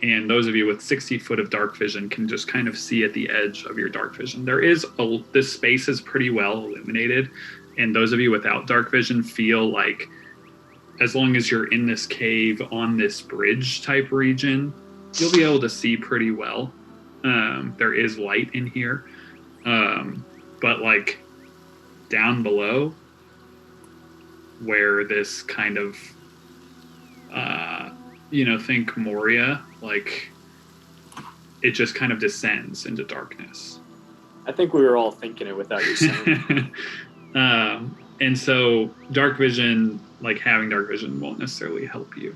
And those of you with 60 foot of dark vision can just kind of see at the edge of your dark vision. This space is pretty well illuminated. And those of you without dark vision feel like as long as you're in this cave on this bridge type region, you'll be able to see pretty well. There is light in here. But like down below, where this kind of, think Moria, like it just kind of descends into darkness. I think we were all thinking it without you saying. And so dark vision, like having dark vision won't necessarily help you.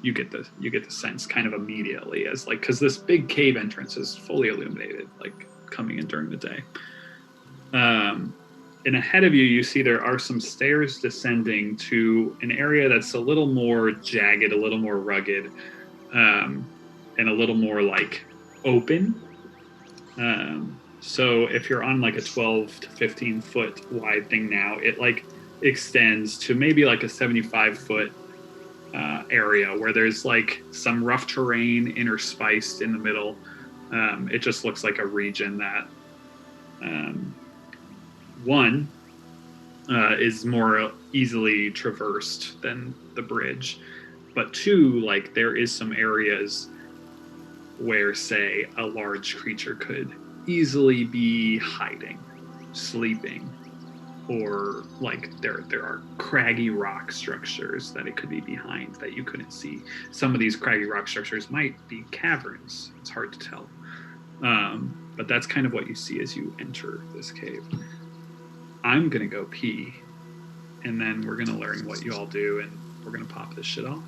You get the sense kind of immediately as like, because this big cave entrance is fully illuminated, like coming in during the day. And ahead of you, you see there are some stairs descending to an area that's a little more jagged, a little more rugged, and a little more like open. So if you're on like a 12 to 15 foot wide thing now, it like extends to maybe like a 75 foot area where there's like some rough terrain interspiced in the middle. It just looks like a region that one is more easily traversed than the bridge, but two, like there is some areas where, say, a large creature could easily be hiding, sleeping, or like there are craggy rock structures that it could be behind that you couldn't see. Some of these craggy rock structures might be caverns. It's hard to tell. But that's kind of what you see as you enter this cave. I'm gonna go pee, and then we're gonna learn what you all do, and we're gonna pop this shit off.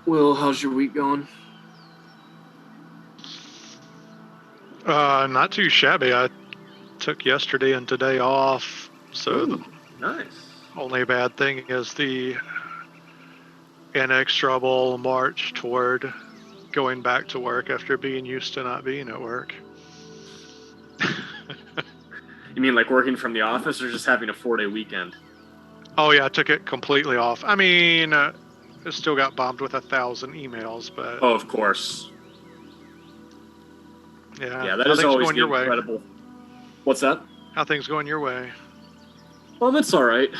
Will, how's your week going? Not too shabby. I took yesterday and today off, so the Nice. only bad thing is the inexorable march toward going back to work after being used to not being at work. You mean like working from the office or just having a 4-day weekend? Oh yeah, I took it completely off. I mean, I still got bombed with 1,000 emails, but Oh, of course. yeah, That how is things always going your way. incredible. What's that? How things going your way? Well, that's all right.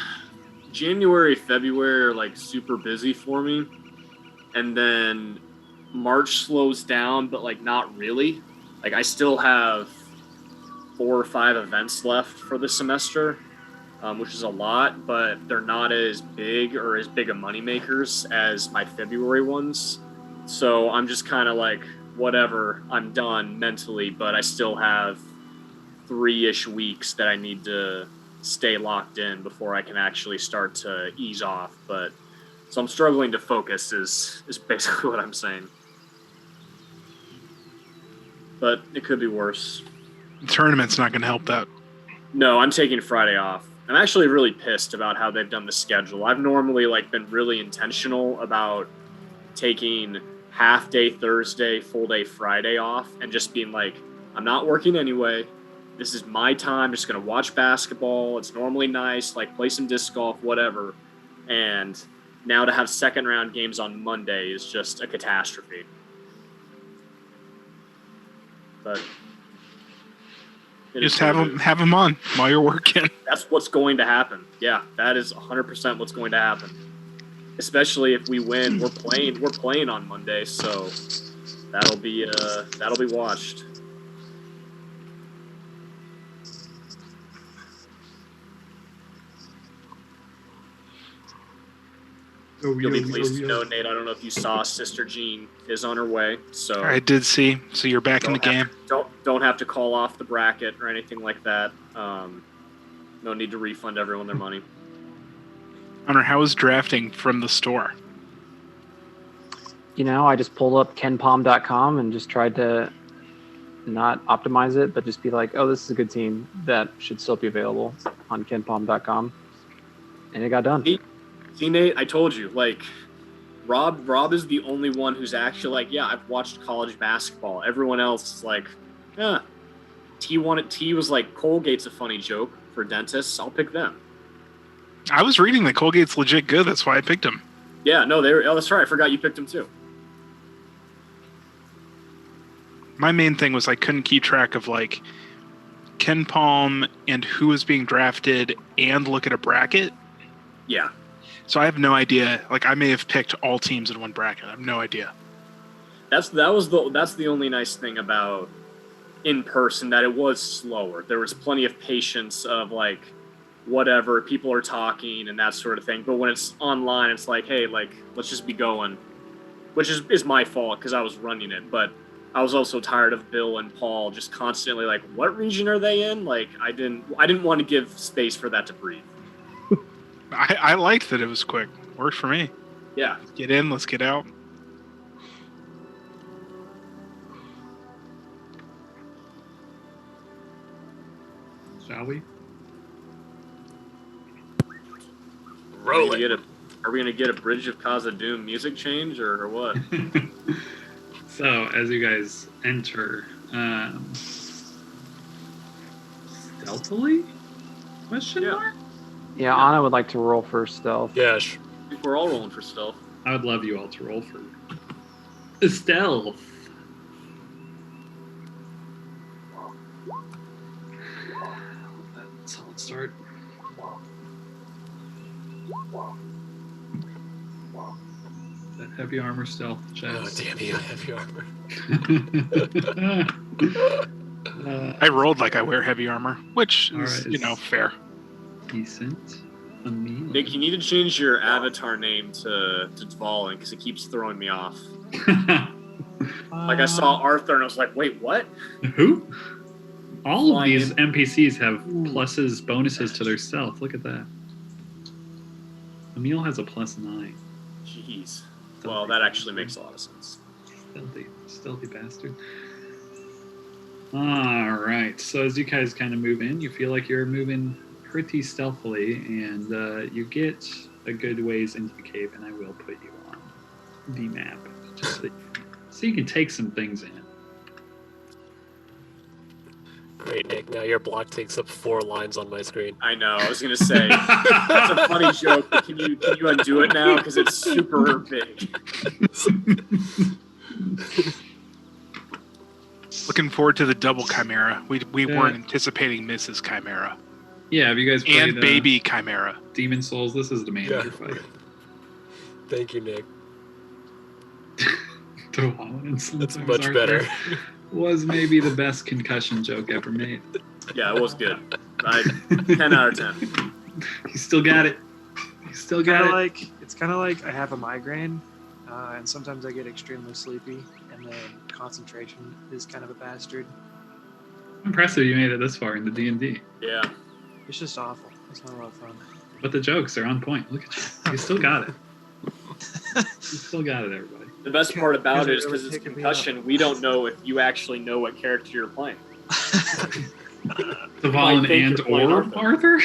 January, February are like super busy for me. And then March slows down, but like not really. Like I still have 4 or 5 events left for the semester, which is a lot, but they're not as big or as big of money makers as my February ones. So I'm just kind of like, whatever, I'm done mentally, but I still have 3-ish weeks that I need to stay locked in before I can actually start to ease off. But so I'm struggling to focus is basically what I'm saying. But it could be worse. The tournament's not going to help that. No, I'm taking Friday off. I'm actually really pissed about how they've done the schedule. I've normally like been really intentional about taking half day Thursday, full day Friday off, and just being like, I'm not working anyway. This is my time. Just gonna watch basketball. It's normally nice, like play some disc golf, whatever. And now to have second round games on Monday is just a catastrophe. But it is Just what it have is. them on while you're working. That's what's going to happen. Yeah, that is 100% what's going to happen. Especially if we win, we're playing on Monday, so that'll be watched. You'll be pleased to know, Nate. I don't know if you saw Sister Jean is on her way, so I did see. So you're back in the game. Don't have to call off the bracket or anything like that. No need to refund everyone their money. Hunter, how is drafting from the store? You know, I just pulled up kenpalm.com and just tried to not optimize it, but just be like, oh, this is a good team that should still be available on kenpalm.com. And it got done. See, Nate, I told you, like, Rob is the only one who's actually like, yeah, I've watched college basketball. Everyone else is like, yeah. T was like, Colgate's a funny joke for dentists. I'll pick them. I was reading that Colgate's legit good. That's why I picked him. Yeah, no, that's right. I forgot you picked them too. My main thing was I couldn't keep track of like Ken Palm and who was being drafted and look at a bracket. Yeah. So I have no idea. Like I may have picked all teams in one bracket. I have no idea. That's the only nice thing about in person, that it was slower. There was plenty of patience of like whatever, people are talking and that sort of thing. But when it's online, it's like, hey, like let's just be going, which is my fault because I was running it. But I was also tired of Bill and Paul just constantly like, what region are they in? Like I didn't want to give space for that to breathe. I liked that it was quick. Worked for me. Yeah. Get in, let's get out. Shall we? Rolling. Are we gonna get a Bridge of Khazad-dûm music change or what? So, as you guys enter, stealthily? Question Yeah. mark? Yeah, Anna would like to roll for stealth. Yeah, I think we're all rolling for stealth. I would love you all to roll for stealth. Solid start. That heavy armor stealth oh chest. damn you, heavy armor. I rolled like I wear heavy armor, which All is, right. fair. Decent. Emil. Nick, you need to change your avatar name to Dvalin because it keeps throwing me off. Like I saw Arthur and I was like, wait, what? Who? All of Flying these in. NPCs have pluses, bonuses to their stealth. Look at that. Emil has a +9. Jeez. Well, that actually makes a lot of sense. Stealthy bastard. All right. So as you guys kind of move in, you feel like you're moving pretty stealthily, and you get a good ways into the cave. And I will put you on the map just so you can take some things in. Great, Nick. Now your block takes up 4 lines on my screen. I know. I was gonna say it's a funny joke, but can you undo it now because it's super big? Looking forward to the double Chimera. We Yeah. weren't anticipating Mrs. Chimera Yeah, have you guys played and Baby Chimera. Demon Souls? This is the manager fight. Thank you, Nick. That's Much better. Was maybe the best concussion joke ever made. Yeah, it was good. 10 out of 10. He still got it. He still got it. It's kind of like I have a migraine, and sometimes I get extremely sleepy, and then concentration is kind of a bastard. Impressive you made it this far in the D&D. Yeah. It's just awful. It's not a lot of fun. But the jokes are on point. Look at you. You still got it. You still got it, everybody. The best part about it is Really because it's picking me up. concussion, we don't know if you actually know what character you're playing. Tavalin think and you're playing or Arthur?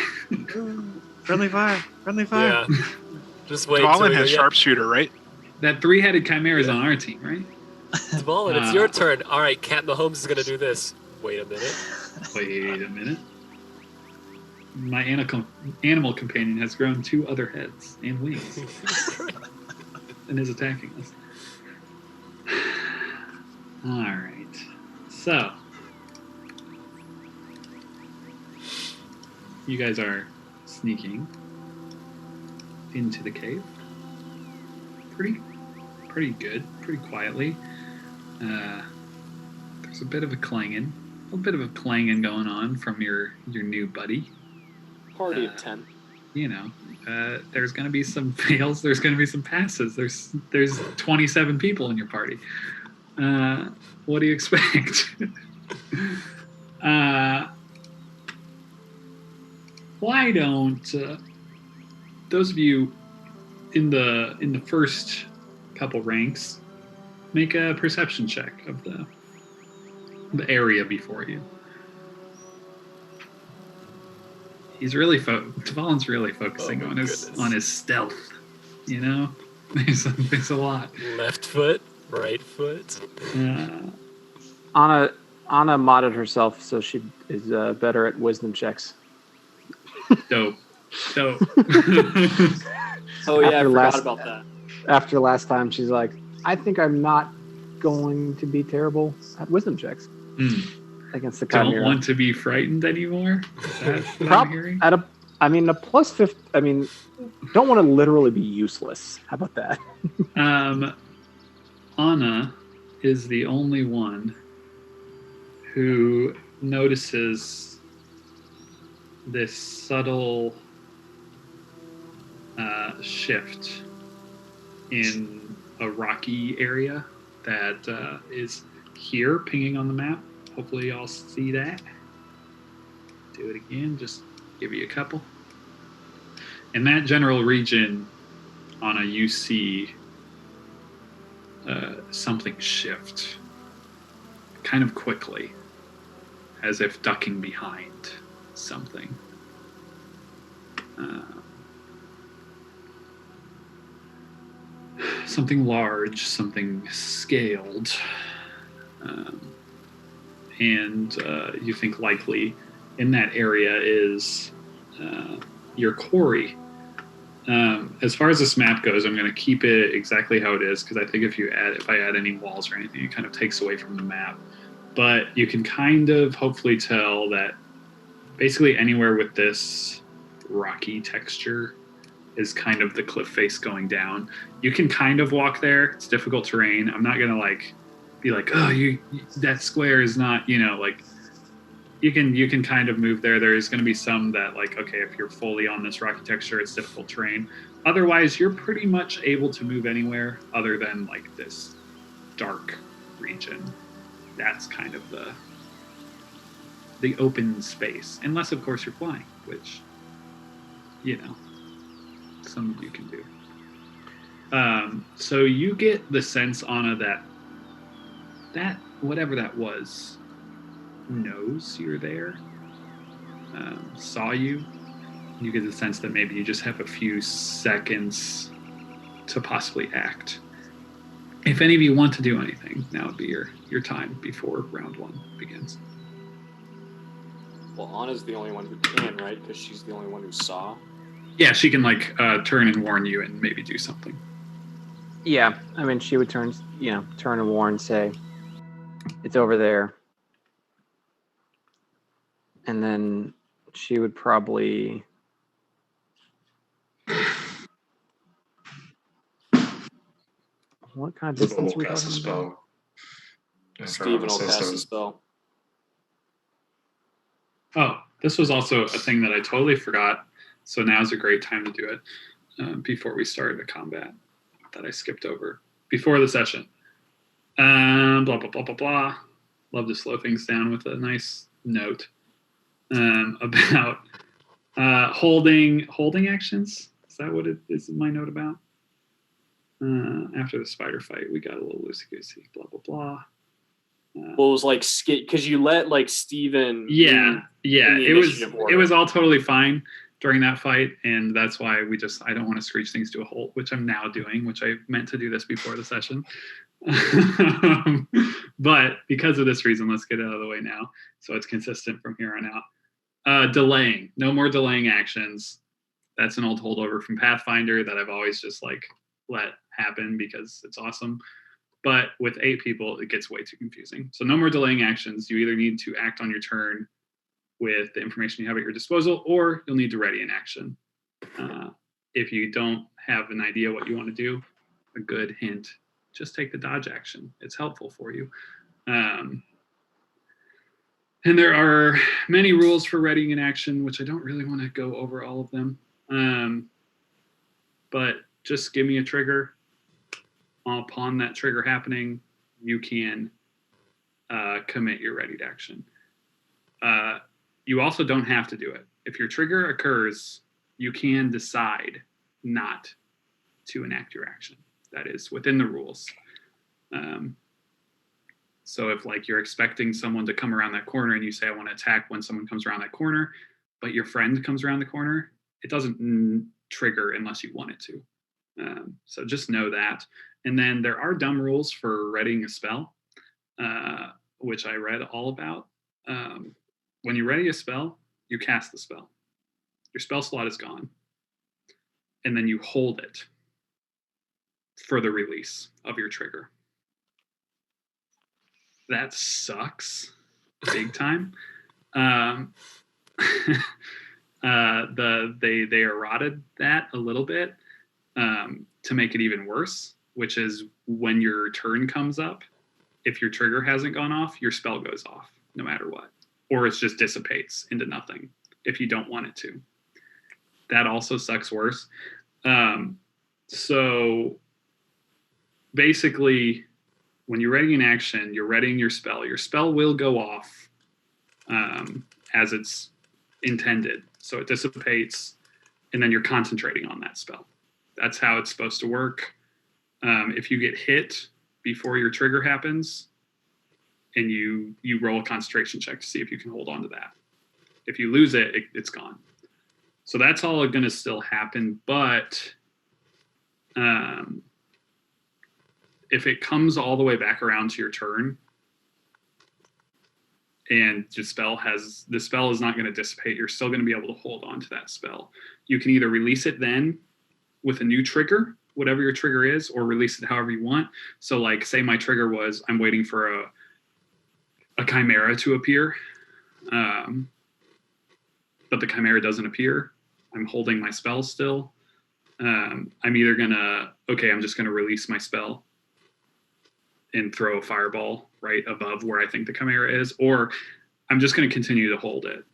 Friendly fire. Friendly fire. Yeah. Just wait. till Colin we has get- sharpshooter, right? That 3-headed chimera is on our team, right? Tavalin, it's your turn. All right, Cat Mahomes is gonna do this. Wait a minute. Wait a minute. My animal companion has grown 2 other heads and wings and is attacking us. All right. So, you guys are sneaking into the cave. Pretty good. Pretty quietly. There's a bit of a clanging going on from your new buddy. Party of 10. You know, there's going to be some fails. There's going to be some passes. There's 27 people in your party. What do you expect? Why don't those of you in the first couple ranks make a perception check of the area before you? He's really Tavalin's really focusing on his stealth. You know, there's a lot. Left foot, right foot. Anna modded herself, so she is better at wisdom checks. Dope. Oh yeah, I After forgot last- about that. After last time, she's like, I think I'm not going to be terrible at wisdom checks against the Don't Chimera. want to be frightened anymore. That's what I'm hearing. A plus 50. I mean, don't want to literally be useless. How about that? Anna is the only one who notices this subtle shift in a rocky area that is here pinging on the map. Hopefully y'all see that. Do it again, just give you a couple. In that general region, Anna, you see something shift kind of quickly, as if ducking behind something. Something large, something scaled. And you think likely in that area is your quarry. As far as this map goes, I'm going to keep it exactly how it is, because I think if I add any walls or anything, it kind of takes away from the map. But you can kind of hopefully tell that basically anywhere with this rocky texture is kind of the cliff face going down. You can kind of walk there. It's difficult terrain. I'm not going to be like, oh, that square is not, you can kind of move there. There is going to be some that okay, if you're fully on this rocky texture, it's difficult terrain. Otherwise, you're pretty much able to move anywhere other than this dark region. That's kind of the open space, unless of course you're flying, which some of you can do. So you get the sense, Anna, that whatever that was knows you're there, saw you. You get the sense that maybe you just have a few seconds to possibly act. If any of you want to do anything, now would be your time before round 1 begins. Well, Anna's the only one who can, right? Because she's the only one who saw. Yeah, she can turn and warn you and maybe do something. Yeah, I mean, she would turn and warn, say, it's over there. And then she would probably... What kind of distance are we cast a talking about? spell. If I Steven will say cast so. a spell. Oh, this was also a thing that I totally forgot. So now's a great time to do it before we started the combat that I skipped over before the session. Blah, blah, blah, blah, blah. Love to slow things down with a nice note about holding actions. Is that what it is my note about? After the spider fight, we got a little loosey-goosey, blah, blah, blah. Well, it was like because you let like Steven. Yeah. It It was all totally fine during that fight, and that's why I don't want to screech things to a halt, which I'm now doing, which I meant to do this before the session. But because of this reason, let's get it out of the way now, so it's consistent from here on out. Delaying. No more delaying actions. That's an old holdover from Pathfinder that I've always just let happen because it's awesome. But with 8 people, it gets way too confusing. So no more delaying actions. You either need to act on your turn with the information you have at your disposal, or you'll need to ready an action. If you don't have an idea what you want to do, a good hint, just take the dodge action. It's helpful for you. And there are many rules for readying an action, which I don't really want to go over all of them. But just give me a trigger. Upon that trigger happening, you can commit your readied action. You also don't have to do it. If your trigger occurs, you can decide not to enact your action. That is within the rules. So if you're expecting someone to come around that corner and you say, I want to attack when someone comes around that corner, but your friend comes around the corner, it doesn't trigger unless you want it to. So just know that. And then there are dumb rules for readying a spell, which I read all about. When you ready a spell, you cast the spell. Your spell slot is gone. And then you hold it for the release of your trigger. That sucks big time. They eroded that a little bit to make it even worse, which is when your turn comes up, if your trigger hasn't gone off, your spell goes off no matter what, or it just dissipates into nothing if you don't want it to. That also sucks worse. So basically, when you're readying an action, you're readying your spell. Your spell will go off as it's intended. So it dissipates, and then you're concentrating on that spell. That's how it's supposed to work. If you get hit before your trigger happens, and you roll a concentration check to see if you can hold on to that. If you lose it, it's gone. So that's all going to still happen, but if it comes all the way back around to your turn, and the spell is not going to dissipate, you're still going to be able to hold on to that spell. You can either release it then with a new trigger, whatever your trigger is, or release it however you want. So say my trigger was, I'm waiting for a chimera to appear, but the chimera doesn't appear. I'm holding my spell still. I'm either I'm just gonna release my spell and throw a fireball right above where I think the chimera is, or I'm just gonna continue to hold it.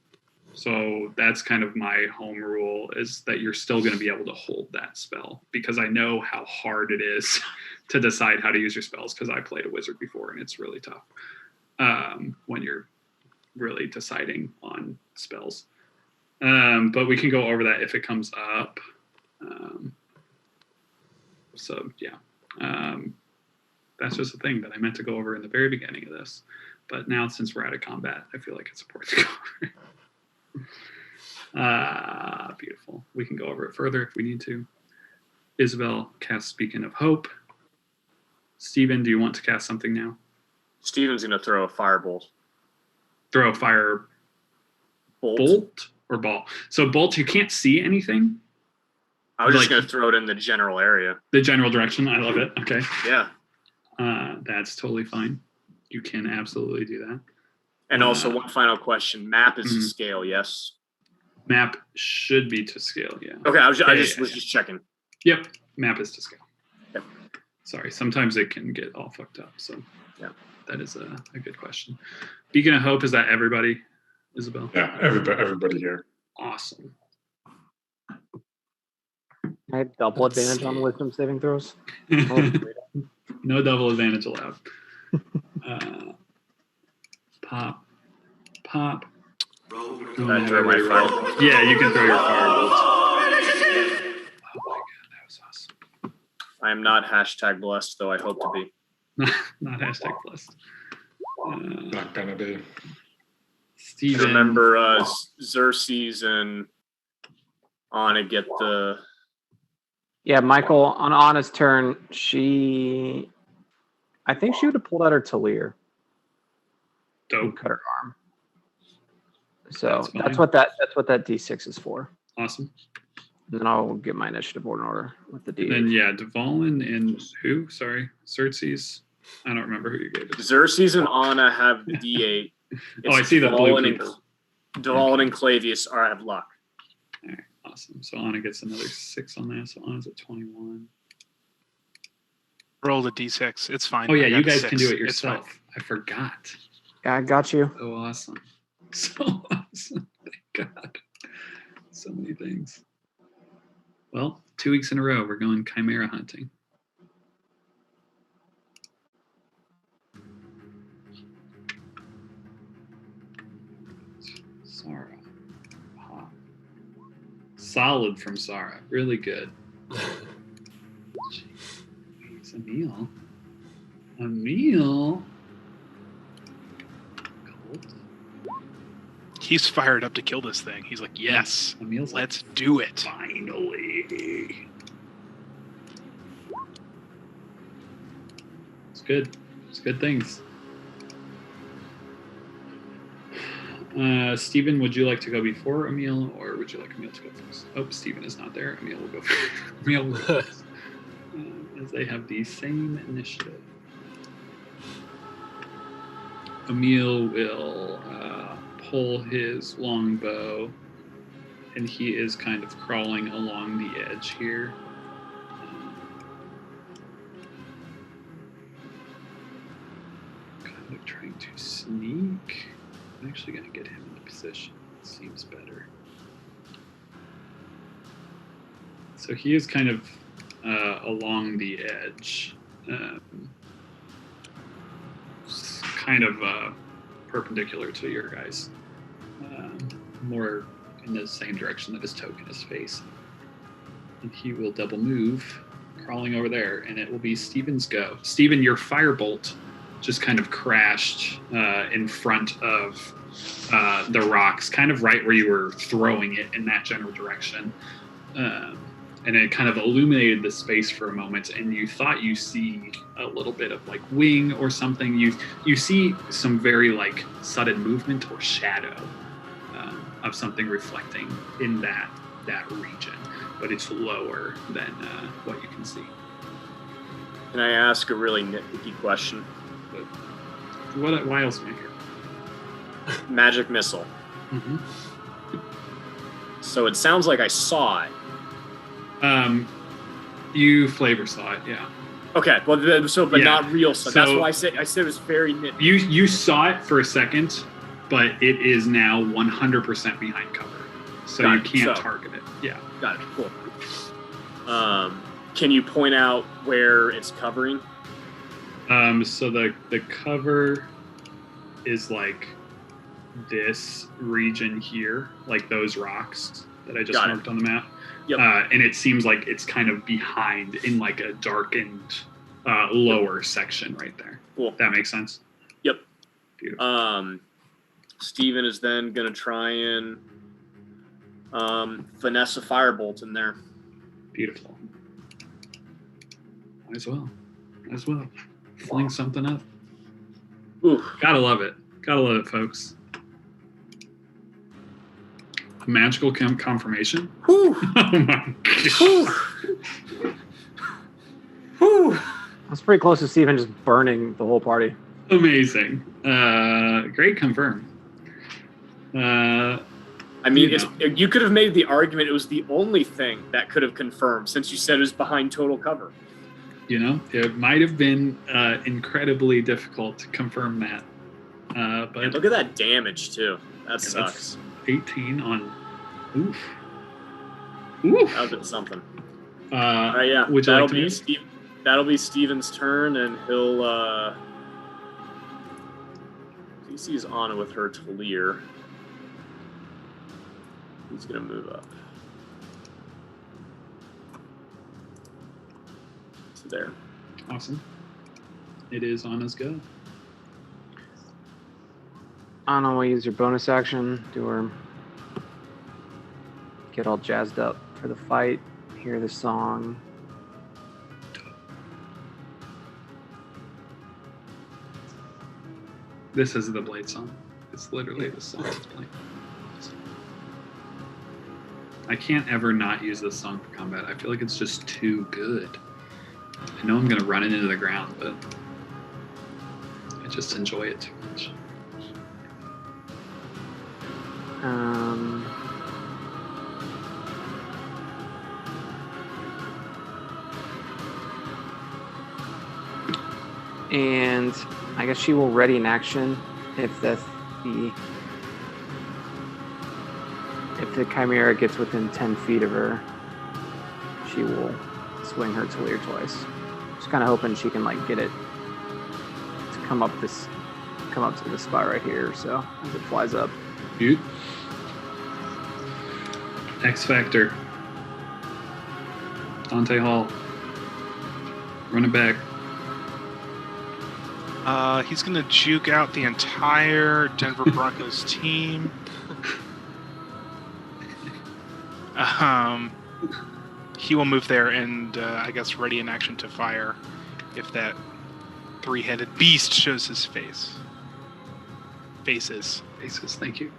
So that's kind of my home rule, is that you're still gonna be able to hold that spell, because I know how hard it is to decide how to use your spells, because I played a wizard before and it's really tough when you're really deciding on spells. But we can go over that if it comes up. So yeah, that's just a thing that I meant to go over in the very beginning of this. But now, since we're out of combat, I feel like it's important to go over. Beautiful. We can go over it further if we need to. Isabel casts Beacon of Hope. Steven, do you want to cast something now? Steven's gonna throw a firebolt. Throw a fire bolt or ball. So bolt, you can't see anything. I was just Like- gonna throw it in the general area. The general direction. I love it. Okay. Yeah. That's totally fine. You can absolutely do that. And also one final question. Map is to Mhm. scale, yes? Map should be to scale. Yeah. Okay, I was Yeah, just checking. Yep. Map is to scale. Yep. Sorry. Sometimes it can get all fucked up. So Yeah. that is a good question. Beacon of Hope, is that everybody, Isabel? Yeah, everybody here. Awesome. I have double advantage on wisdom saving throws. No double advantage allowed. Pop. Oh, I throw my firebolt. Yeah, you can throw your firebolt. Oh my god, that was awesome. I am not hashtag blessed, though I hope to be. Not hashtag blessed. Not gonna be. Steven. Remember, Xerxes and Anna get the. Yeah, Michael, on Anna's turn, I think she would have pulled out her Talir and Dope. cut her arm. So That's that's fine. what that D6 is for. Awesome. And then I'll get my initiative order with the D8. Then yeah, Dvalin and who? Sorry, Xerxes. I don't remember who you gave it. Xerxes and Anna have the D8. Oh, I see the blue Dvalin and people. Dvalin and Clavius have luck. All right, awesome. So Anna gets another 6 on that. So Anna's at 21. Roll the d6. It's fine. Oh yeah, I got you a guys 6. can do it It's fine. yourself. I forgot. Yeah, I got you. So awesome. So awesome. Thank God. So many things. Well, 2 weeks in a row, we're going chimera hunting. Sarah. Pop. Solid from Sarah. Really good. Jeez, Emil. Emil. Colt. He's fired up to kill this thing. He's like, yes, Emil's like, let's do it. finally. It's good. It's good things. Stephen, would you like to go before Emil, or would you like Emil to go first? Oh, Stephen is not there. Emil will go first. Emil will go first. As they have the same initiative. Emil will pull his longbow, and he is kind of crawling along the edge here. Kind of trying to sneak. I'm actually going to get him in position. It seems better. So he is kind of along the edge. Kind of perpendicular to your guys. More in the same direction that his token is facing. And he will double move, crawling over there, and it will be Steven's go. Steven, your firebolt just kind of crashed in front of the rocks, kind of right where you were throwing it in that general direction. And it kind of illuminated the space for a moment, and you thought you see a little bit of like wing or something. You see some very like sudden movement or shadow of something reflecting in that region, but it's lower than what you can see. Can I ask a really nitpicky question? Why else am I here? Magic missile. Mm-hmm. So it sounds like I saw it. You flavor saw it, yeah. Okay, well, but Yeah. not real. So that's So- why I said it was very nitpicky. You saw it for a second, but it is now 100% behind cover, so Got you it. can't So- target it. Yeah. Got it. Cool. Can you point out where it's covering? So the cover is like this region here, like those rocks that I just Got it. marked on the map. Yep. And it seems like it's kind of behind in like a darkened lower section right there. Cool. That makes sense. Yep. Beautiful. Steven is then going to try and finesse a firebolt in there. Beautiful. Might as well. Fling something up. Ooh. Gotta love it, folks. A magical confirmation. Whew. Oh my gosh. Whew. Whew. That's pretty close to Steven just burning the whole party. Amazing. Great confirm. I mean, You you could have made the argument it was the only thing that could have confirmed since you said it was behind total cover. You know, it might have been incredibly difficult to confirm that. But And look at that damage, too. That Yeah, sucks. 18 on. Oof. That would have been something. All right, yeah. Would you that'll like to be move? That'll be Steven's turn, and he'll. He sees Anna with her Talir. He's gonna move up. So there. Awesome. It is on his go. Anna will use your bonus action to her. Get all jazzed up for the fight. Hear the song. This is the Blade song. It's literally the song that's playing. I can't ever not use this song for combat. I feel like it's just too good. I know I'm gonna run it into the ground, but I just enjoy it too much. And I guess she will ready an action if the Chimera gets within 10 feet of her. She will swing her Talir twice. Just kind of hoping she can like get it to come up to this spot right here. So as it flies up. Dude. X Factor. Dante Hall. Run it back. He's going to juke out the entire Denver Broncos team. He will move there and, I guess, ready in action to fire if that three-headed beast shows his face. Faces. Faces, thank you.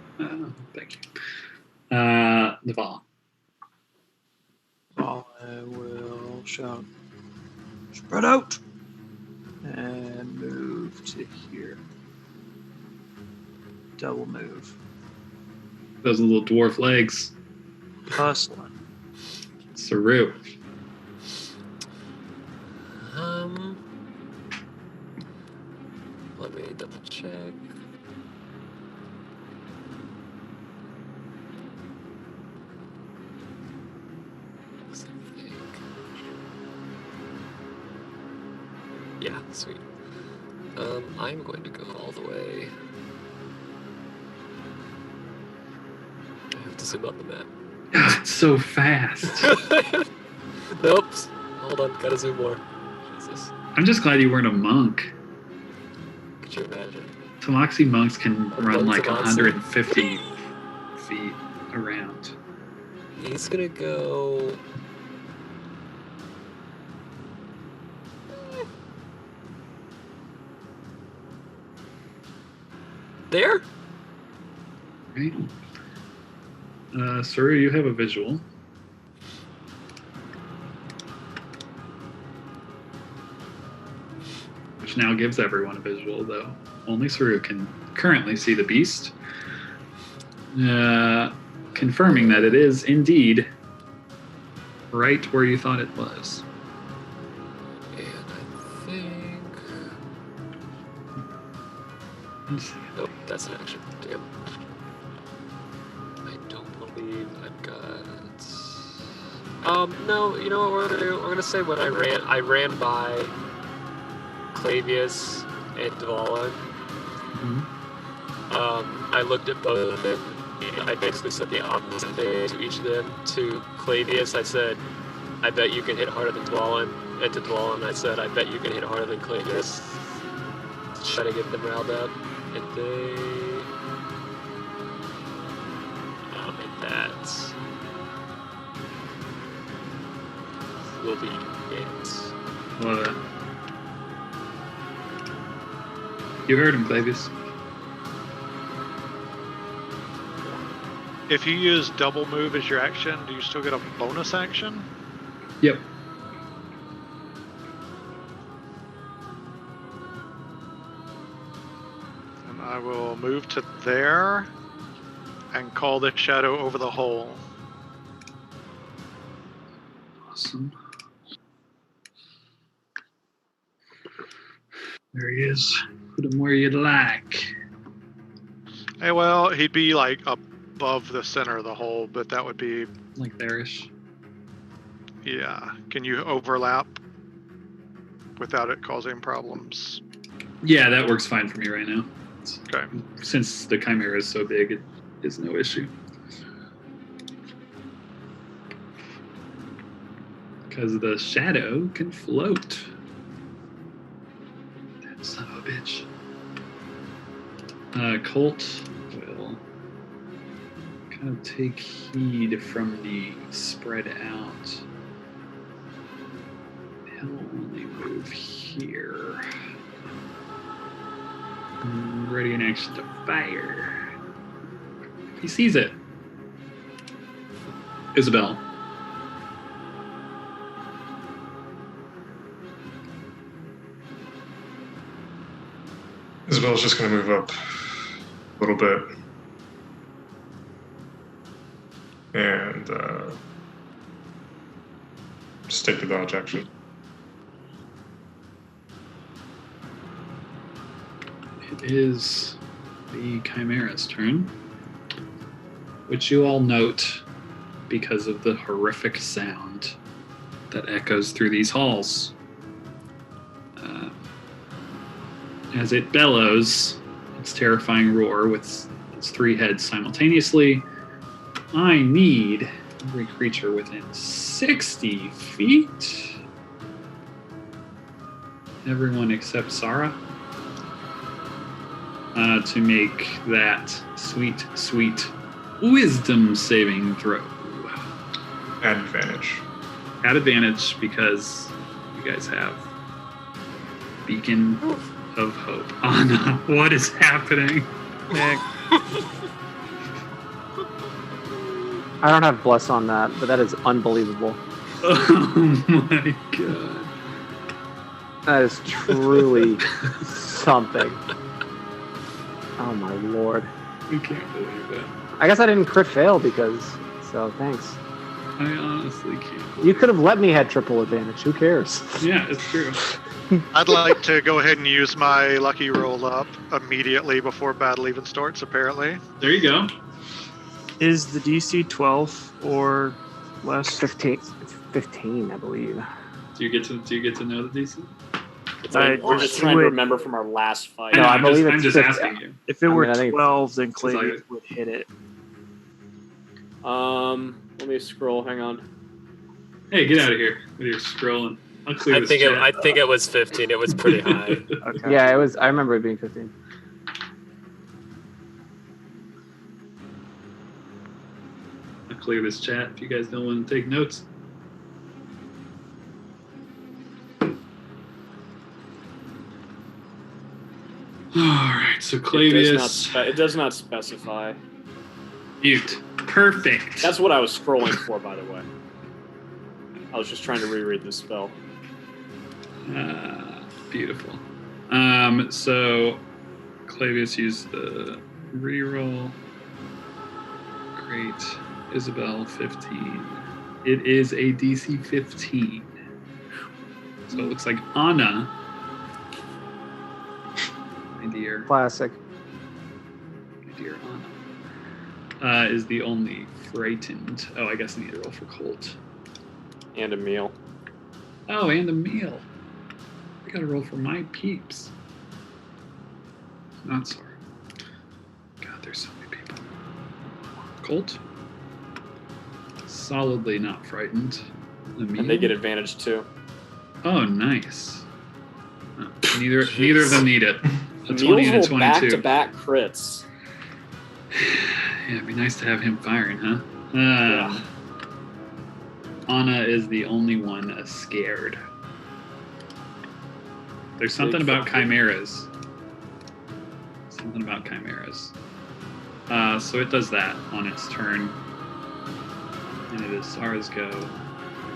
Thank you. Naval. I will shout, spread out, and move to here. Double move. Those little dwarf legs. Hustling. Saru. Let me double check. Yeah, sweet. I'm going to go all the way. I have to zoom out the map. It's so fast. Nope. Hold on, gotta zoom more. Jesus. I'm just glad you weren't a monk. Could you imagine? Tamoxi monks can run like Tamoxi. 150 feet around. He's gonna go. There? Right? Saru, you have a visual. Which now gives everyone a visual, though only Saru can currently see the beast. Confirming that it is indeed right where you thought it was. And I think. Let's see. Nope, that's an action. Damn. I don't believe I've got. No, you know what we're gonna do? We're gonna say when I ran by Clavius and Dvala. Mhm. I looked at both of them I basically said the opposite thing to each of them. To Clavius, I said, I bet you can hit harder than Dwalin. And to Dwalin, I said, I bet you can hit harder than Clavius. Try to get them riled up. And that will be it. Love it. You heard him, Clavius. If you use double move as your action, do you still get a bonus action? Yep. And I will move to there and call the shadow over the hole. Awesome. There he is. Put him where you'd like. Hey, well, he'd be like above the center of the hole, but that would be, Like there-ish. yeah. Can you overlap without it causing problems? Yeah, that works fine for me right now. Okay. Since the Chimera is so big, it is no issue. Because the shadow can float. That son of a bitch. Colt will kind of take heed from the spread out. He'll only move here. Ready in action to fire. He sees it. Isabel. Isabel's just going to move up a little bit. And just take the dodge action. It is the Chimera's turn, which you all note because of the horrific sound that echoes through these halls. As it bellows its terrifying roar with its three heads simultaneously, I need every creature within 60 feet. Everyone except Sarah. To make that sweet, sweet wisdom saving throw. At advantage. At advantage because you guys have Beacon of Hope. Anna, what is happening? I don't have bless on that, but that is unbelievable. Oh my god. That is truly something. Oh my lord. I can't believe it. I guess I didn't crit fail because, so thanks. I honestly can't. You could have let me have triple advantage. Who cares? Yeah, it's true. I'd like to go ahead and use my lucky roll up immediately before battle even starts, apparently. There you go. Is the DC 12 or less? 15. It's 15, I believe. Do you get to know the DC? We're just trying to remember from our last fight. No, I believe I'm it's just 15. asking you. If it were I think 12, then It's like- Clavius would hit it. Let me scroll. Hang on. Hey, get out of here with your scrolling. I'll clear I this think chat. I think it was 15. It was pretty high. Okay. Yeah, it was. I remember it being 15. I'll clear this chat if you guys don't want to take notes. All right, so Clavius, It does not specify. mute. Perfect. That's what I was scrolling for, by the way. I was just trying to reread the spell. Beautiful. So Clavius used the reroll. Great. Isabel, 15. It is a DC 15. So it looks like Anna, my dear Classic. Anna, is the only frightened. Oh, I guess I need to roll for Colt. And a meal. Oh, and a meal. I gotta roll for my peeps. Not sorry. God, there's so many people. Colt. Solidly not frightened. Emil. And they get advantage too. Oh, nice. Neither of them need it. A 20 Emil's and a roll 22. back-to-back crits. Yeah, it'd be nice to have him firing, huh? Yeah. Anna is the only one scared. There's something Big about fucker. chimeras. Something about chimeras. So it does that on its turn. And it is Zara's go.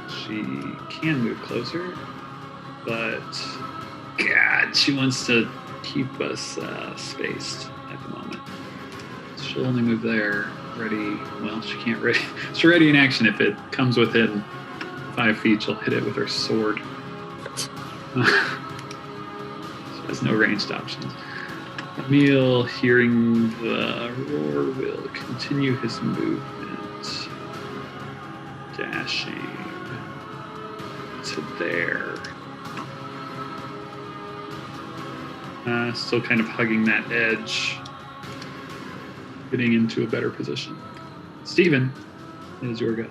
She can move closer, but God, she wants to keep us spaced at the moment. She'll only move there. Ready. Well, she can't ready. She's ready in action. If it comes within 5 feet, she'll hit it with her sword. She has no ranged options. Emil, hearing the roar, will continue his movement, dashing to there. Still kind of hugging that edge, getting into a better position. Steven, it is your go.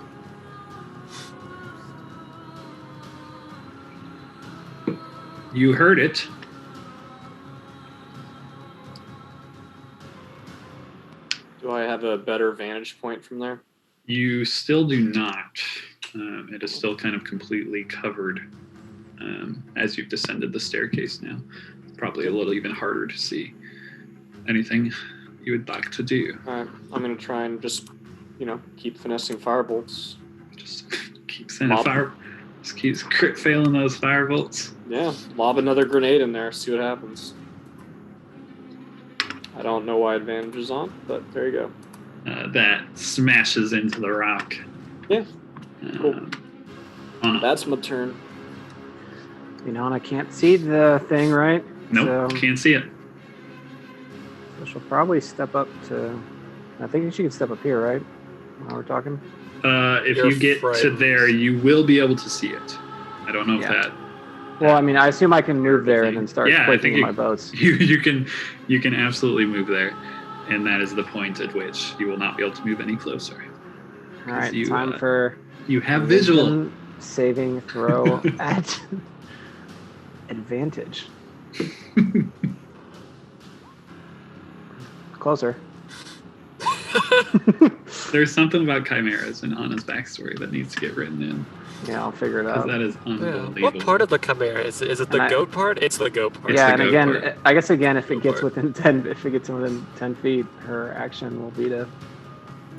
You heard it. Do I have a better vantage point from there? You still do not. It is still kind of completely covered as you've descended the staircase now. Probably a little even harder to see. Anything you would like to do? Alright, I'm gonna try and just, keep finessing firebolts. Just keep sending Lob. fire. Just keeps crit failing those fire bolts. Yeah, lob another grenade in there, see what happens. I don't know why advantage is on, but there you go. That smashes into the rock. Yeah, cool. Anna. That's my turn. Inanna can't see the thing, right? Nope, So, can't see it. so she'll probably step up to. I think she can step up here, right? While we're talking. If You're you get to frightened. there, you will be able to see it. I don't know if Yeah. that. Well, I mean, I assume I can move there and then start Yeah, I clicking think in you- my boats. You can absolutely move there, and that is the point at which you will not be able to move any closer. All right, you, time uh, for You have visual. wisdom saving throw at advantage. Closer. There's something about chimeras in Anna's backstory that needs to get written in, Yeah, I'll figure it because out. that is Yeah. unbelievable. What part of the chimera is it? Is it the And I- goat part? It's the goat part. It's Yeah, the and goat again, part. I guess again, if it Go gets for it. within 10, if it gets within 10 feet, her action will be to.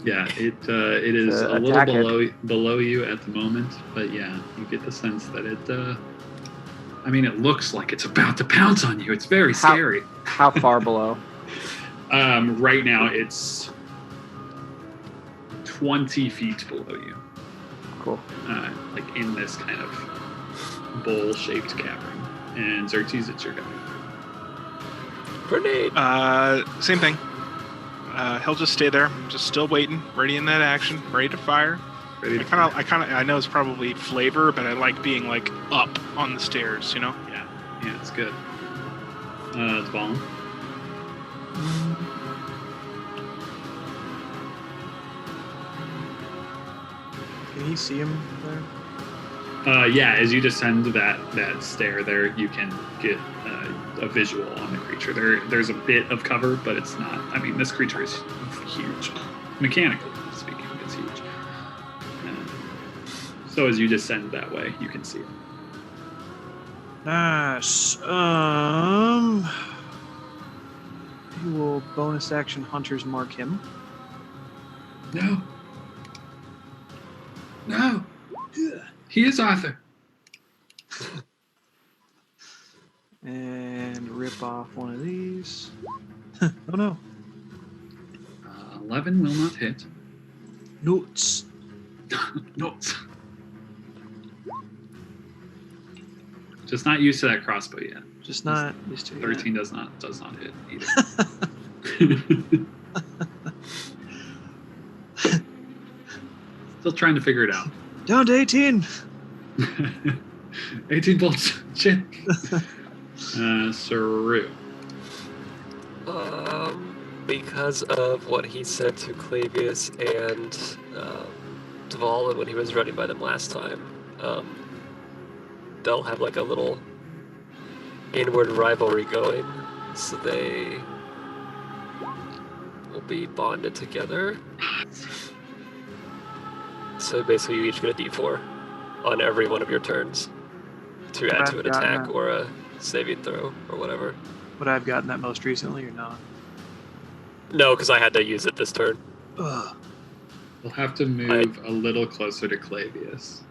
Yeah, it is To a little attack it. below you at the moment, but yeah, you get the sense that it. I mean, it looks like it's about to pounce on you. It's very How- scary. How far below? Right now, it's 20 feet below you, Cool. like in this kind of bowl-shaped cavern. And Xerxes, it's your go. Grenade. Same thing. He'll just stay there, just still waiting, ready in that action, ready to fire. Ready to I know it's probably flavor, but I like being like up on the stairs, Yeah, it's good. It's Valen. Can he see him there? Yeah, as you descend that stair there, you can get a visual on the creature. There's a bit of cover, but it's not. I mean, this creature is huge. Mechanically speaking, it's huge. So as you descend that way, you can see it. Nice. He will bonus action Hunter's Mark him. No. No. He is Arthur. And rip off one of these. Oh no. 11 will not hit. Nuts. Notes. Just not used to that crossbow yet. Just not used to it. 13 does not hit either. Still trying to figure it out. Down to 18. 18 bolts. Shit. Saru. because of what he said to Clavius and Dvalin when he was running by them last time, they'll have like a little inward rivalry going, so they will be bonded together. So basically you each get a d4 on every one of your turns to add to an I've gotten attack that. or a saving throw or whatever. Would I have gotten that most recently or not? No, because I had to use it this turn. Ugh. We'll have to move a little closer to Clavius.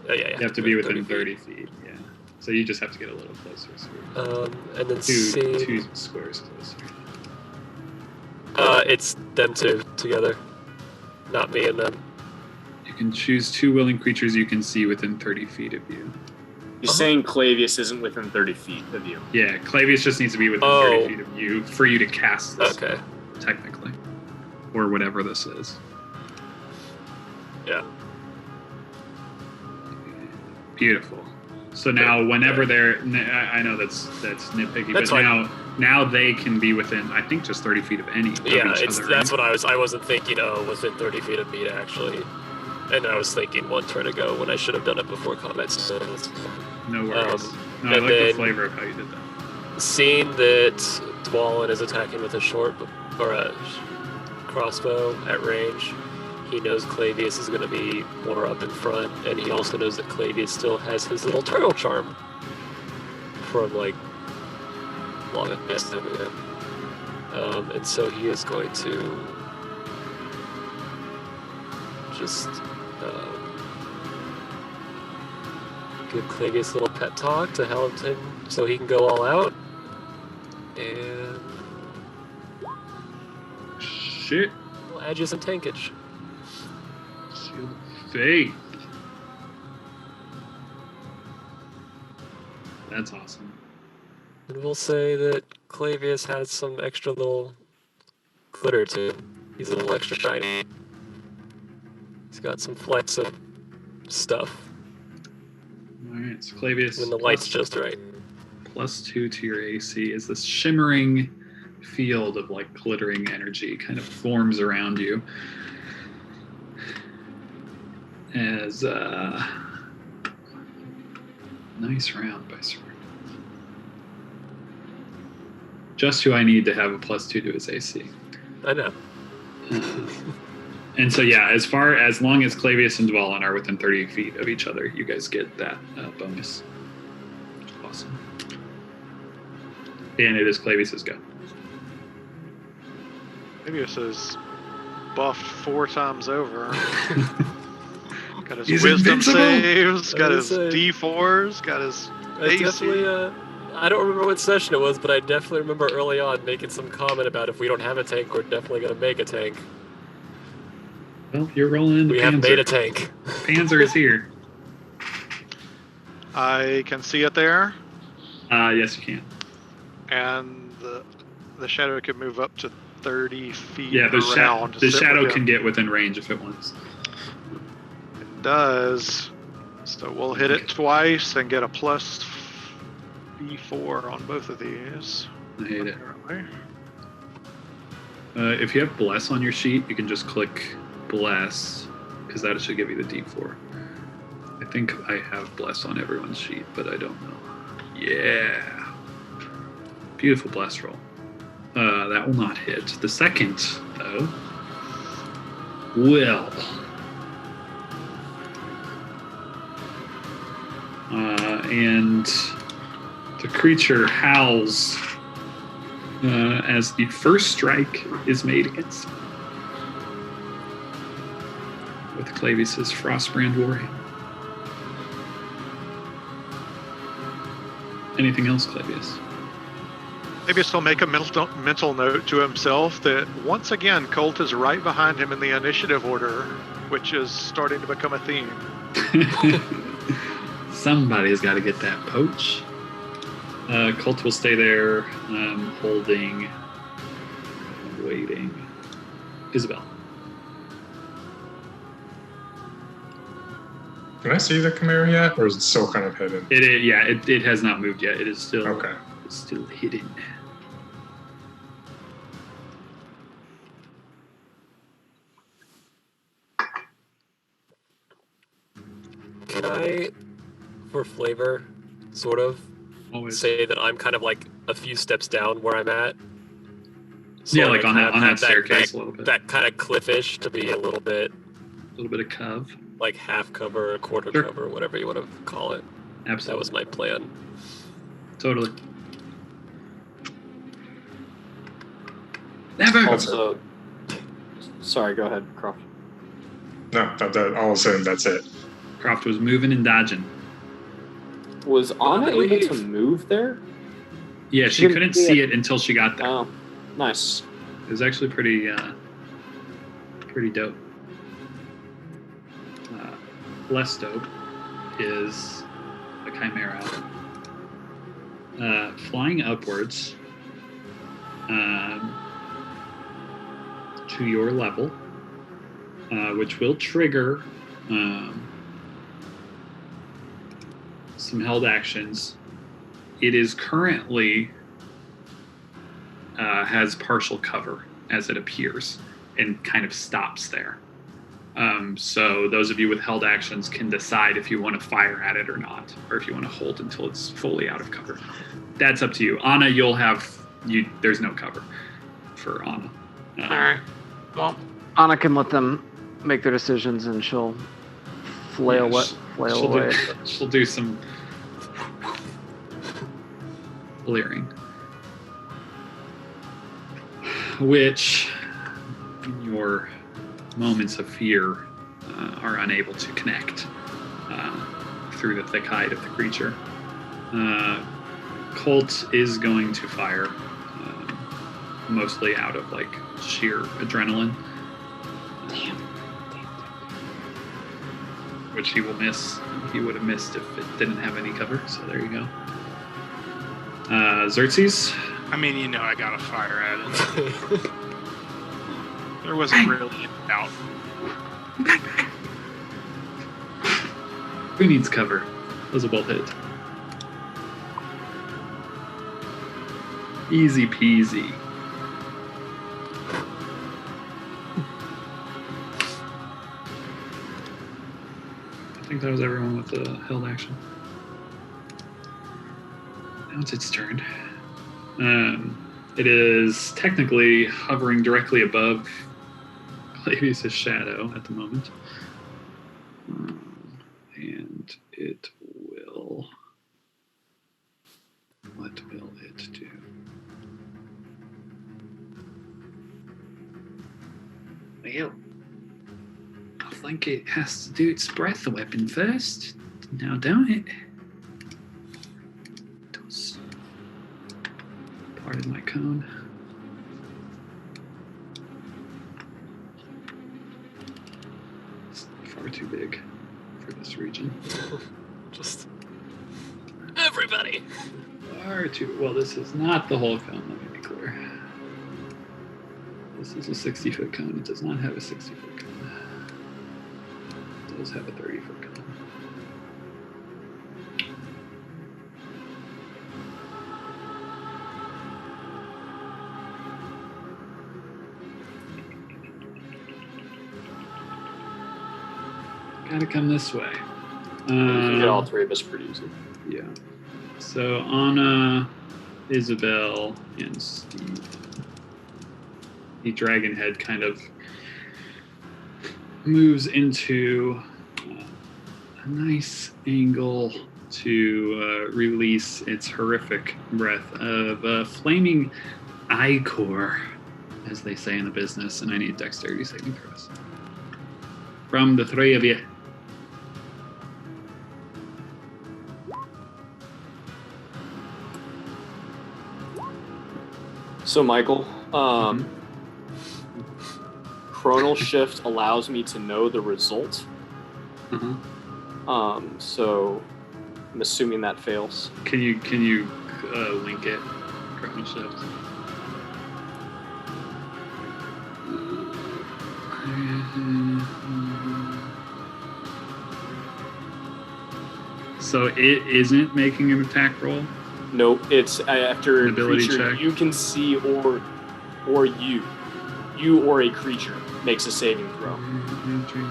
Yeah. You have to be within 30 30 feet. Yeah. So you just have to get a little closer. So and then two squares closer. it's them two together, not me and them. You can choose 2 willing creatures you can see within 30 feet of you. You're saying Clavius isn't within 30 feet of you. Yeah, Clavius just needs to be within 30 feet of you for you to cast this, Okay. technically. Or whatever this is. Yeah. Beautiful. So now, whenever they're, I know that's nitpicky, That's but fine. now they can be within, I think, just 30 feet of any of Yeah, each other. that's right? what I wasn't thinking. Within 30 feet of me actually, and I was thinking one turn ago when I should have done it before combat. So No worries. No, I and like the then- flavor of how you did that. seeing that Dwalin is attacking with a short or a crossbow at range, he knows Clavius is going to be more up in front, and he also knows that Clavius still has his little turtle charm from like long time ago. And so he is going to just give Clavius a little pet talk to help him so he can go all out. And Shit. we'll add you some tankage. Shield of Faith. That's awesome. And we'll say that Clavius has some extra little glitter to him. He's a little extra shiny. He's got some flecks of stuff Alright, so Clavius. when the light's just right. +2 to your AC as this shimmering field of like glittering energy kind of forms around you. As nice round by Sword. Just who I need to have a +2 to his AC. I know. And so yeah, as long as Clavius and Dwalin are within 30 feet of each other, you guys get that bonus. Awesome. And it is Clavius's go. Clavius is buffed 4 times over. Got his He's wisdom invincible. saves, got I his was saying. D4s, got his I AC. definitely, I don't remember what session it was, but I definitely remember early on making some comment about if we don't have a tank, we're definitely going to make a tank. Well, you're rolling in the We Panzer. have made a tank. Panzer is here. I can see it there, Yes, you can. and the shadow can move up to 30 feet Yeah, around. to the sit shadow with can him. get within range if it wants. It does. So we'll hit it twice and get a plus B4 on both of these. I hate it. Apparently. If you have Bless on your sheet, you can just click Bless, because that should give you the D4. I think I have Bless on everyone's sheet, but I don't know. Yeah. Beautiful Bless roll. That will not hit. The second, though, will. And the creature howls as the first strike is made against him. With Clavius's Frostbrand Warring. Anything else, Clavius? Maybe he'll make a mental note to himself that once again Colt is right behind him in the initiative order, which is starting to become a theme. Somebody's got to get that poach. Colt will stay there, holding, waiting. Isabel. Can I see the Chimera yet, or is it still kind of hidden? It has not moved yet. It is still Okay. It's still hidden. Can I, for flavor, sort of, Always. say that I'm kind of like a few steps down where I'm at? So Yeah, like I on kind that, of on have that staircase a little bit. That kind of cliffish to be a little bit of cove. like half cover, a quarter Sure. cover, whatever you want to call it. That Absolutely. was my plan. Totally. Never. Also, sorry, go ahead, Croft. No, all of a sudden, that's it. Croft was moving and dodging. Was Anna able leave. to move there? Yeah, she couldn't see it until she got there. Oh, nice. It was actually pretty dope. Less dope is a chimera flying upwards to your level, which will trigger some held actions. It is currently has partial cover as it appears and kind of stops there. So those of you with held actions can decide if you want to fire at it or not, or if you want to hold until it's fully out of cover. That's up to you. Anna, there's no cover for Anna. All right. Well, Anna can let them make their decisions, and she'll flail away. She'll do some leering, which in your moments of fear are unable to connect through the thick hide of the creature. Colt is going to fire, mostly out of like sheer adrenaline. Damn. Which he will miss. He would have missed if it didn't have any cover, so there you go. Xerxes? I mean, you know, I gotta fire at it. There wasn't really a doubt. Who needs cover? Those will both hit. Easy peasy. I think that was everyone with the held action. Now it's its turn. It is technically hovering directly above Clavius' shadow at the moment. And it will... What will it do? Well, I think it has to do its breath weapon first. Now, don't it? It does. Pardon my cone. It's far too big for this region. Just everybody. Far too... Well, this is not the whole cone, let me be clear. This is a 60-foot cone. It does not have a 60-foot cone. It does have a 30-foot cone. Gotta come this way. You can get all three of us pretty easy. Yeah. So Anna, Isabel, and Steve. The dragon head kind of moves into a nice angle to release its horrific breath of flaming ichor, as they say in the business, and I need dexterity saving throws. From the three of you. So, Michael, Chronal Shift allows me to know the result. Uh-huh. So I'm assuming that fails. Can you link it? Chrono Shift. So it isn't making an attack roll? Nope, it's after An ability creature check? you can see or you you or a creature makes a saving throw.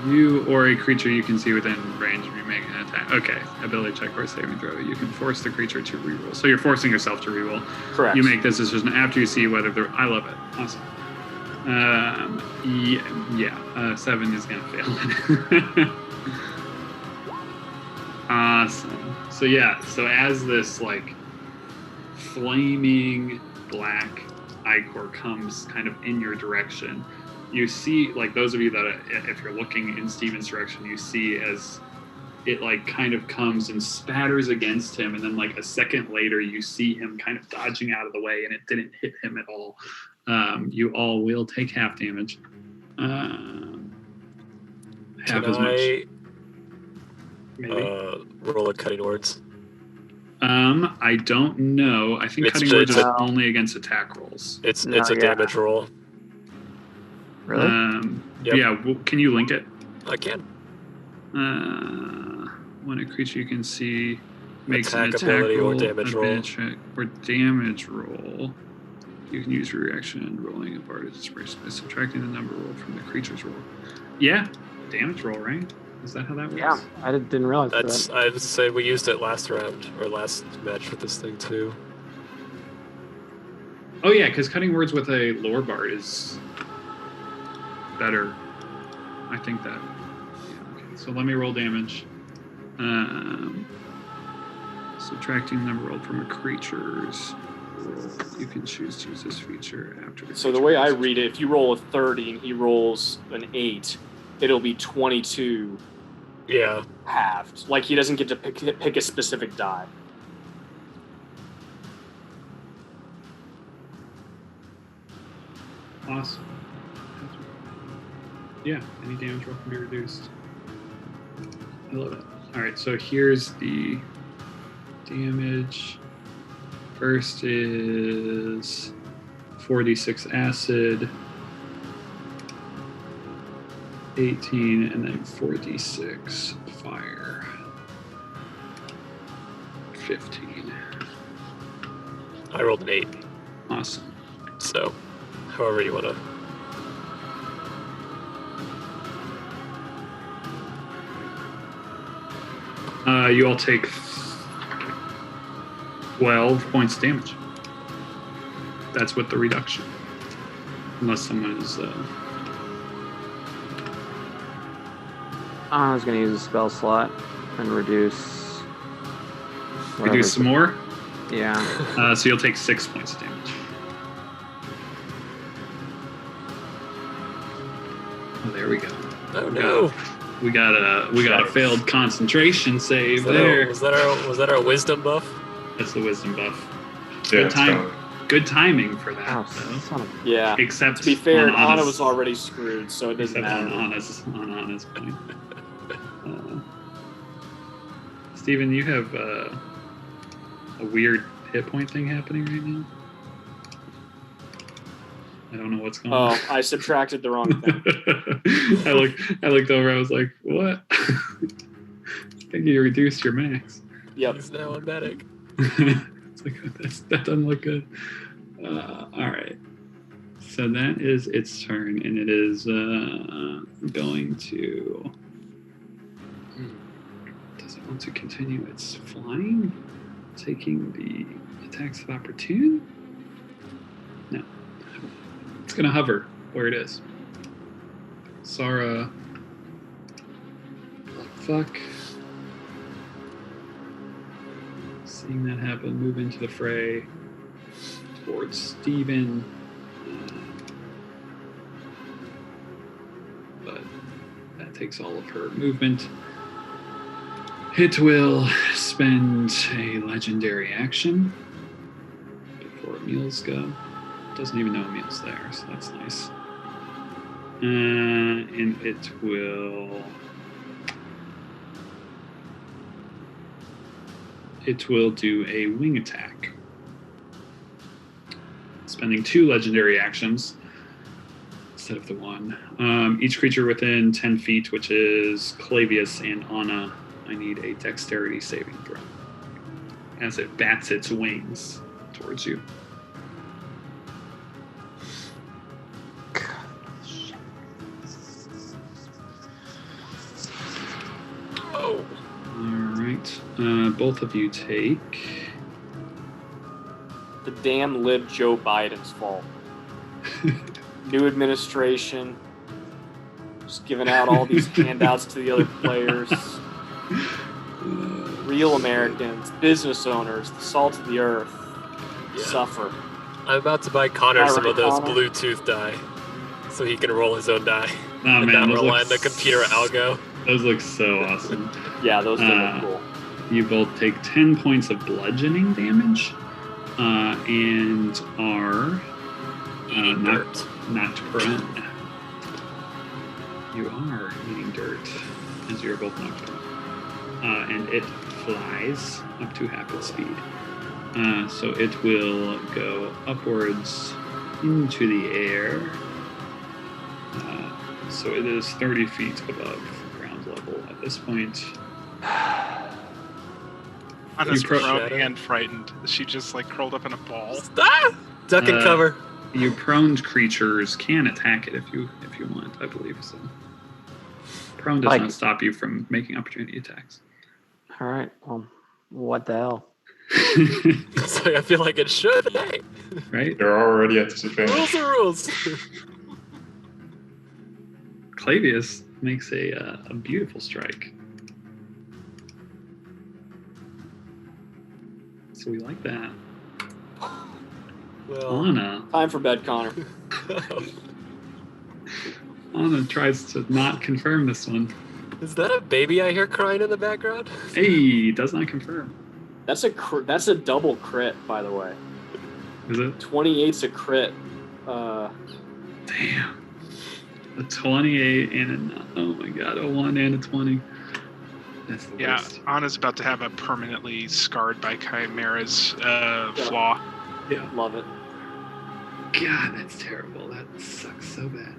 You or a creature you can see within range of you make an attack. Okay, ability check or saving throw. You can force the creature to reroll. So you're forcing yourself to reroll. Correct. You make this decision after you see whether they're. I love it. Awesome. Yeah. 7 is gonna fail. Awesome. So yeah. So as this like flaming black ichor comes kind of in your direction, you see, like those of you that, if you're looking in Steven's direction, you see as it like kind of comes and spatters against him, and then like a second later, you see him kind of dodging out of the way, and it didn't hit him at all. You all will take half damage. Half as much. Maybe. Roll a cutting words. I don't know. I think cutting words is only against attack rolls. It's a damage roll. Really? Yep. Yeah. Can you link it? I can. When a creature you can see makes an Attack attack ability or roll, damage roll. Damage roll, you can use reaction rolling a part of inspiration by subtracting the number roll from the creature's roll. Yeah, damage roll, right? Is that how that works? Yeah, I didn't realize That's. that. I would say we used it last round or last match with this thing too. Oh yeah, because cutting words with a lore bard is better. I think that. Yeah, okay. So let me roll damage. Subtracting number rolled from a creature's roll. You can choose to use this feature after. So the way I read it, if you roll a 30 and he rolls an 8, it'll be 22 Yeah. halved. Like he doesn't get to pick a specific die. Awesome. Yeah, any damage roll can be reduced. I love it. All right, so here's the damage. First is 4d6 acid, 18, and then 4d6 fire, 15. I rolled an 8. Awesome. So, however you want to. You all take 12 points of damage. That's with the reduction. Unless someone is... I was going to use a spell slot and reduce... reduce some more? Yeah. So you'll take 6 points of damage. Oh, there we go. Oh no! We got a failed concentration save Was there. was that our wisdom buff? That's the wisdom buff. Yeah, Good it's time. gone. Good timing for that, Oh, though. son of Yeah. Except To be fair, on Anna Anna's- was already screwed, so it doesn't except on matter. Anna's point. Steven, you have a weird hit point thing happening right now. I don't know what's going on. Oh, I subtracted the wrong thing. I looked over. I was like, "What?" I think you reduced your max. Yep. He's now on medic. It's like that doesn't look good. All right. So that is its turn, and it is going to. Does it want to continue its flying, taking the attacks of opportunity? No. It's going to hover where it is. Sara. Fuck. Seeing that happen, move into the fray towards Steven. But that takes all of her movement. It will spend a legendary action before Emil's go. Doesn't even know Emil's there, so that's nice. And it will... It will do a wing attack. Spending 2 legendary actions instead of the 1. Each creature within 10 feet, which is Clavius and Anna, I need a dexterity saving throw as it bats its wings towards you. right. Both of you take. The damn lib Joe Biden's fault. New administration, just giving out all these handouts to the other players. Real Americans, business owners, the salt of the earth, suffer. I'm about to buy Connor some of those Connor. Bluetooth die, so he can roll his own die Oh and man, not those rely look, on the computer algo. those look so awesome. Yeah, those did look cool. You both take 10 points of bludgeoning damage and are knocked prone. You are eating dirt as you're both knocked prone. And it flies up to half its speed. So it will go upwards into the air. So it is 30 feet above ground level at this point. Anna's You pro- prone and frightened. She just like curled up in a ball. Ah! Duck and cover. You proned creatures can attack it if you want, I believe so. Prone does Like- not stop you from making opportunity attacks. All right. Well, what the hell? So I feel like it should. Hey, Right? They're already at disadvantage. rules are rules. Clavius makes a beautiful strike. So we like that. Well, Anna Time for bed, Connor. tries to not confirm this one. is that a baby I hear crying in the background? Hey, does not confirm. That's a double crit, by the way. Is it? 28's a crit. Damn. A 28 and oh my god, a 1 and a 20. That's the Yeah, worst. Anna's about to have a permanently scarred by Chimera's flaw. Yeah. Love it. God, that's terrible. That sucks so bad.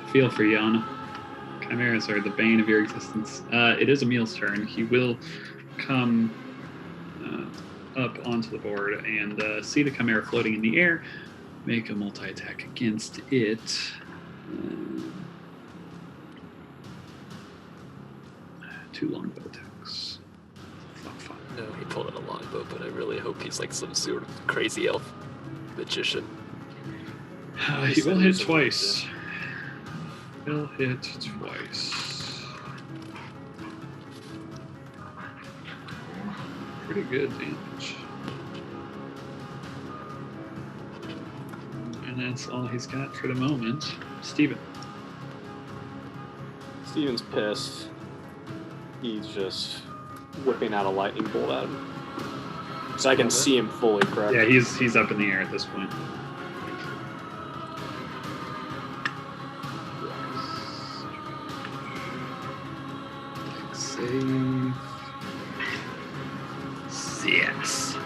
I feel for you, Anna. Chimeras are the bane of your existence. It is Emil's turn. He will come up onto the board and see the Chimera floating in the air. Make a multi-attack against it. 2 longbow attacks. Fuck. No, he pulled out a longbow, but I really hope he's like some sort of crazy elf magician. He will hit twice. He'll hit twice. Pretty good damage. And that's all he's got for the moment. Steven. Steven's pissed. He's just whipping out a lightning bolt at him. So I can see him fully, correct? Yeah, he's up in the air at this point. Save. 6.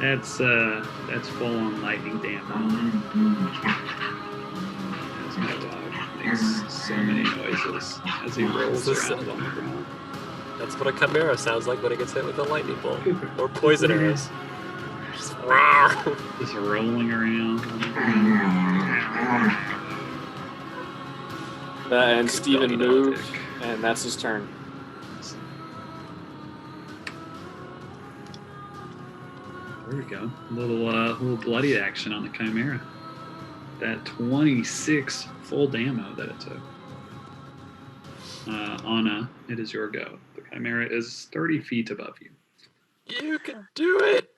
That's full on lightning damage. As my dog makes so many noises as he rolls This- around on the ground. That's what a chimera sounds like when it gets hit with a lightning bolt or poison arrows. Just rawr. Just rolling around on the ground. And Steven Doggy moved, dog dick. and that's his turn. There we go. A little bloody action on the Chimera. That 26 full damo that it took. Anna, it is your go. The Chimera is 30 feet above you. You can do it.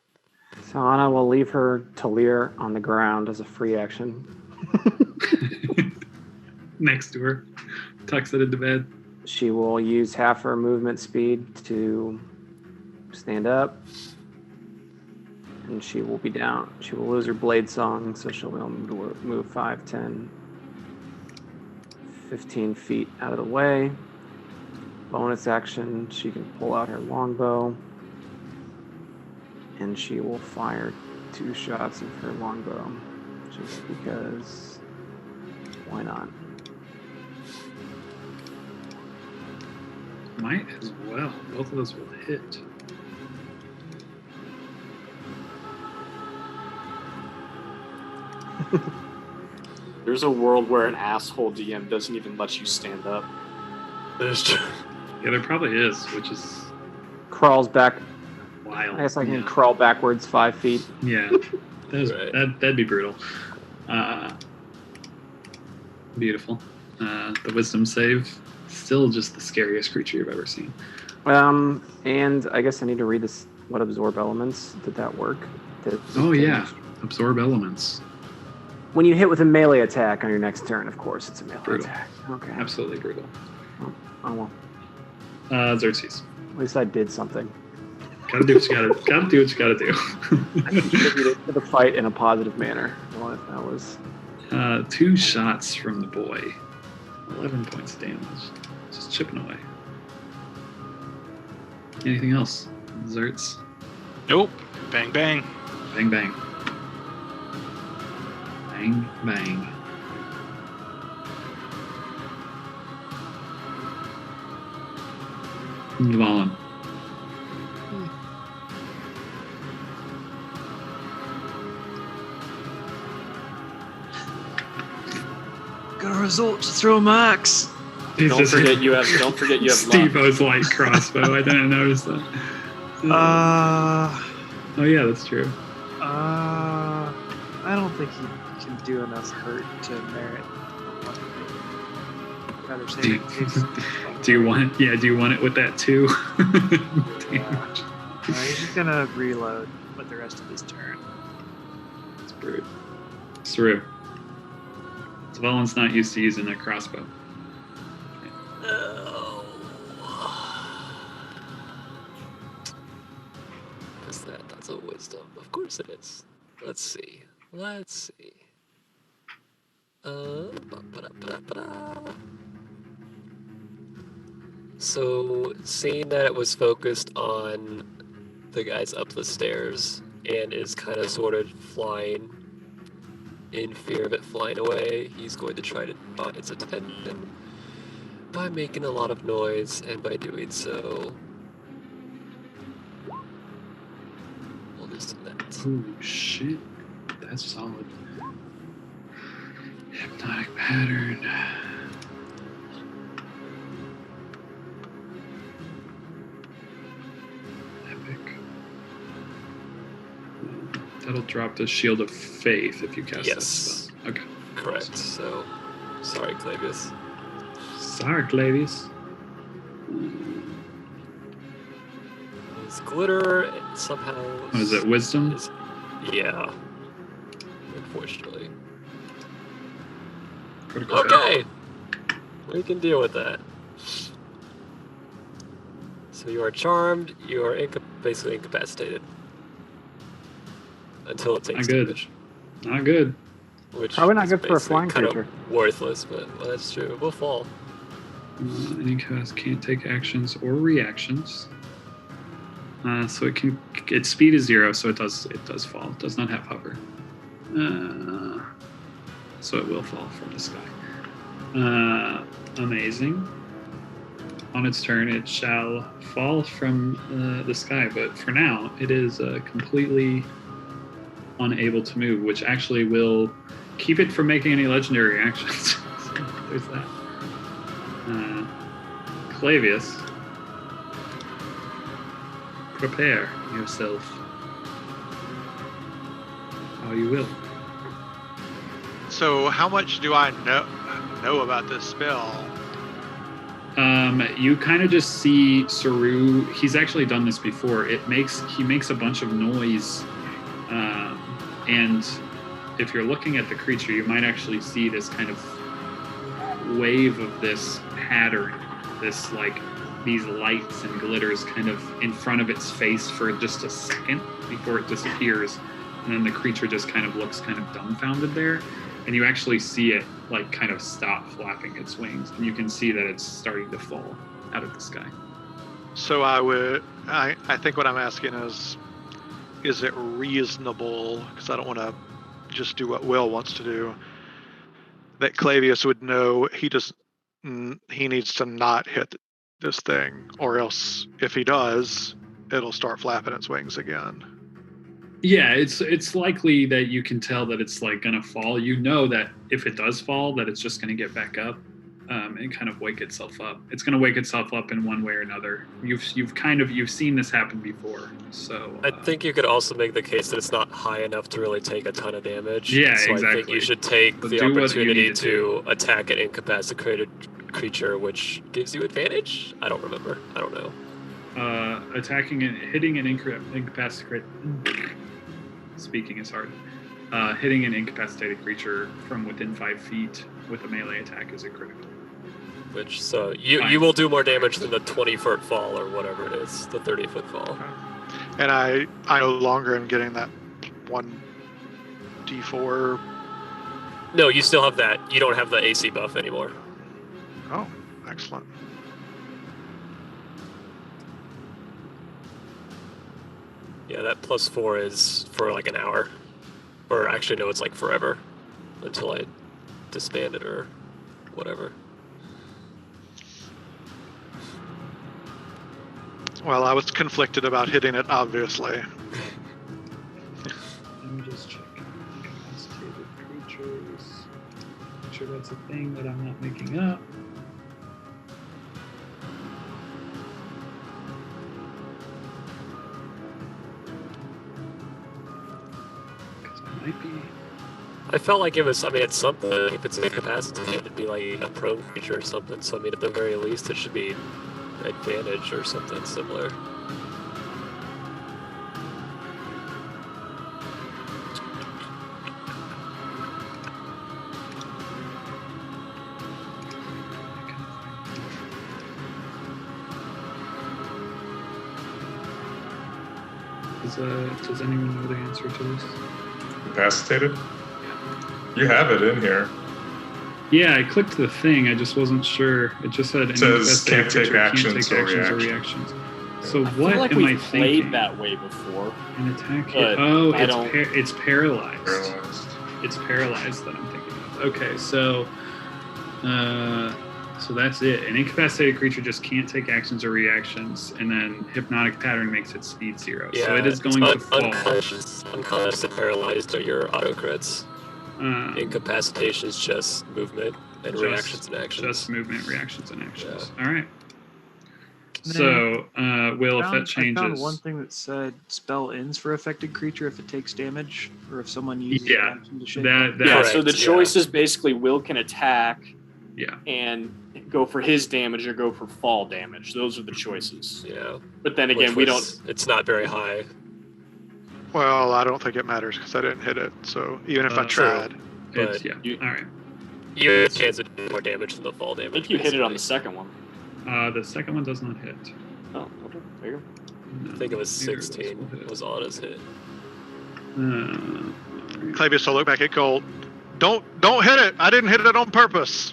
So Anna will leave her Talir on the ground as a free action. Next to her, tucks it into bed. She will use half her movement speed to stand up. And she will be down. She will lose her blade song, so she'll be able to move 5, 10, 15 feet out of the way. Bonus action, she can pull out her longbow. And she will fire 2 shots of her longbow. Just because. Why not? Might as well. Both of those will hit. There's a world where an asshole DM doesn't even let you stand up. That is true. Yeah, there probably is, which is Crawls back. wild. I guess I can yeah. crawl backwards 5 feet. Yeah, Right. that'd be brutal. Beautiful. The wisdom save, still just the scariest creature you've ever seen. And I guess I need to read this. What absorb elements? Did that work? Oh yeah, absorb elements. When you hit with a melee attack on your next turn, of course, it's a melee Brutal. attack. Okay. Absolutely brutal. Oh well. Xerxes. At least I did something. Gotta do what you gotta. Gotta do what you gotta do. I contributed to the fight in a positive manner. Well, that was. 2 shots from the boy. 11 points of damage. Just chipping away. Anything else? Zerts? Nope. Bang bang. Bang bang. Bang bang. Valen. Got a result to throw max. Don't forget you have luck. Steve-O's light crossbow. I didn't notice that. Oh yeah, that's true. I don't think he can do enough hurt to merit. Rather say Do you want it with that 2? damage? he's just gonna reload with the rest of his turn. It's brute. Saru. Valen's not used to using a crossbow. Oh. What's that? That's a wisdom. Of course it is. Let's see. Ba-ba-da-ba-da. So, seeing that it was focused on the guys up the stairs and is kind of sort of flying in fear of it flying away, he's going to try to draw its attention by making a lot of noise, and by doing so, we'll do some that. Oh shit. That's solid. Hypnotic pattern. Epic. That'll drop the Shield of Faith if you cast that Yes. spell. Okay. Correct. So, sorry, Clavius. Sorry, Clavius. It's glitter somehow. What is it, Wisdom? is- yeah. Unfortunately. Critical fail. Okay. We can deal with that. So you are charmed. You are basically incapacitated until it takes Not good. damage. Not good. Which Probably not is good for a basically flying kind creature. of worthless, but well, that's true. We'll fall. Any class can't take actions or reactions. So its speed is 0, so it does fall. It does not have hover. So it will fall from the sky. Amazing. On its turn, it shall fall from the sky, but for now, it is completely unable to move, which actually will keep it from making any legendary actions. So there's that. Clavius, prepare yourself. How you will. So how much do I know about this spell? You kind of just see Saru. He's actually done this before. He makes a bunch of noise, and if you're looking at the creature, you might actually see this kind of wave of this pattern, this like these lights and glitters kind of in front of its face for just a second before it disappears, and then the creature just kind of looks kind of dumbfounded there. And you actually see it like kind of stop flapping its wings, and you can see that it's starting to fall out of the sky. So I think what I'm asking is it reasonable, because I don't want to just do what Will wants to do, that Clavius would know he needs to not hit this thing, or else if he does, it'll start flapping its wings again. Yeah, it's likely that you can tell that it's like gonna fall. You know that if it does fall, that it's just gonna get back up and kind of wake itself up. It's gonna wake itself up in one way or another. You've seen this happen before. So I think you could also make the case that it's not high enough to really take a ton of damage. Yeah, so I think exactly. you should take So the do what you opportunity need to to attack an incapacitated creature, which gives you advantage. I don't remember. I don't know. attacking and hitting an incapacitated. Speaking is hard. Hitting an incapacitated creature from within 5 feet with a melee attack is a critical. Which so you Fine. you will do more damage than the 20-foot fall or whatever it is, the 30-foot fall. And I no longer am getting that 1d4. No, you still have that. You don't have the AC buff anymore. Oh, excellent. Yeah, that +4 is for like an hour. Or actually, no, it's like forever. Until I disband it or whatever. Well, I was conflicted about hitting it, obviously. Let me just check. Incapacitated creatures. Make sure that's a thing that I'm not making up. Because I might be. I felt like it was, I mean, it's something. If it's incapacitated, it'd be like a prone creature or something. So, I mean, at the very least, it should be advantage or something similar. Does anyone know the answer to this? Incapacitated? You have it in here. Yeah, I clicked the thing. I just wasn't sure. It just said says incapacitated can't take creature actions or reactions. So I what feel like am we I played thinking? that way before. An attack but hit. Oh, I it's don't- it's paralyzed. Paralyzed. It's paralyzed that I'm thinking of. Okay, so that's it. An incapacitated creature just can't take actions or reactions, and then hypnotic pattern makes its speed 0. Yeah, so it is it's going to fall. unconscious and paralyzed are your auto crits. Incapacitation is just movement and Just- reactions and actions. Just movement, reactions, and actions. Yeah. All right. And So, Will, if that I changes. found one thing that said spell ends for affected creature if it takes damage, or if someone uses Yeah, an action to shake that it. that Yeah, Correct, so the yeah. choice is basically Will can attack yeah. and go for his damage or go for fall damage. Those are the choices. Yeah. But then which again, we don't. was- It's not very high. Well, I don't think it matters because I didn't hit it. So even if I True. tried, It's, But yeah. you- All right. You have a chance of doing more damage than the fall damage. I think you hit it on the basically. second one. The second one does not hit. Oh, okay. There you go. I think it was Neither of those 16 will hit. was on his hit. Clavius will look back at Colt. Don't hit it. I didn't hit it on purpose.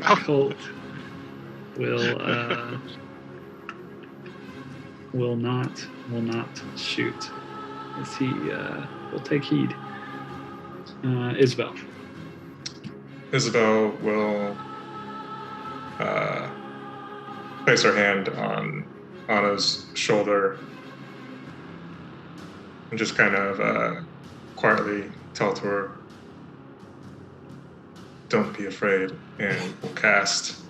Colt will not shoot as he will take heed. Isabel. Isabel will place her hand on Anna's shoulder and just kind of quietly tell to her, "Don't be afraid," and will cast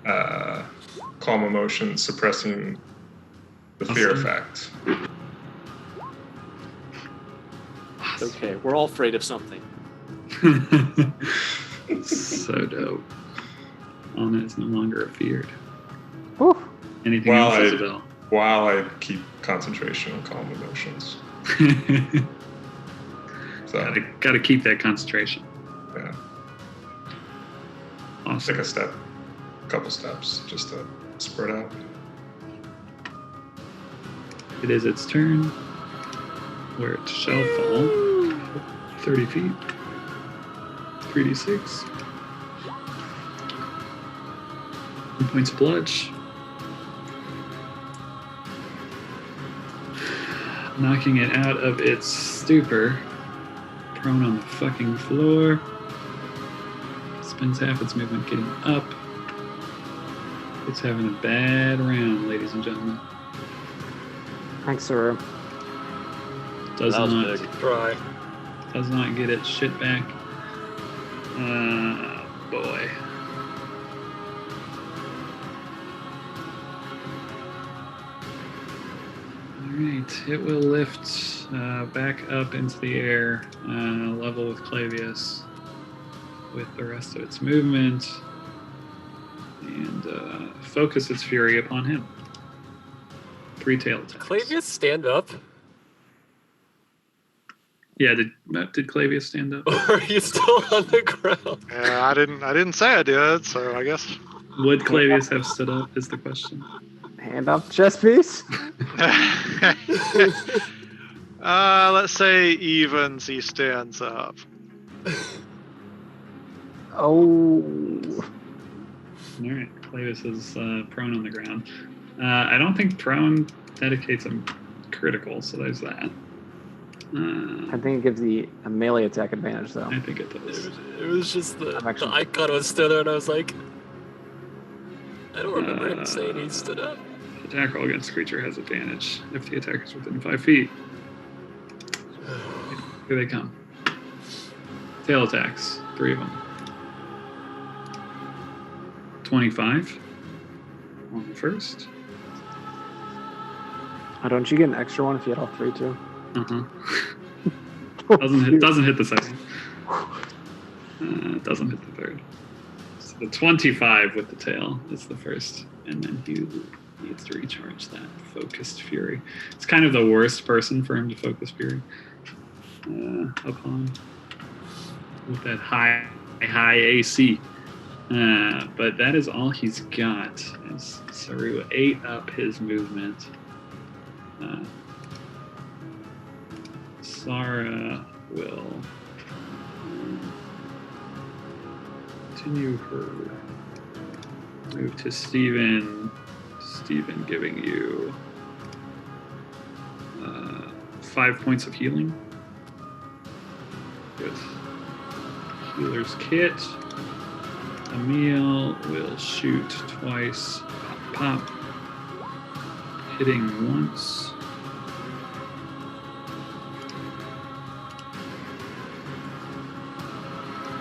Calm Emotion, suppressing the fear Awesome. effect. Okay, we're all afraid of something. So dope. Anna is no longer afeared. Whew. Anything Well, else, Isabel? While I keep concentration on Calm Emotions. So, gotta keep that concentration. yeah. Awesome. Take a couple steps, just to spread out. It is its turn, where it shall fall 30 feet. 3d6. 1 points of bludge. Knocking it out of its stupor. Prone on the fucking floor. Spends half its movement getting up. It's having a bad round, ladies and gentlemen. Thanks, Saru. Does That was not big. Try. does not get its shit back. Boy. Alright, it will lift back up into the air, level with Clavius, with the rest of its movement, and focus its fury upon him. 3 tail attacks. Clavius, stand up. Yeah, did Clavius stand up? Or are you still on the ground? Yeah, I didn't say I did, so I guess. Would Clavius have stood up? Is the question. Hand off the chess piece. Let's say evens. He stands up. Oh. All right, Clavius is prone on the ground. I don't think prone dedicates a critical, so there's that. I think it gives a melee attack advantage, though. I think it does. It was just the I'm actually- icon was still there, and I was like, I don't remember him saying he stood up. Attack roll against creature has advantage if the attacker is within 5 feet. Here they come. Tail attacks, 3 of them. 25 on the first. Oh, don't you get an extra one if you had all 3 too? Doesn't hit the second. Doesn't hit the third. So the 25 with the tail is the first, and then he needs to recharge that focused fury. It's kind of the worst person for him to focus fury upon with that high AC. But that is all he's got. As Saru ate up his movement. Sara will continue her move to Steven. Steven giving you 5 points of healing with Healer's Kit. Emil will shoot twice, pop, hitting once.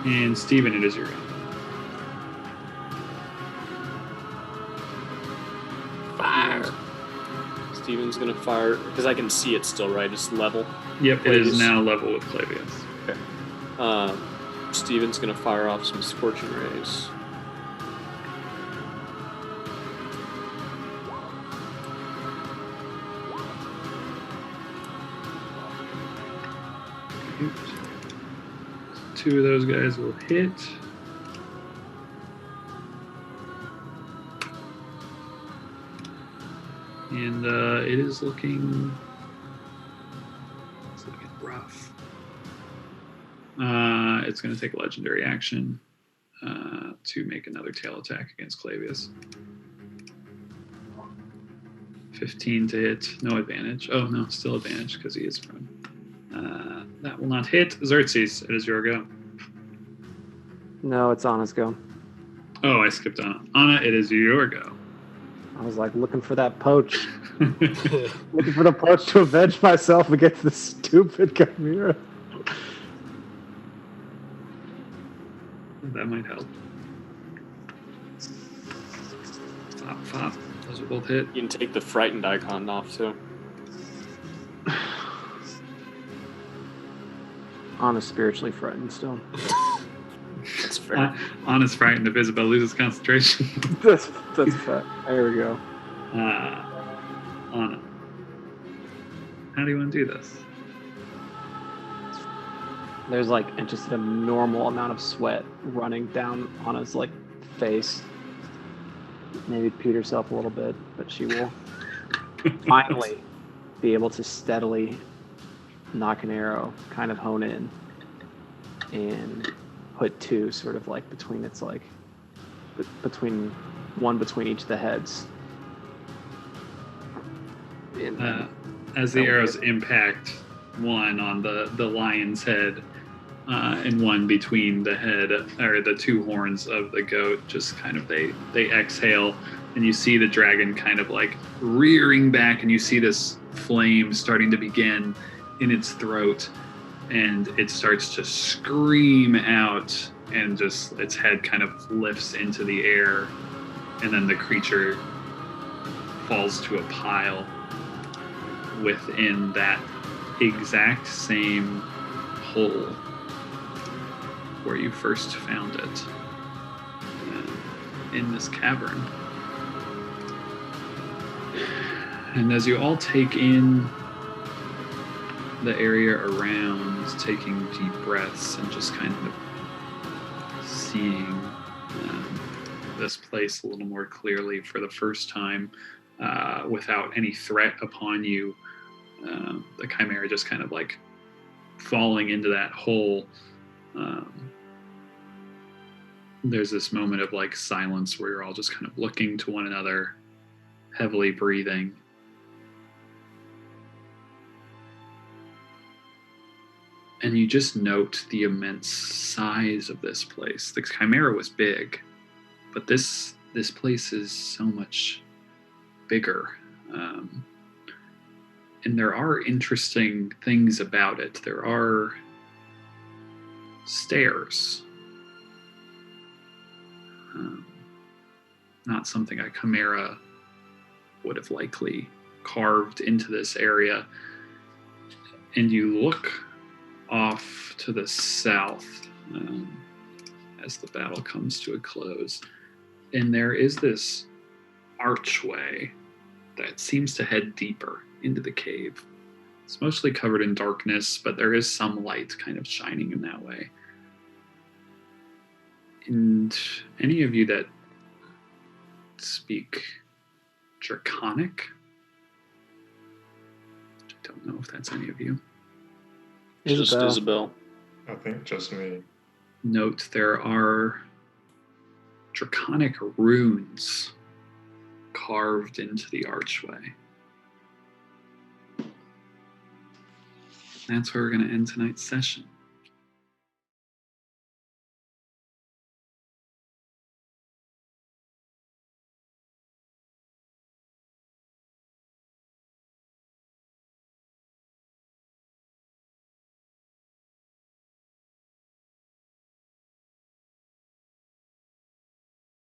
And Steven, it is your round. Fire. Steven's gonna fire because I can see it still, right? It's level. Yep, it is Clavius. now level with Clavius. Steven's gonna fire off some scorching rays. Two of those guys will hit. And it is looking rough. It's going to take a legendary action to make another tail attack against Clavius. 15 to hit, no advantage. Oh no, still advantage because he is prone. That will not hit. Xerxes, it is your go. No, it's Anna's go. Oh, I skipped Anna. Anna, it is your go. I was like looking for that poach. Looking for the poach to avenge myself against this stupid Chimera. That might help. Pop. Those will both hit. You can take the frightened icon off too. Anna's spiritually frightened still. That's fair. Anna's frightened if Isabel loses concentration. That's fact. There we go. Anna, how do you want to do this? There's like just a normal amount of sweat running down Anna's like face. Maybe pee herself a little bit, but she will finally be able to steadily knock an arrow, kind of hone in, and put 2 sort of like between its like between each of the heads. As the arrows impact, one on the lion's head and one between the head or the 2 horns of the goat, just kind of they exhale, and you see the dragon kind of like rearing back, and you see this flame starting to begin, in its throat, and it starts to scream out, and just its head kind of lifts into the air, and then the creature falls to a pile within that exact same hole where you first found it, in this cavern. And as you all take in the area around, taking deep breaths and just kind of seeing this place a little more clearly for the first time, without any threat upon you, the chimera just kind of like falling into that hole. There's this moment of like silence where you're all just kind of looking to one another, heavily breathing. And you just note the immense size of this place. The chimera was big, but this place is so much bigger. And there are interesting things about it. There are stairs. Not something a chimera would have likely carved into this area. And you look off to the south as the battle comes to a close. And there is this archway that seems to head deeper into the cave. It's mostly covered in darkness, but there is some light kind of shining in that way. And any of you that speak Draconic, I don't know if that's any of you. Just Isabel. Isabel. I think just me. Note there are Draconic runes carved into the archway. That's where we're going to end tonight's session.